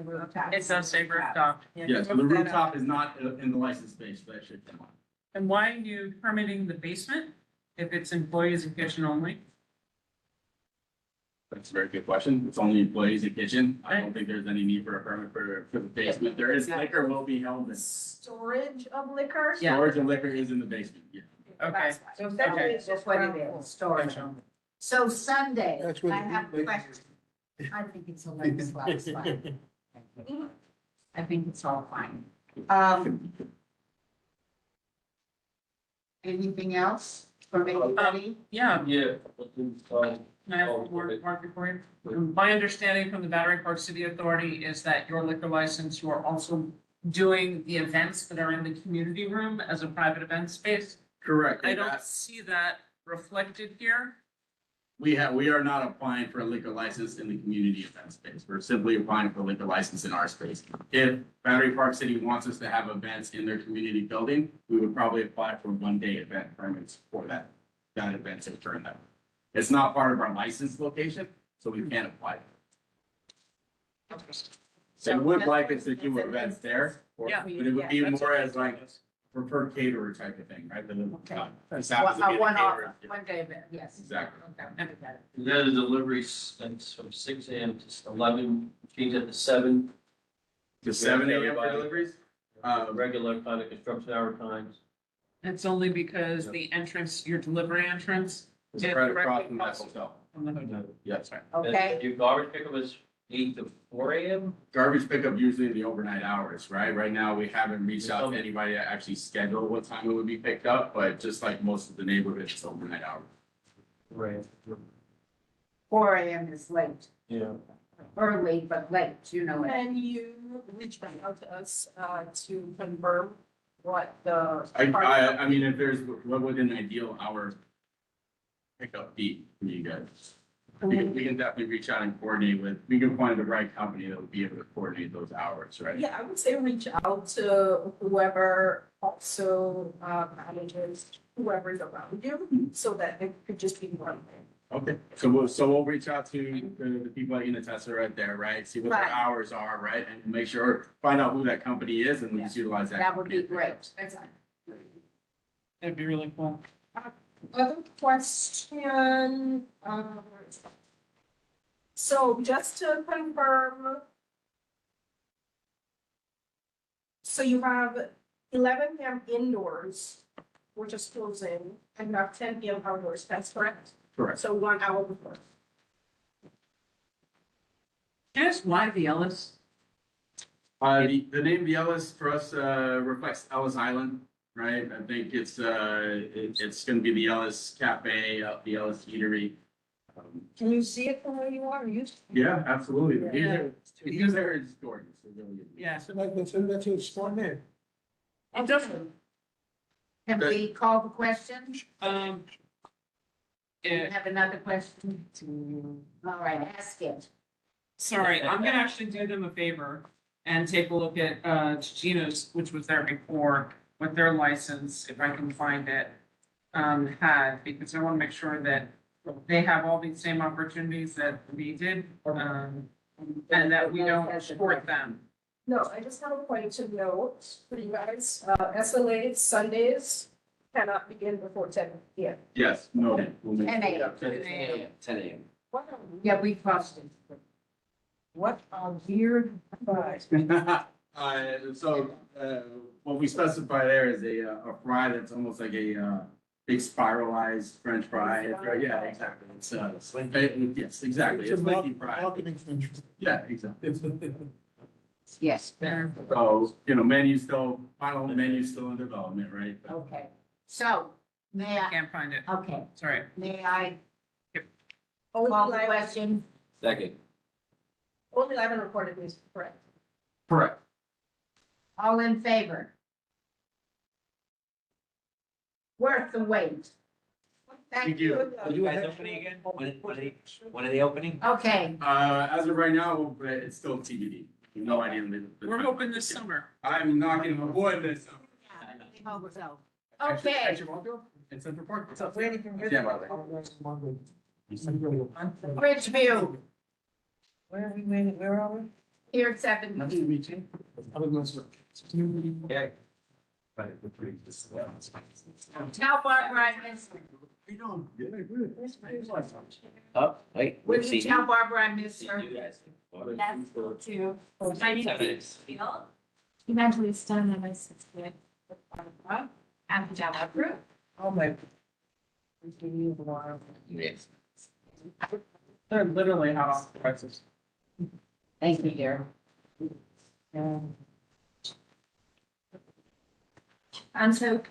[SPEAKER 1] rooftop.
[SPEAKER 5] It does say rooftop.
[SPEAKER 16] Yes, but the rooftop is not in the license space, so that should come on.
[SPEAKER 5] And why are you permitting the basement if it's employees and kitchen only?
[SPEAKER 16] That's a very good question. It's only employees and kitchen. I don't think there's any need for a permit for the basement. There is liquor will be held in.
[SPEAKER 4] Storage of liquor?
[SPEAKER 16] Storage of liquor is in the basement, yeah.
[SPEAKER 5] Okay.
[SPEAKER 4] So that
[SPEAKER 5] Okay.
[SPEAKER 4] is
[SPEAKER 1] That's
[SPEAKER 4] just
[SPEAKER 1] what
[SPEAKER 4] ground
[SPEAKER 1] it
[SPEAKER 4] floor.
[SPEAKER 1] is, storage. So Sunday,
[SPEAKER 2] That's what
[SPEAKER 1] I
[SPEAKER 2] the
[SPEAKER 1] have a
[SPEAKER 2] big-
[SPEAKER 1] question. I think it's a little slow, it's fine. I think it's all fine. Anything else from anybody?
[SPEAKER 5] Yeah,
[SPEAKER 9] Yeah.
[SPEAKER 5] can I have a word before you? My understanding from the Battery Park City Authority is that your liquor license, you are also doing the events that are in the community room as a private event space.
[SPEAKER 16] Correct.
[SPEAKER 5] I don't see that reflected here.
[SPEAKER 16] We are not applying for a liquor license in the community event space. We're simply applying for a liquor license in our space. If Battery Park City wants us to have events in their community building, we would probably apply for one-day event permits for that event to turn that. It's not part of our licensed location, so we can't apply. So we would like us to do events there, or,
[SPEAKER 5] Yeah.
[SPEAKER 16] but it would be
[SPEAKER 5] That's
[SPEAKER 16] more
[SPEAKER 5] what
[SPEAKER 16] as like preferred caterer type of thing, right? This happens to be a
[SPEAKER 1] One
[SPEAKER 16] caterer.
[SPEAKER 1] one day event, yes.
[SPEAKER 16] Exactly.
[SPEAKER 1] Okay.
[SPEAKER 9] Then the deliveries, that's from 6 AM to 11, change it to 7.
[SPEAKER 16] To 7 AM for
[SPEAKER 9] Everybody.
[SPEAKER 16] deliveries?
[SPEAKER 9] Regular kind of construction hour times.
[SPEAKER 5] It's only because the entrance, your delivery entrance.
[SPEAKER 16] It's
[SPEAKER 5] is
[SPEAKER 16] right
[SPEAKER 5] directly
[SPEAKER 16] across from that
[SPEAKER 5] across
[SPEAKER 16] hotel.
[SPEAKER 5] from the hotel.
[SPEAKER 16] Yes.
[SPEAKER 1] Okay.
[SPEAKER 9] Your garbage pickup is 8 to 4 AM?
[SPEAKER 16] Garbage pickup usually in the overnight hours, right? Right now, we haven't reached out to anybody to actually schedule what time it would be picked up, but just like most of the neighborhoods, it's overnight hours.
[SPEAKER 9] Right.
[SPEAKER 1] 4 AM is late,
[SPEAKER 9] Yeah.
[SPEAKER 1] early, but late, you know it.
[SPEAKER 4] And you reached out to us, to confirm what the.
[SPEAKER 16] I mean, if there's, what would an ideal hour pickup be for you guys? We can definitely reach out and coordinate with, we can find the right company that would be able to coordinate those hours, right?
[SPEAKER 4] Yeah, I would say reach out to whoever also, manages whoever's around you, so that it could just be one thing.
[SPEAKER 16] Okay, so we'll reach out to the people at Unitessa right there, right? See what their
[SPEAKER 1] Right.
[SPEAKER 16] hours are, right? And make sure, find out who that company is and we just utilize that.
[SPEAKER 1] That would be
[SPEAKER 16] company.
[SPEAKER 1] great.
[SPEAKER 5] That'd be really cool.
[SPEAKER 4] Other question, so just to confirm. So you have 11 PM indoors, which is closing, and you have 10 PM outdoors, that's correct?
[SPEAKER 16] Correct.
[SPEAKER 4] So 1 hour before.
[SPEAKER 5] Can I ask why the Ellis?
[SPEAKER 16] The name of the Ellis for us, reflects Ellis Island, right? I think it's gonna be the Ellis Cafe, the Ellis Eatery.
[SPEAKER 4] Can you see it from where you are? You?
[SPEAKER 16] Yeah, absolutely. The views
[SPEAKER 5] Yeah.
[SPEAKER 16] there- the views there is gorgeous. They're really good.
[SPEAKER 5] Yeah.
[SPEAKER 2] So that's a smart man.
[SPEAKER 5] It doesn't.
[SPEAKER 1] Can we call the question?
[SPEAKER 5] Um.
[SPEAKER 1] Do you have another question? All right, ask it.
[SPEAKER 5] Sorry, I'm gonna actually do them a favor and take a look at Gino's, which was there before, what their license, if I can find it, had, because I wanna make sure that they have all these same opportunities that we did, and that we don't short them.
[SPEAKER 4] No, I just have a point to note for you guys, SLA Sundays cannot begin before 10 PM.
[SPEAKER 16] Yes, noted. We'll make-
[SPEAKER 1] 10 a.m.
[SPEAKER 14] 10 AM.
[SPEAKER 1] Yeah, we crossed it.
[SPEAKER 3] What a weird fries.
[SPEAKER 16] So, what we specify there is a fry that's almost like a, big spiralized French fry. Yeah, exactly. It's, yes, exactly. It's flaky fry. Yeah, exactly.
[SPEAKER 1] Yes.
[SPEAKER 16] So, final menu still in development, right?
[SPEAKER 1] Okay, so, may I,
[SPEAKER 5] Can't find it.
[SPEAKER 1] okay,
[SPEAKER 5] Sorry.
[SPEAKER 1] may I
[SPEAKER 4] Only
[SPEAKER 1] call the
[SPEAKER 4] live,
[SPEAKER 1] question?
[SPEAKER 14] Second.
[SPEAKER 4] only live and recorded news, correct?
[SPEAKER 16] Correct.
[SPEAKER 1] All in favor? Worth the wait. Thank you.
[SPEAKER 14] Are you guys opening again? When are they opening?
[SPEAKER 1] Okay,
[SPEAKER 16] As of right now, it's still TBD. No idea.
[SPEAKER 5] We're hoping this summer.
[SPEAKER 16] I'm knocking on wood this.
[SPEAKER 1] okay.
[SPEAKER 16] Actually, won't go? It's Central Park. What's up?
[SPEAKER 3] Waiting for.
[SPEAKER 16] Yeah, by the way.
[SPEAKER 1] Bridgeview,
[SPEAKER 3] Where are we waiting, where are we?
[SPEAKER 1] here at 7.
[SPEAKER 14] Yeah.
[SPEAKER 1] Tell Barbara I miss her.
[SPEAKER 14] Oh, wait.
[SPEAKER 1] Would you tell Barbara I miss her?
[SPEAKER 14] You guys.
[SPEAKER 10] That's cool too. My name
[SPEAKER 14] 7
[SPEAKER 10] is
[SPEAKER 14] minutes.
[SPEAKER 10] Phil. Evangelista and I'm a sixth grade. I'm Java group.
[SPEAKER 3] Oh, my.
[SPEAKER 14] Yes.
[SPEAKER 5] They're literally hot off the presses.
[SPEAKER 1] Thank you, dear.
[SPEAKER 10] So,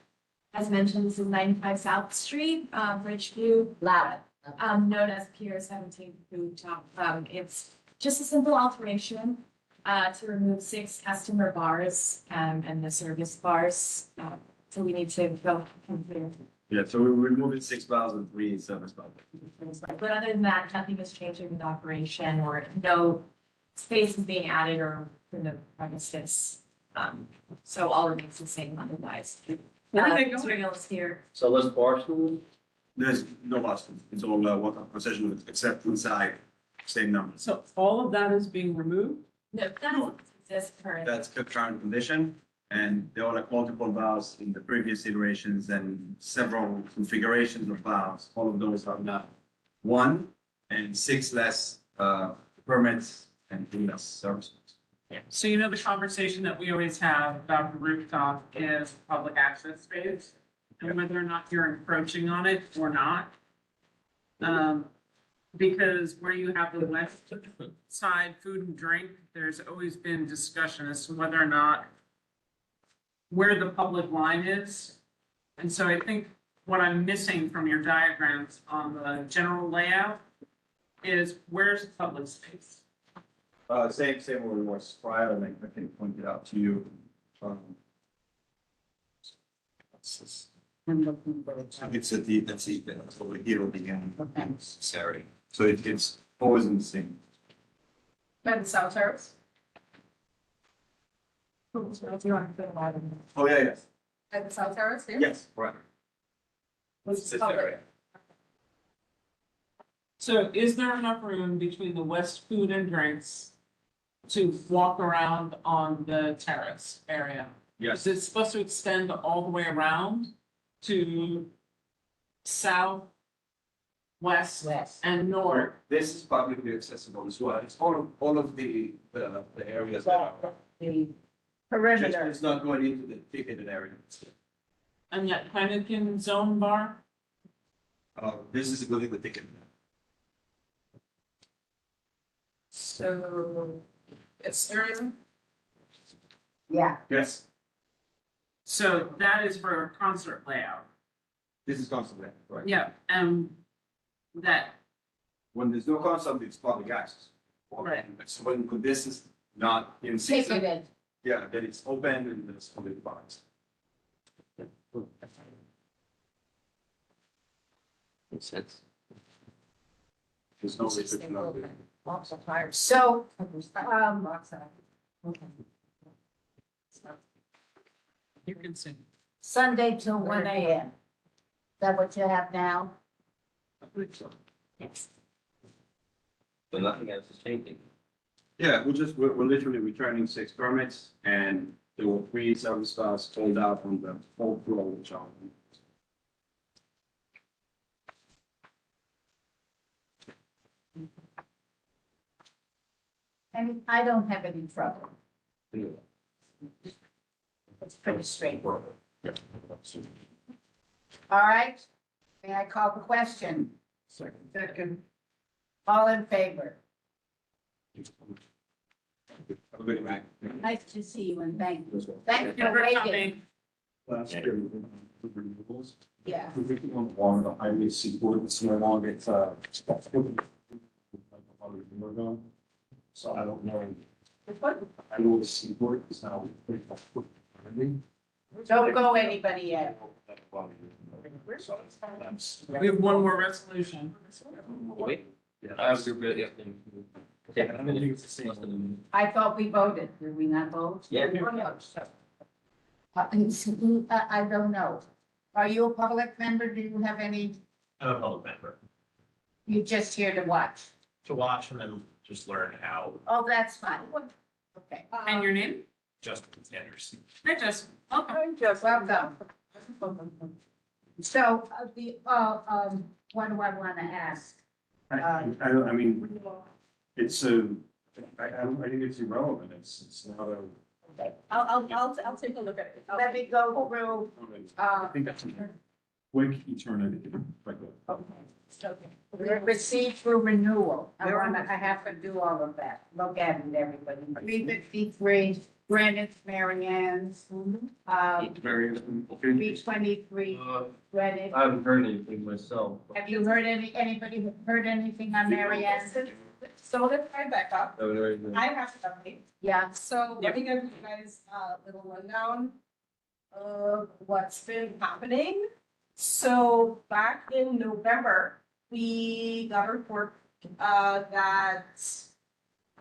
[SPEAKER 10] as mentioned, this is 95 South Street, Bridgeview,
[SPEAKER 1] Loud.
[SPEAKER 10] known as Pier 17 Food Top. It's just a simple alteration to remove 6 customer bars and the service bars. So we need to go from here.
[SPEAKER 6] Yeah, so we're removing 6 bars and 3 service bars.
[SPEAKER 10] But other than that, nothing is changing with operation or no space is being added or from the premises. So all remains the same otherwise.
[SPEAKER 5] Where are they going?
[SPEAKER 10] Materials here.
[SPEAKER 9] So let's bar.
[SPEAKER 6] There's no bars, it's all water concession except inside, same number.
[SPEAKER 5] So all of that is being removed?
[SPEAKER 10] No, that doesn't exist currently.
[SPEAKER 6] That's kept current condition, and there are like multiple valves in the previous iterations and several configurations of valves. All of those are now 1 and 6 less permits and 3 less services.
[SPEAKER 5] So you know the conversation that we always have about the rooftop is public access space and whether or not you're encroaching on it or not. Because where you have the west side food and drink, there's always been discussion as to whether or not where the public line is. And so I think what I'm missing from your diagrams on the general layout is where's the public space?
[SPEAKER 6] Same where it was prior, and I can point it out to you. It's at the, that's over here at the end. Sorry. So it's always in the same.
[SPEAKER 4] By the South Terrace?
[SPEAKER 6] Oh, yeah, yes.
[SPEAKER 4] At the South Terrace here?
[SPEAKER 6] Yes, right.
[SPEAKER 4] What's
[SPEAKER 6] This
[SPEAKER 4] public?
[SPEAKER 6] area.
[SPEAKER 5] So is there enough room between the west food and drinks to walk around on the terrace area?
[SPEAKER 6] Yes.
[SPEAKER 5] Is it supposed to extend all the way around to south, west, and north?
[SPEAKER 16] This is publicly accessible as well. It's all of the areas that are.
[SPEAKER 1] The
[SPEAKER 16] Just,
[SPEAKER 1] perimeter.
[SPEAKER 16] it's not going into the ticketed area.
[SPEAKER 5] And that Heineken zone bar?
[SPEAKER 16] This is within the ticket.
[SPEAKER 4] So it's area.
[SPEAKER 1] Yeah.
[SPEAKER 16] Yes,
[SPEAKER 5] So that is for a concert layout.
[SPEAKER 16] this is constantly, right?
[SPEAKER 5] Yeah, that,
[SPEAKER 16] When there's no concert, it's public access.
[SPEAKER 5] Right.
[SPEAKER 16] So when this is not in season,
[SPEAKER 1] Ticketed.
[SPEAKER 16] yeah, then it's open and there's only bars.
[SPEAKER 14] Makes sense.
[SPEAKER 16] There's no restriction on it.
[SPEAKER 1] So,
[SPEAKER 5] you can sing.
[SPEAKER 1] Sunday till 1 a.m. Is that what you have now? Yes.
[SPEAKER 14] But nothing else is changing.
[SPEAKER 6] Yeah, we're literally returning 6 permits, and there were 3 service bars sold out on the whole floor, which are.
[SPEAKER 1] And I don't have any trouble. It's pretty straightforward. All right, may I call the question?
[SPEAKER 3] Second.
[SPEAKER 1] All in favor? Nice to see you and thank you. Thank you for waiting.
[SPEAKER 5] coming.
[SPEAKER 11] Last year, we did renewables.
[SPEAKER 1] Yeah.
[SPEAKER 11] We did one along the highway seaboard, it's no longer, it's, about ago. So I don't know. I know the seaboard is now.
[SPEAKER 1] Don't go anybody yet.
[SPEAKER 5] We have one more resolution.
[SPEAKER 14] Wait.
[SPEAKER 9] I was good, yeah.
[SPEAKER 1] I thought we voted. Did we not vote?
[SPEAKER 14] Yeah.
[SPEAKER 1] I don't know. Are you a public member? Do you have any,
[SPEAKER 6] I'm a public member.
[SPEAKER 1] you just here to watch?
[SPEAKER 6] To watch and then just learn how
[SPEAKER 1] Oh, that's fine. Okay.
[SPEAKER 5] And your name?
[SPEAKER 6] Justin Anderson.
[SPEAKER 5] Hi, Jess. Welcome.
[SPEAKER 1] Welcome. So, what do I want to ask?
[SPEAKER 11] I mean, it's a, I think it's irrelevant, it's not a.
[SPEAKER 4] I'll take a look at it.
[SPEAKER 1] Let me go through,
[SPEAKER 11] I think that's a quick eternity, like a.
[SPEAKER 1] receive through renewal. I have to do all of that. Look at it, everybody. 353, Greenwich, Mary Ann's, 323, Greenwich.
[SPEAKER 9] I haven't heard anything myself.
[SPEAKER 1] Have you heard anybody heard anything on Mary Ann's?
[SPEAKER 4] So let's try back up.
[SPEAKER 9] Haven't heard anything.
[SPEAKER 4] I have to update.
[SPEAKER 1] Yeah.
[SPEAKER 4] So let me give you guys a little rundown of what's been happening. So back in November, we got a report that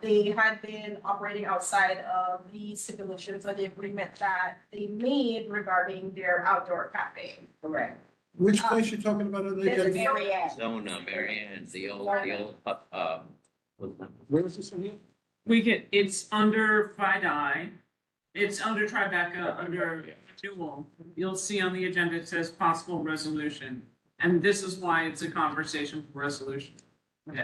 [SPEAKER 4] they had been operating outside of the stipulations of the agreement that they made regarding their outdoor cafe.
[SPEAKER 1] Correct.
[SPEAKER 2] Which place you talking about?
[SPEAKER 1] Mary Ann.
[SPEAKER 14] Zona, Mary Ann's, the old,
[SPEAKER 11] Where is this in here?
[SPEAKER 5] It's under FIDI. It's under Tribeca, under renewal. You'll see on the agenda, it says possible resolution. And this is why it's a conversation for resolution.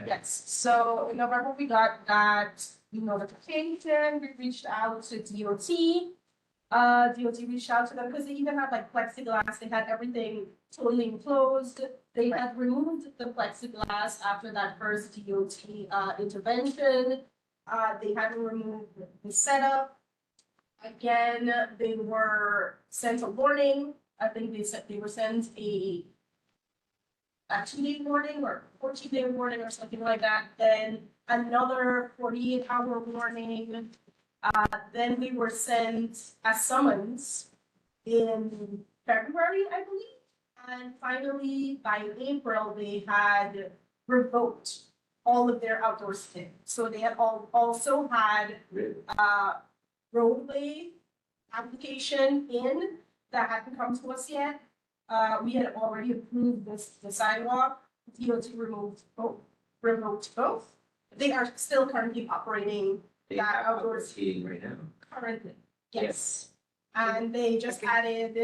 [SPEAKER 4] Yes, so in November, we got that, notification, we reached out to DOT. DOT reached out to them because they even had like plexiglass, they had everything totally enclosed. They had removed the plexiglass after that first DOT intervention. They hadn't removed the setup. Again, they were sent a warning. I think they said they were sent a 2-day warning or 14-day warning or something like that. Then another 48-hour warning. Then we were sent a summons in February, I believe. And finally, by April, they had revoked all of their outdoor stay. So they had also had roadway application in that hadn't come to us yet. We had already approved the sidewalk. DOT revoked both. They are still currently operating that outdoor
[SPEAKER 14] heating right now.
[SPEAKER 4] currently. Yes. And they just added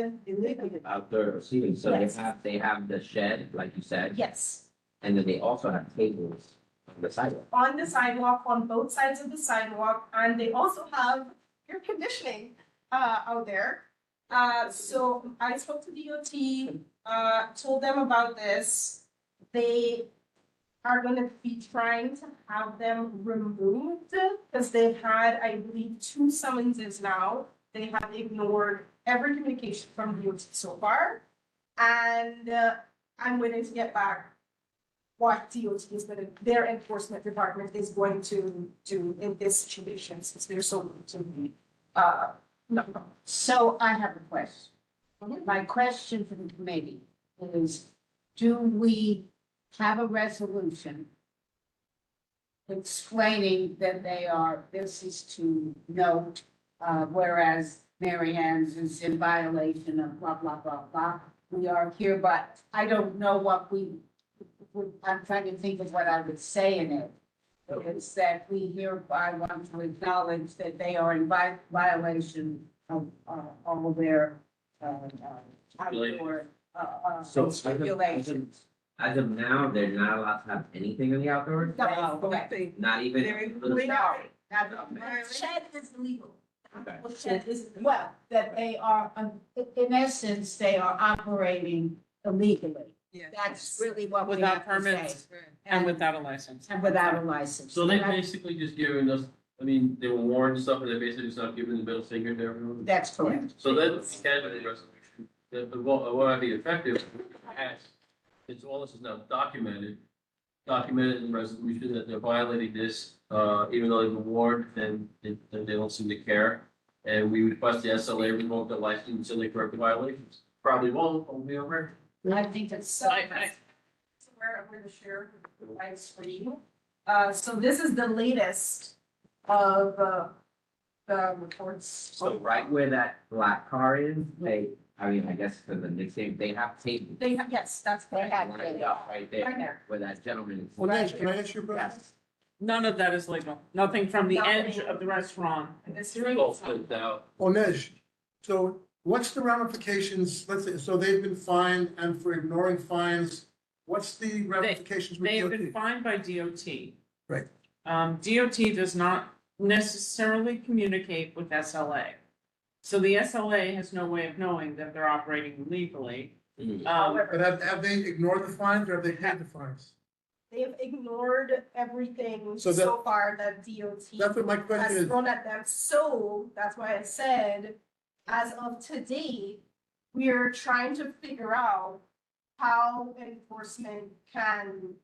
[SPEAKER 14] Outdoor seating, so they have the shed, like you said.
[SPEAKER 4] yes.
[SPEAKER 14] And then they also have tables on the sidewalk.
[SPEAKER 4] On the sidewalk, on both sides of the sidewalk, and they also have air conditioning out there. So I spoke to DOT, told them about this. They are gonna be trying to have them removed because they've had, I believe, 2 summonses now. They have ignored every communication from DOT so far. And I'm waiting to get back what DOT is gonna, their enforcement department is going to do in this situation since they're so to be, no.
[SPEAKER 1] So I have a question. My question for the committee is, do we have a resolution explaining that this is to note, whereas Mary Ann's is in violation of blah, blah, blah, blah. We are here, but I don't know what I'm trying to think of what I would say in it. It's that we hereby want to acknowledge that they are in violation of all of their outdoor regulations.
[SPEAKER 14] As of now, they're not allowed to have anything in the outdoors,
[SPEAKER 1] No,
[SPEAKER 14] not even.
[SPEAKER 4] No,
[SPEAKER 1] Shed is legal.
[SPEAKER 14] Okay.
[SPEAKER 1] Well, shed is, well, that they are, in essence, they are operating illegally.
[SPEAKER 3] Yeah.
[SPEAKER 1] That's really what we
[SPEAKER 5] Without
[SPEAKER 1] have to say.
[SPEAKER 5] permits and without a license.
[SPEAKER 1] And without a license.
[SPEAKER 9] So they basically just giving us, I mean, they were warned and stuff, and they basically just not giving the middle finger to everyone.
[SPEAKER 1] That's correct.
[SPEAKER 9] So then, we can do the resolution, the, what would be effective, it's all this is now documented in resolution that they're violating this, even though they've been warned, and they don't seem to care. And we request the SLA revoke the license until they correct the violations. Probably won't, but we'll be over.
[SPEAKER 1] I think it's so.
[SPEAKER 4] So where I'm gonna share my screen. So this is the latest of, the reports.
[SPEAKER 14] So right where that black car is, I mean, I guess for the nickname, they have tape.
[SPEAKER 4] They have, yes, that's
[SPEAKER 1] They have
[SPEAKER 14] Lined
[SPEAKER 1] to.
[SPEAKER 14] up right there,
[SPEAKER 4] Right there.
[SPEAKER 14] where that gentleman is.
[SPEAKER 2] Well, Nash, can I ask you, bro?
[SPEAKER 5] None of that is legal. Nothing from the
[SPEAKER 4] Nothing.
[SPEAKER 5] edge of the restaurant.
[SPEAKER 4] And this
[SPEAKER 9] All split out.
[SPEAKER 2] Onej, so what's the ramifications, let's say, so they've been fined and for ignoring fines, what's the ramifications with
[SPEAKER 5] They've been
[SPEAKER 2] DOT?
[SPEAKER 5] fined by DOT.
[SPEAKER 2] Right.
[SPEAKER 5] DOT does not necessarily communicate with SLA. So the SLA has no way of knowing that they're operating illegally.
[SPEAKER 2] But have they ignored the fines or have they paid the fines?
[SPEAKER 4] They have ignored everything
[SPEAKER 2] So
[SPEAKER 4] so
[SPEAKER 2] that-
[SPEAKER 4] far that DOT
[SPEAKER 2] That's what my question
[SPEAKER 4] has
[SPEAKER 2] is.
[SPEAKER 4] thrown at them. So that's why I said, as of today, we are trying to figure out how enforcement can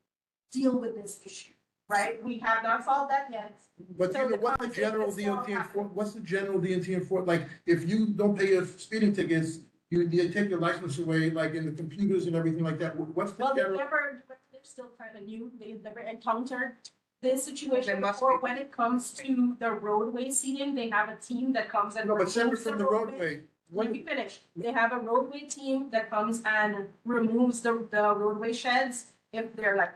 [SPEAKER 4] deal with this issue, right? We have not solved that yet.
[SPEAKER 2] But
[SPEAKER 4] So
[SPEAKER 2] you know,
[SPEAKER 4] the
[SPEAKER 2] what's the general
[SPEAKER 4] conversation is
[SPEAKER 2] DOT
[SPEAKER 4] still
[SPEAKER 2] enfor, what's the general DOT enfor, like, if you don't pay your speeding tickets, you take your license away, like in the computers and everything like that, what's the
[SPEAKER 4] Well, they're
[SPEAKER 2] general?
[SPEAKER 4] they're still kind of new, they've never encountered this situation
[SPEAKER 3] They must
[SPEAKER 4] before.
[SPEAKER 3] be.
[SPEAKER 4] When it comes to the roadway seating, they have a team that comes and
[SPEAKER 2] No, but separate
[SPEAKER 4] removes
[SPEAKER 2] from the roadway,
[SPEAKER 4] Let me finish. They have a roadway team that comes and removes the roadway sheds if they're like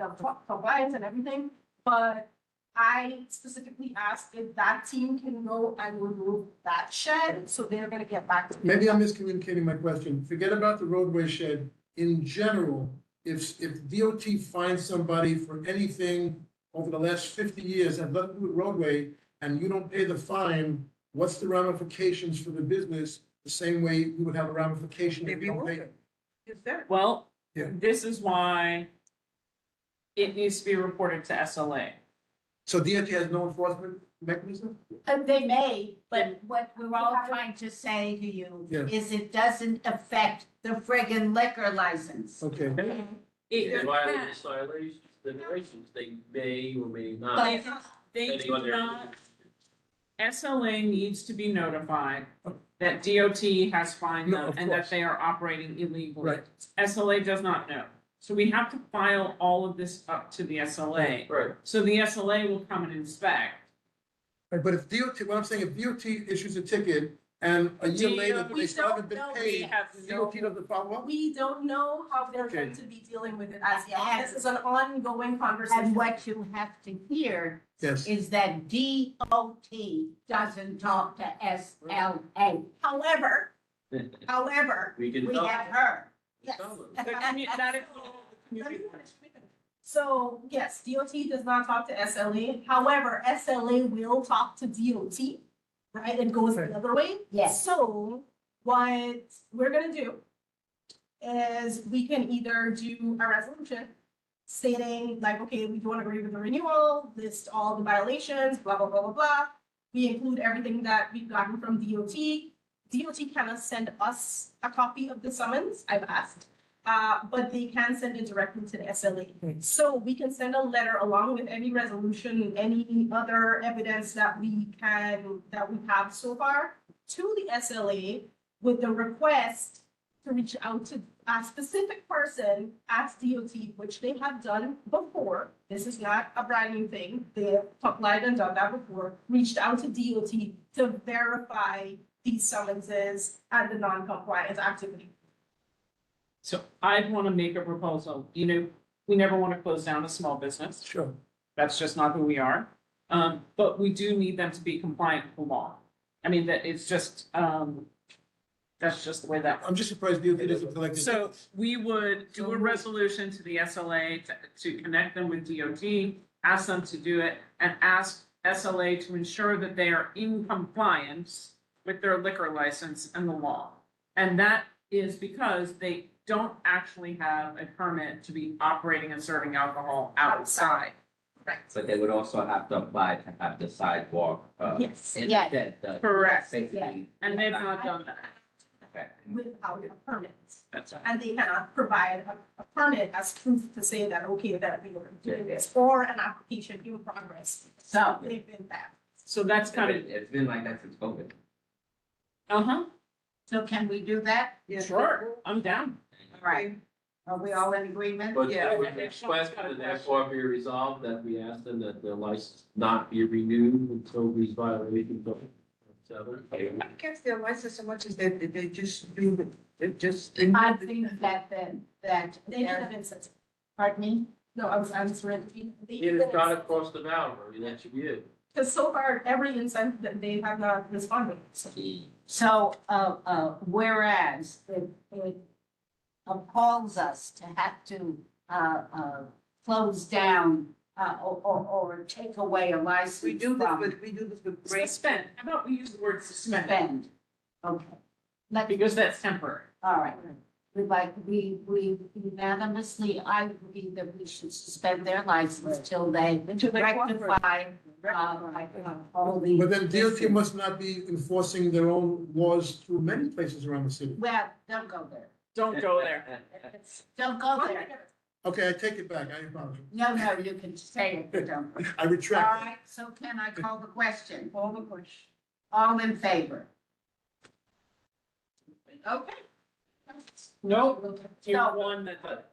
[SPEAKER 4] compliant and everything. But I specifically asked if that team can go and remove that shed, so they're gonna get back to me.
[SPEAKER 2] maybe I'm miscommunicating my question, forget about the roadway shed, in general, if DOT finds somebody for anything over the last 50 years, have nothing to do with roadway, and you don't pay the fine, what's the ramifications for the business, the same way you would have a ramification if
[SPEAKER 3] Maybe
[SPEAKER 2] you don't
[SPEAKER 3] we'll
[SPEAKER 2] pay?
[SPEAKER 3] do. Is there?
[SPEAKER 5] Well,
[SPEAKER 2] Yeah.
[SPEAKER 5] this is why it needs to be reported to SLA.
[SPEAKER 2] So DOT has no enforcement mechanism?
[SPEAKER 1] They may, but what we're all trying to say to you
[SPEAKER 2] Yeah.
[SPEAKER 1] is it doesn't affect the friggin' liquor license.
[SPEAKER 2] Okay.
[SPEAKER 9] If they violate the regulations, they may or may not.
[SPEAKER 1] But
[SPEAKER 5] They
[SPEAKER 9] depending
[SPEAKER 5] do
[SPEAKER 9] on their-
[SPEAKER 5] not, SLA needs to be notified that DOT has fined
[SPEAKER 2] No,
[SPEAKER 5] them
[SPEAKER 2] of
[SPEAKER 5] and that
[SPEAKER 2] course.
[SPEAKER 5] they are operating illegally.
[SPEAKER 2] Right.
[SPEAKER 5] SLA does not know. So we have to file all of this up to the SLA.
[SPEAKER 9] Right.
[SPEAKER 5] So the SLA will come and inspect.
[SPEAKER 2] Right, but if DOT, what I'm saying, if DOT issues a ticket and a year later
[SPEAKER 4] We
[SPEAKER 2] they still haven't been
[SPEAKER 4] don't know.
[SPEAKER 5] We
[SPEAKER 2] paid,
[SPEAKER 5] have no,
[SPEAKER 2] DOT doesn't follow up?
[SPEAKER 4] We don't know how they're going to be dealing with it as yet. This is an ongoing conversation.
[SPEAKER 1] And what you have to hear
[SPEAKER 2] Yes.
[SPEAKER 1] is that DOT doesn't talk to SLA.
[SPEAKER 4] However,
[SPEAKER 9] We can
[SPEAKER 1] We
[SPEAKER 9] tell.
[SPEAKER 1] have heard.
[SPEAKER 4] yes.
[SPEAKER 9] Tell them.
[SPEAKER 5] that is
[SPEAKER 4] Let me finish. So, yes, DOT does not talk to SLA. However, SLA will talk to DOT, right? It goes the other way.
[SPEAKER 1] Yes.
[SPEAKER 4] So what we're gonna do is we can either do a resolution stating like, okay, we don't agree with the renewal, list all the violations, blah, blah, blah, blah, blah. We include everything that we've gotten from DOT. DOT cannot send us a copy of the summons, I've asked. But they can send it directly to the SLA. So we can send a letter along with any resolution, any other evidence that we have so far to the SLA with the request to reach out to a specific person at DOT, which they have done before. This is not a brand new thing. They have applied and done that before, reached out to DOT to verify these summonses and the non-compliance activity.
[SPEAKER 5] So I'd want to make a proposal. You know, we never want to close down a small business.
[SPEAKER 2] Sure.
[SPEAKER 5] That's just not who we are. But we do need them to be compliant with the law. I mean, that it's just, that's just the way that.
[SPEAKER 2] I'm just surprised DOT doesn't collect it.
[SPEAKER 5] So we would do a resolution to the SLA to connect them with DOT, ask them to do it, and ask SLA to ensure that they are in compliance with their liquor license and the law. And that is because they don't actually have a permit to be operating and serving alcohol outside.
[SPEAKER 14] But they would also have to apply to have the sidewalk,
[SPEAKER 1] Yes.
[SPEAKER 14] in
[SPEAKER 1] Yes.
[SPEAKER 14] the
[SPEAKER 5] Correct.
[SPEAKER 14] safety.
[SPEAKER 5] And they've not done that.
[SPEAKER 14] Okay.
[SPEAKER 4] Without a permit.
[SPEAKER 14] That's right.
[SPEAKER 4] And they cannot provide a permit as proof to say that, okay, that we were doing this, or an application in progress.
[SPEAKER 1] So,
[SPEAKER 4] They've been that.
[SPEAKER 5] So that's kind of,
[SPEAKER 14] It's been like that since COVID.
[SPEAKER 5] uh-huh,
[SPEAKER 1] so can we do that?
[SPEAKER 5] sure, I'm down.
[SPEAKER 1] All right. Are we all in agreement?
[SPEAKER 9] But
[SPEAKER 5] Yeah.
[SPEAKER 9] would the request would therefore be resolved that we ask them that their license not be renewed until these violations are settled?
[SPEAKER 3] I don't guess their license so much as that they just do, they just.
[SPEAKER 1] I think that,
[SPEAKER 4] They need an incentive.
[SPEAKER 1] pardon me?
[SPEAKER 4] No, I was ready.
[SPEAKER 9] It's got to cross the boundary, that should be it.
[SPEAKER 4] Because so far, every incentive that they have not responded.
[SPEAKER 1] So, whereas it appalls us to have to, close down, or take away a license
[SPEAKER 3] We do this
[SPEAKER 1] from
[SPEAKER 3] with, we do this with great.
[SPEAKER 5] Suspend, how about we use the word suspend,
[SPEAKER 1] suspend. Okay. Let's,
[SPEAKER 5] because that's temporary.
[SPEAKER 1] all right. We unanimously, I agree that we should suspend their license till they rectify, all the.
[SPEAKER 2] But then DOT must not be enforcing their own laws through many places around the city.
[SPEAKER 1] Well, don't go there.
[SPEAKER 5] Don't go there.
[SPEAKER 1] Don't go there.
[SPEAKER 2] Okay, I take it back, I apologize.
[SPEAKER 1] No, no, you can say it, but don't.
[SPEAKER 2] I
[SPEAKER 1] All
[SPEAKER 2] retract.
[SPEAKER 1] right, so can I call the question? Call the question. All in favor?
[SPEAKER 4] Okay.
[SPEAKER 5] No, you
[SPEAKER 1] No.
[SPEAKER 5] won that.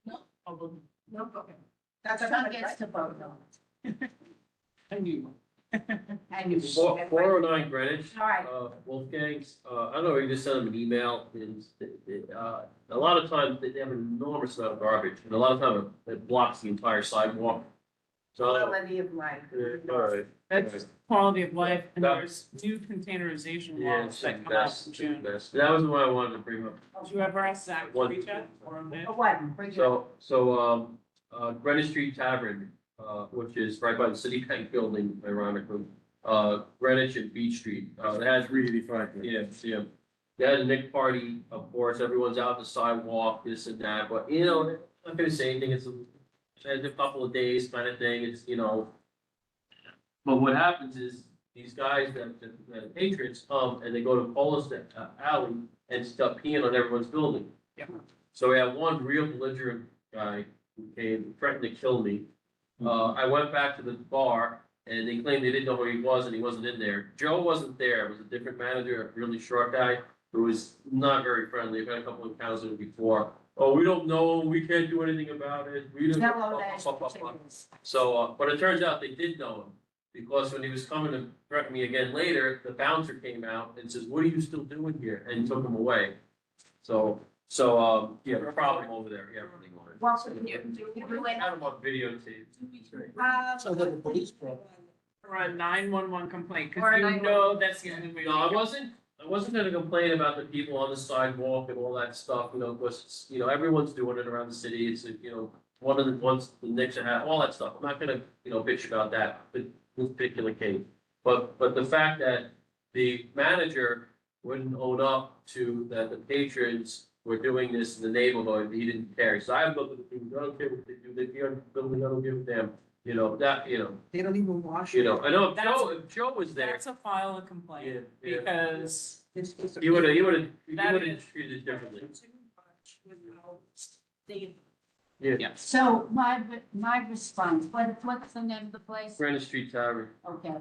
[SPEAKER 4] No.
[SPEAKER 5] Oh,
[SPEAKER 4] No, okay. That's
[SPEAKER 1] Sean
[SPEAKER 4] everybody,
[SPEAKER 1] gets
[SPEAKER 4] right?
[SPEAKER 1] to vote on it.
[SPEAKER 5] I knew.
[SPEAKER 1] And you.
[SPEAKER 9] 409 Greenwich.
[SPEAKER 1] All right.
[SPEAKER 9] Wolfgang's, I don't know, you just send them an email, a lot of times they have an enormous amount of garbage, and a lot of time it blocks the entire sidewalk. So,
[SPEAKER 1] Quality of life.
[SPEAKER 9] all right.
[SPEAKER 5] That's quality of life, and
[SPEAKER 9] That-
[SPEAKER 5] there's new containerization
[SPEAKER 9] Yeah,
[SPEAKER 5] laws
[SPEAKER 9] it's
[SPEAKER 5] that
[SPEAKER 9] the
[SPEAKER 5] come out
[SPEAKER 9] best,
[SPEAKER 5] in
[SPEAKER 9] it's the
[SPEAKER 5] June.
[SPEAKER 9] best. That was what I wanted to bring up.
[SPEAKER 5] Did you ever ask Zach to
[SPEAKER 9] One-
[SPEAKER 5] reach out or a man?
[SPEAKER 1] What? Bring it up.
[SPEAKER 9] So, Greenwich Street Tavern, which is right by the Citibank building, ironically, Greenwich and Beach Street, it has
[SPEAKER 16] Really fine.
[SPEAKER 9] yeah, yeah. They had a Nick party, of course, everyone's out the sidewalk, this and that, but you know, I'm not gonna say anything, it's a couple of days kind of thing, it's, you know. But what happens is, these guys, the patrons come and they go to Polish Alley and start peeing on everyone's building.
[SPEAKER 5] Yeah.
[SPEAKER 9] So we had one real belligerent guy who came, threatened to kill me. I went back to the bar and they claimed they didn't know who he was and he wasn't in there. Joe wasn't there, it was a different manager, a really short guy who was not very friendly. I've had a couple of encounters with him before. Oh, we don't know, we can't do anything about it, we don't.
[SPEAKER 1] Hello, Nash.
[SPEAKER 9] So, but it turns out they did know him, because when he was coming to threaten me again later, the bouncer came out and says, what are you still doing here? And took him away. So, yeah, problem over there, yeah, everything on it.
[SPEAKER 1] Well, so you do it.
[SPEAKER 9] Had him on videotape.
[SPEAKER 2] Sounds like a police problem.
[SPEAKER 5] Or a 911 complaint,
[SPEAKER 1] Or a
[SPEAKER 5] because you
[SPEAKER 1] 911.
[SPEAKER 5] know that's the only way.
[SPEAKER 9] No, I wasn't gonna complain about the people on the sidewalk and all that stuff, you know, because, it's, you know, everyone's doing it around the city, it's, you know, one of the ones, the Knicks have, all that stuff, I'm not gonna, you know, bitch about that, but this particular case. But the fact that the manager wouldn't own up to that the patrons were doing this in the neighborhood, he didn't care, so I have nothing to do, I don't care what they do, they be on the building, I don't give a damn, you know, that, you know,
[SPEAKER 3] They don't even wash.
[SPEAKER 9] you know, I know
[SPEAKER 5] That's-
[SPEAKER 9] if Joe was there,
[SPEAKER 5] That's a file a complaint,
[SPEAKER 9] yeah, yeah.
[SPEAKER 5] because
[SPEAKER 9] He would have
[SPEAKER 5] That is-
[SPEAKER 9] treated it differently.
[SPEAKER 4] They-
[SPEAKER 9] Yeah.
[SPEAKER 1] So my response, what's the name of the place?
[SPEAKER 9] Granite Street Tavern.
[SPEAKER 1] Okay,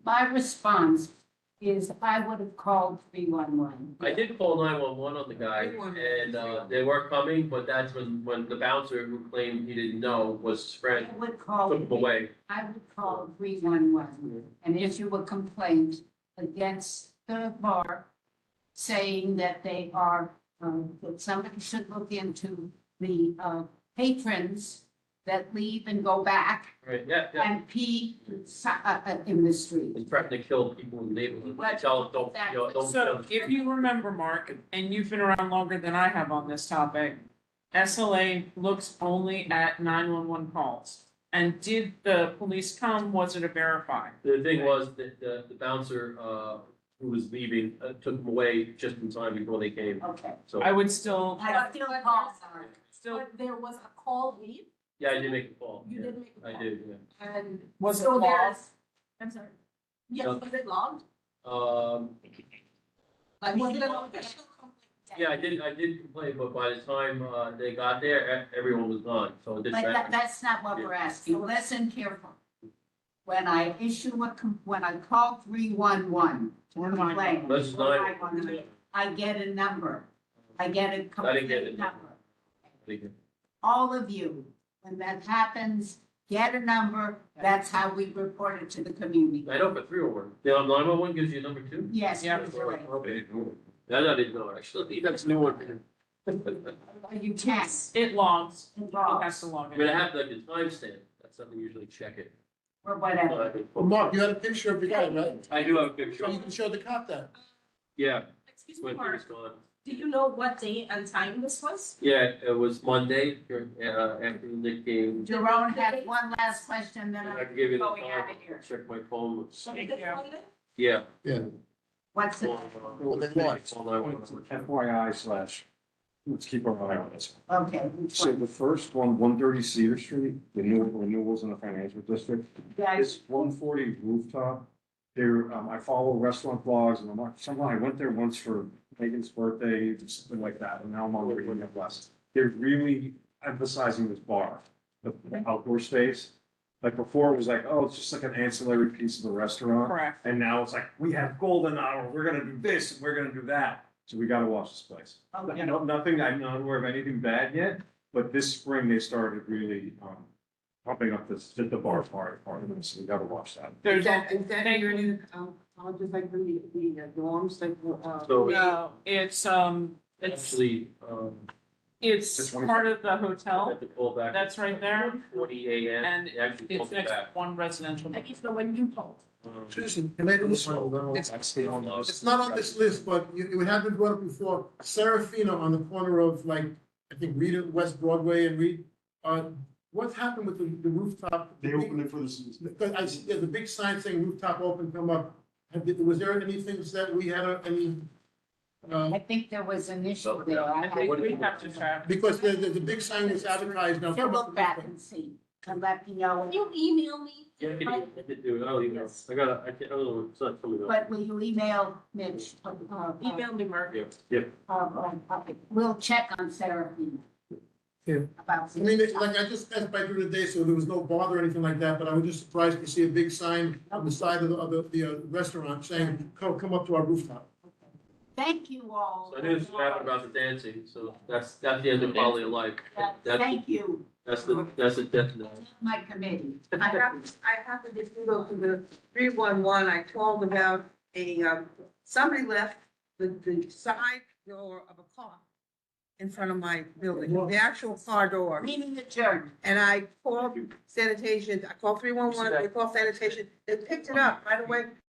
[SPEAKER 1] my response is I would have called 311.
[SPEAKER 9] I did call 911 on the guy and, they were coming, but that's when the bouncer who claimed he didn't know was his
[SPEAKER 1] I
[SPEAKER 9] friend,
[SPEAKER 1] would call,
[SPEAKER 9] took him away.
[SPEAKER 1] I would call 311 and issue a complaint against the bar saying that they are, that somebody should look into the, patrons that leave and go back
[SPEAKER 9] Right, yeah, yeah.
[SPEAKER 1] and pee in the street.
[SPEAKER 9] And threatened to kill people in the neighborhood. They tell them, don't, you know, don't.
[SPEAKER 5] So if you remember, Mark, and you've been around longer than I have on this topic, SLA looks only at 911 calls. And did the police come? Was it a verify?
[SPEAKER 9] The thing was that the bouncer, who was leaving, took them away just in time before they came.
[SPEAKER 1] Okay.
[SPEAKER 9] So,
[SPEAKER 5] I would still.
[SPEAKER 1] I still call.
[SPEAKER 5] Still,
[SPEAKER 4] But there was a call made,
[SPEAKER 9] yeah, I did make a call.
[SPEAKER 4] you
[SPEAKER 9] Yeah,
[SPEAKER 4] did make a call.
[SPEAKER 9] I did, yeah.
[SPEAKER 4] And
[SPEAKER 5] was it
[SPEAKER 4] so
[SPEAKER 5] logged?
[SPEAKER 4] there's, I'm sorry. Yes,
[SPEAKER 9] No.
[SPEAKER 4] was it logged?
[SPEAKER 7] Like,
[SPEAKER 4] Was it an official complaint?
[SPEAKER 9] Yeah, I did complain, but by the time, they got there, everyone was gone, so it didn't
[SPEAKER 1] But
[SPEAKER 9] matter.
[SPEAKER 1] that's not what we're asking. Listen carefully. When I when I call 311 to complain,
[SPEAKER 9] That's not.
[SPEAKER 1] I get a number. I get a
[SPEAKER 9] I didn't get
[SPEAKER 1] complete
[SPEAKER 9] it.
[SPEAKER 1] number. All of you, when that happens, get a number. That's how we report it to the community.
[SPEAKER 9] I know for 311. The 911 gives you a number two?
[SPEAKER 1] Yes,
[SPEAKER 5] Yeah.
[SPEAKER 1] you're right.
[SPEAKER 9] Okay. That I didn't know, actually. That's new one.
[SPEAKER 1] You can.
[SPEAKER 5] It logs.
[SPEAKER 1] It
[SPEAKER 5] It
[SPEAKER 1] logs.
[SPEAKER 5] has to log
[SPEAKER 9] I mean, I
[SPEAKER 5] it.
[SPEAKER 9] have like the timestamp. That's something I usually check it.
[SPEAKER 1] Or whatever.
[SPEAKER 2] Well, Mark, you had a picture of the guy, right?
[SPEAKER 9] I do have a picture.
[SPEAKER 2] So you can show the cop that.
[SPEAKER 9] Yeah.
[SPEAKER 4] Excuse me,
[SPEAKER 9] When he
[SPEAKER 4] Mark,
[SPEAKER 9] was gone.
[SPEAKER 4] do you know what day and time this was?
[SPEAKER 9] Yeah, it was Monday, after Nick came.
[SPEAKER 1] Jerome has one last question, then
[SPEAKER 9] I
[SPEAKER 1] I'm
[SPEAKER 9] can give you the
[SPEAKER 1] going out
[SPEAKER 9] time,
[SPEAKER 1] of here.
[SPEAKER 9] check my phone.
[SPEAKER 5] Thank you.
[SPEAKER 9] Yeah.
[SPEAKER 2] Yeah.
[SPEAKER 1] What's it?
[SPEAKER 2] Well, then what?
[SPEAKER 11] FYI / let's keep our eye on this.
[SPEAKER 1] Okay. which
[SPEAKER 11] So
[SPEAKER 1] one?
[SPEAKER 11] the first one, 130 Cedar Street, the new renewals in the financial district.
[SPEAKER 1] Yeah,
[SPEAKER 11] This 140 rooftop, there, I follow restaurant blogs and I'm like, somehow I went there once for Megan's birthday, something like that, and now I'm on the Virginia West. They're really emphasizing this bar, the outdoor space. Like before, it was like, oh, it's just like an ancillary piece of the restaurant.
[SPEAKER 5] Correct.
[SPEAKER 11] And now it's like, we have golden hour, we're gonna do this, and we're gonna do that. So we gotta watch this place.
[SPEAKER 1] Okay.
[SPEAKER 11] You know, nothing, I'm not aware of anything bad yet, but this spring they started really, pumping up the bar part of it, so we gotta watch that.
[SPEAKER 5] There's
[SPEAKER 3] Is that
[SPEAKER 5] thank
[SPEAKER 3] your
[SPEAKER 5] you.
[SPEAKER 3] new, just like the dorms, like,
[SPEAKER 9] So
[SPEAKER 5] No, it's,
[SPEAKER 9] actually,
[SPEAKER 5] it's
[SPEAKER 11] This
[SPEAKER 5] part of the
[SPEAKER 9] I
[SPEAKER 5] hotel.
[SPEAKER 9] had to pull back.
[SPEAKER 5] That's right there.
[SPEAKER 9] 40 AM.
[SPEAKER 5] And
[SPEAKER 9] They actually
[SPEAKER 5] it's
[SPEAKER 9] pulled it
[SPEAKER 5] next to
[SPEAKER 9] back.
[SPEAKER 5] one residential.
[SPEAKER 4] I need to know when you told.
[SPEAKER 2] Susan, can I do this one? It's not on this list, but it hadn't been brought up before. Serafina on the corner of like, I think Reed, West Broadway and Reed. What happened with the rooftop?
[SPEAKER 11] They opened it for the season.
[SPEAKER 2] Because I see there's a big sign saying rooftop open, come up. Was there anything that we had, any?
[SPEAKER 1] I think there was an issue there. I
[SPEAKER 5] I think
[SPEAKER 1] have
[SPEAKER 5] we have to track.
[SPEAKER 2] Because there's a big sign that's advertised now.
[SPEAKER 1] to look back and see, and let me know.
[SPEAKER 4] Can you email me?
[SPEAKER 9] Yeah, I did do it. Oh, you know, I can't, oh, it's not coming up.
[SPEAKER 1] But will you email Mitch?
[SPEAKER 4] Email me, Mark.
[SPEAKER 9] Yeah.
[SPEAKER 1] We'll check on Serafina.
[SPEAKER 2] Yeah.
[SPEAKER 1] About.
[SPEAKER 2] I mean, like, I just passed by during the day, so there was no bother or anything like that, but I was just surprised to see a big sign on the side of the restaurant saying, come up to our rooftop.
[SPEAKER 1] Thank you all.
[SPEAKER 9] So I knew this was happening about the dancing, so that's the end of quality of life.
[SPEAKER 1] Thank you,
[SPEAKER 9] That's the death knell.
[SPEAKER 1] my committee.
[SPEAKER 3] I have to just go to the 311, I called about somebody left the side door of a car in front of my building, the actual car door.
[SPEAKER 1] Meeting adjourned.
[SPEAKER 3] And I called sanitation, I called 311, they called sanitation, they picked it up right away.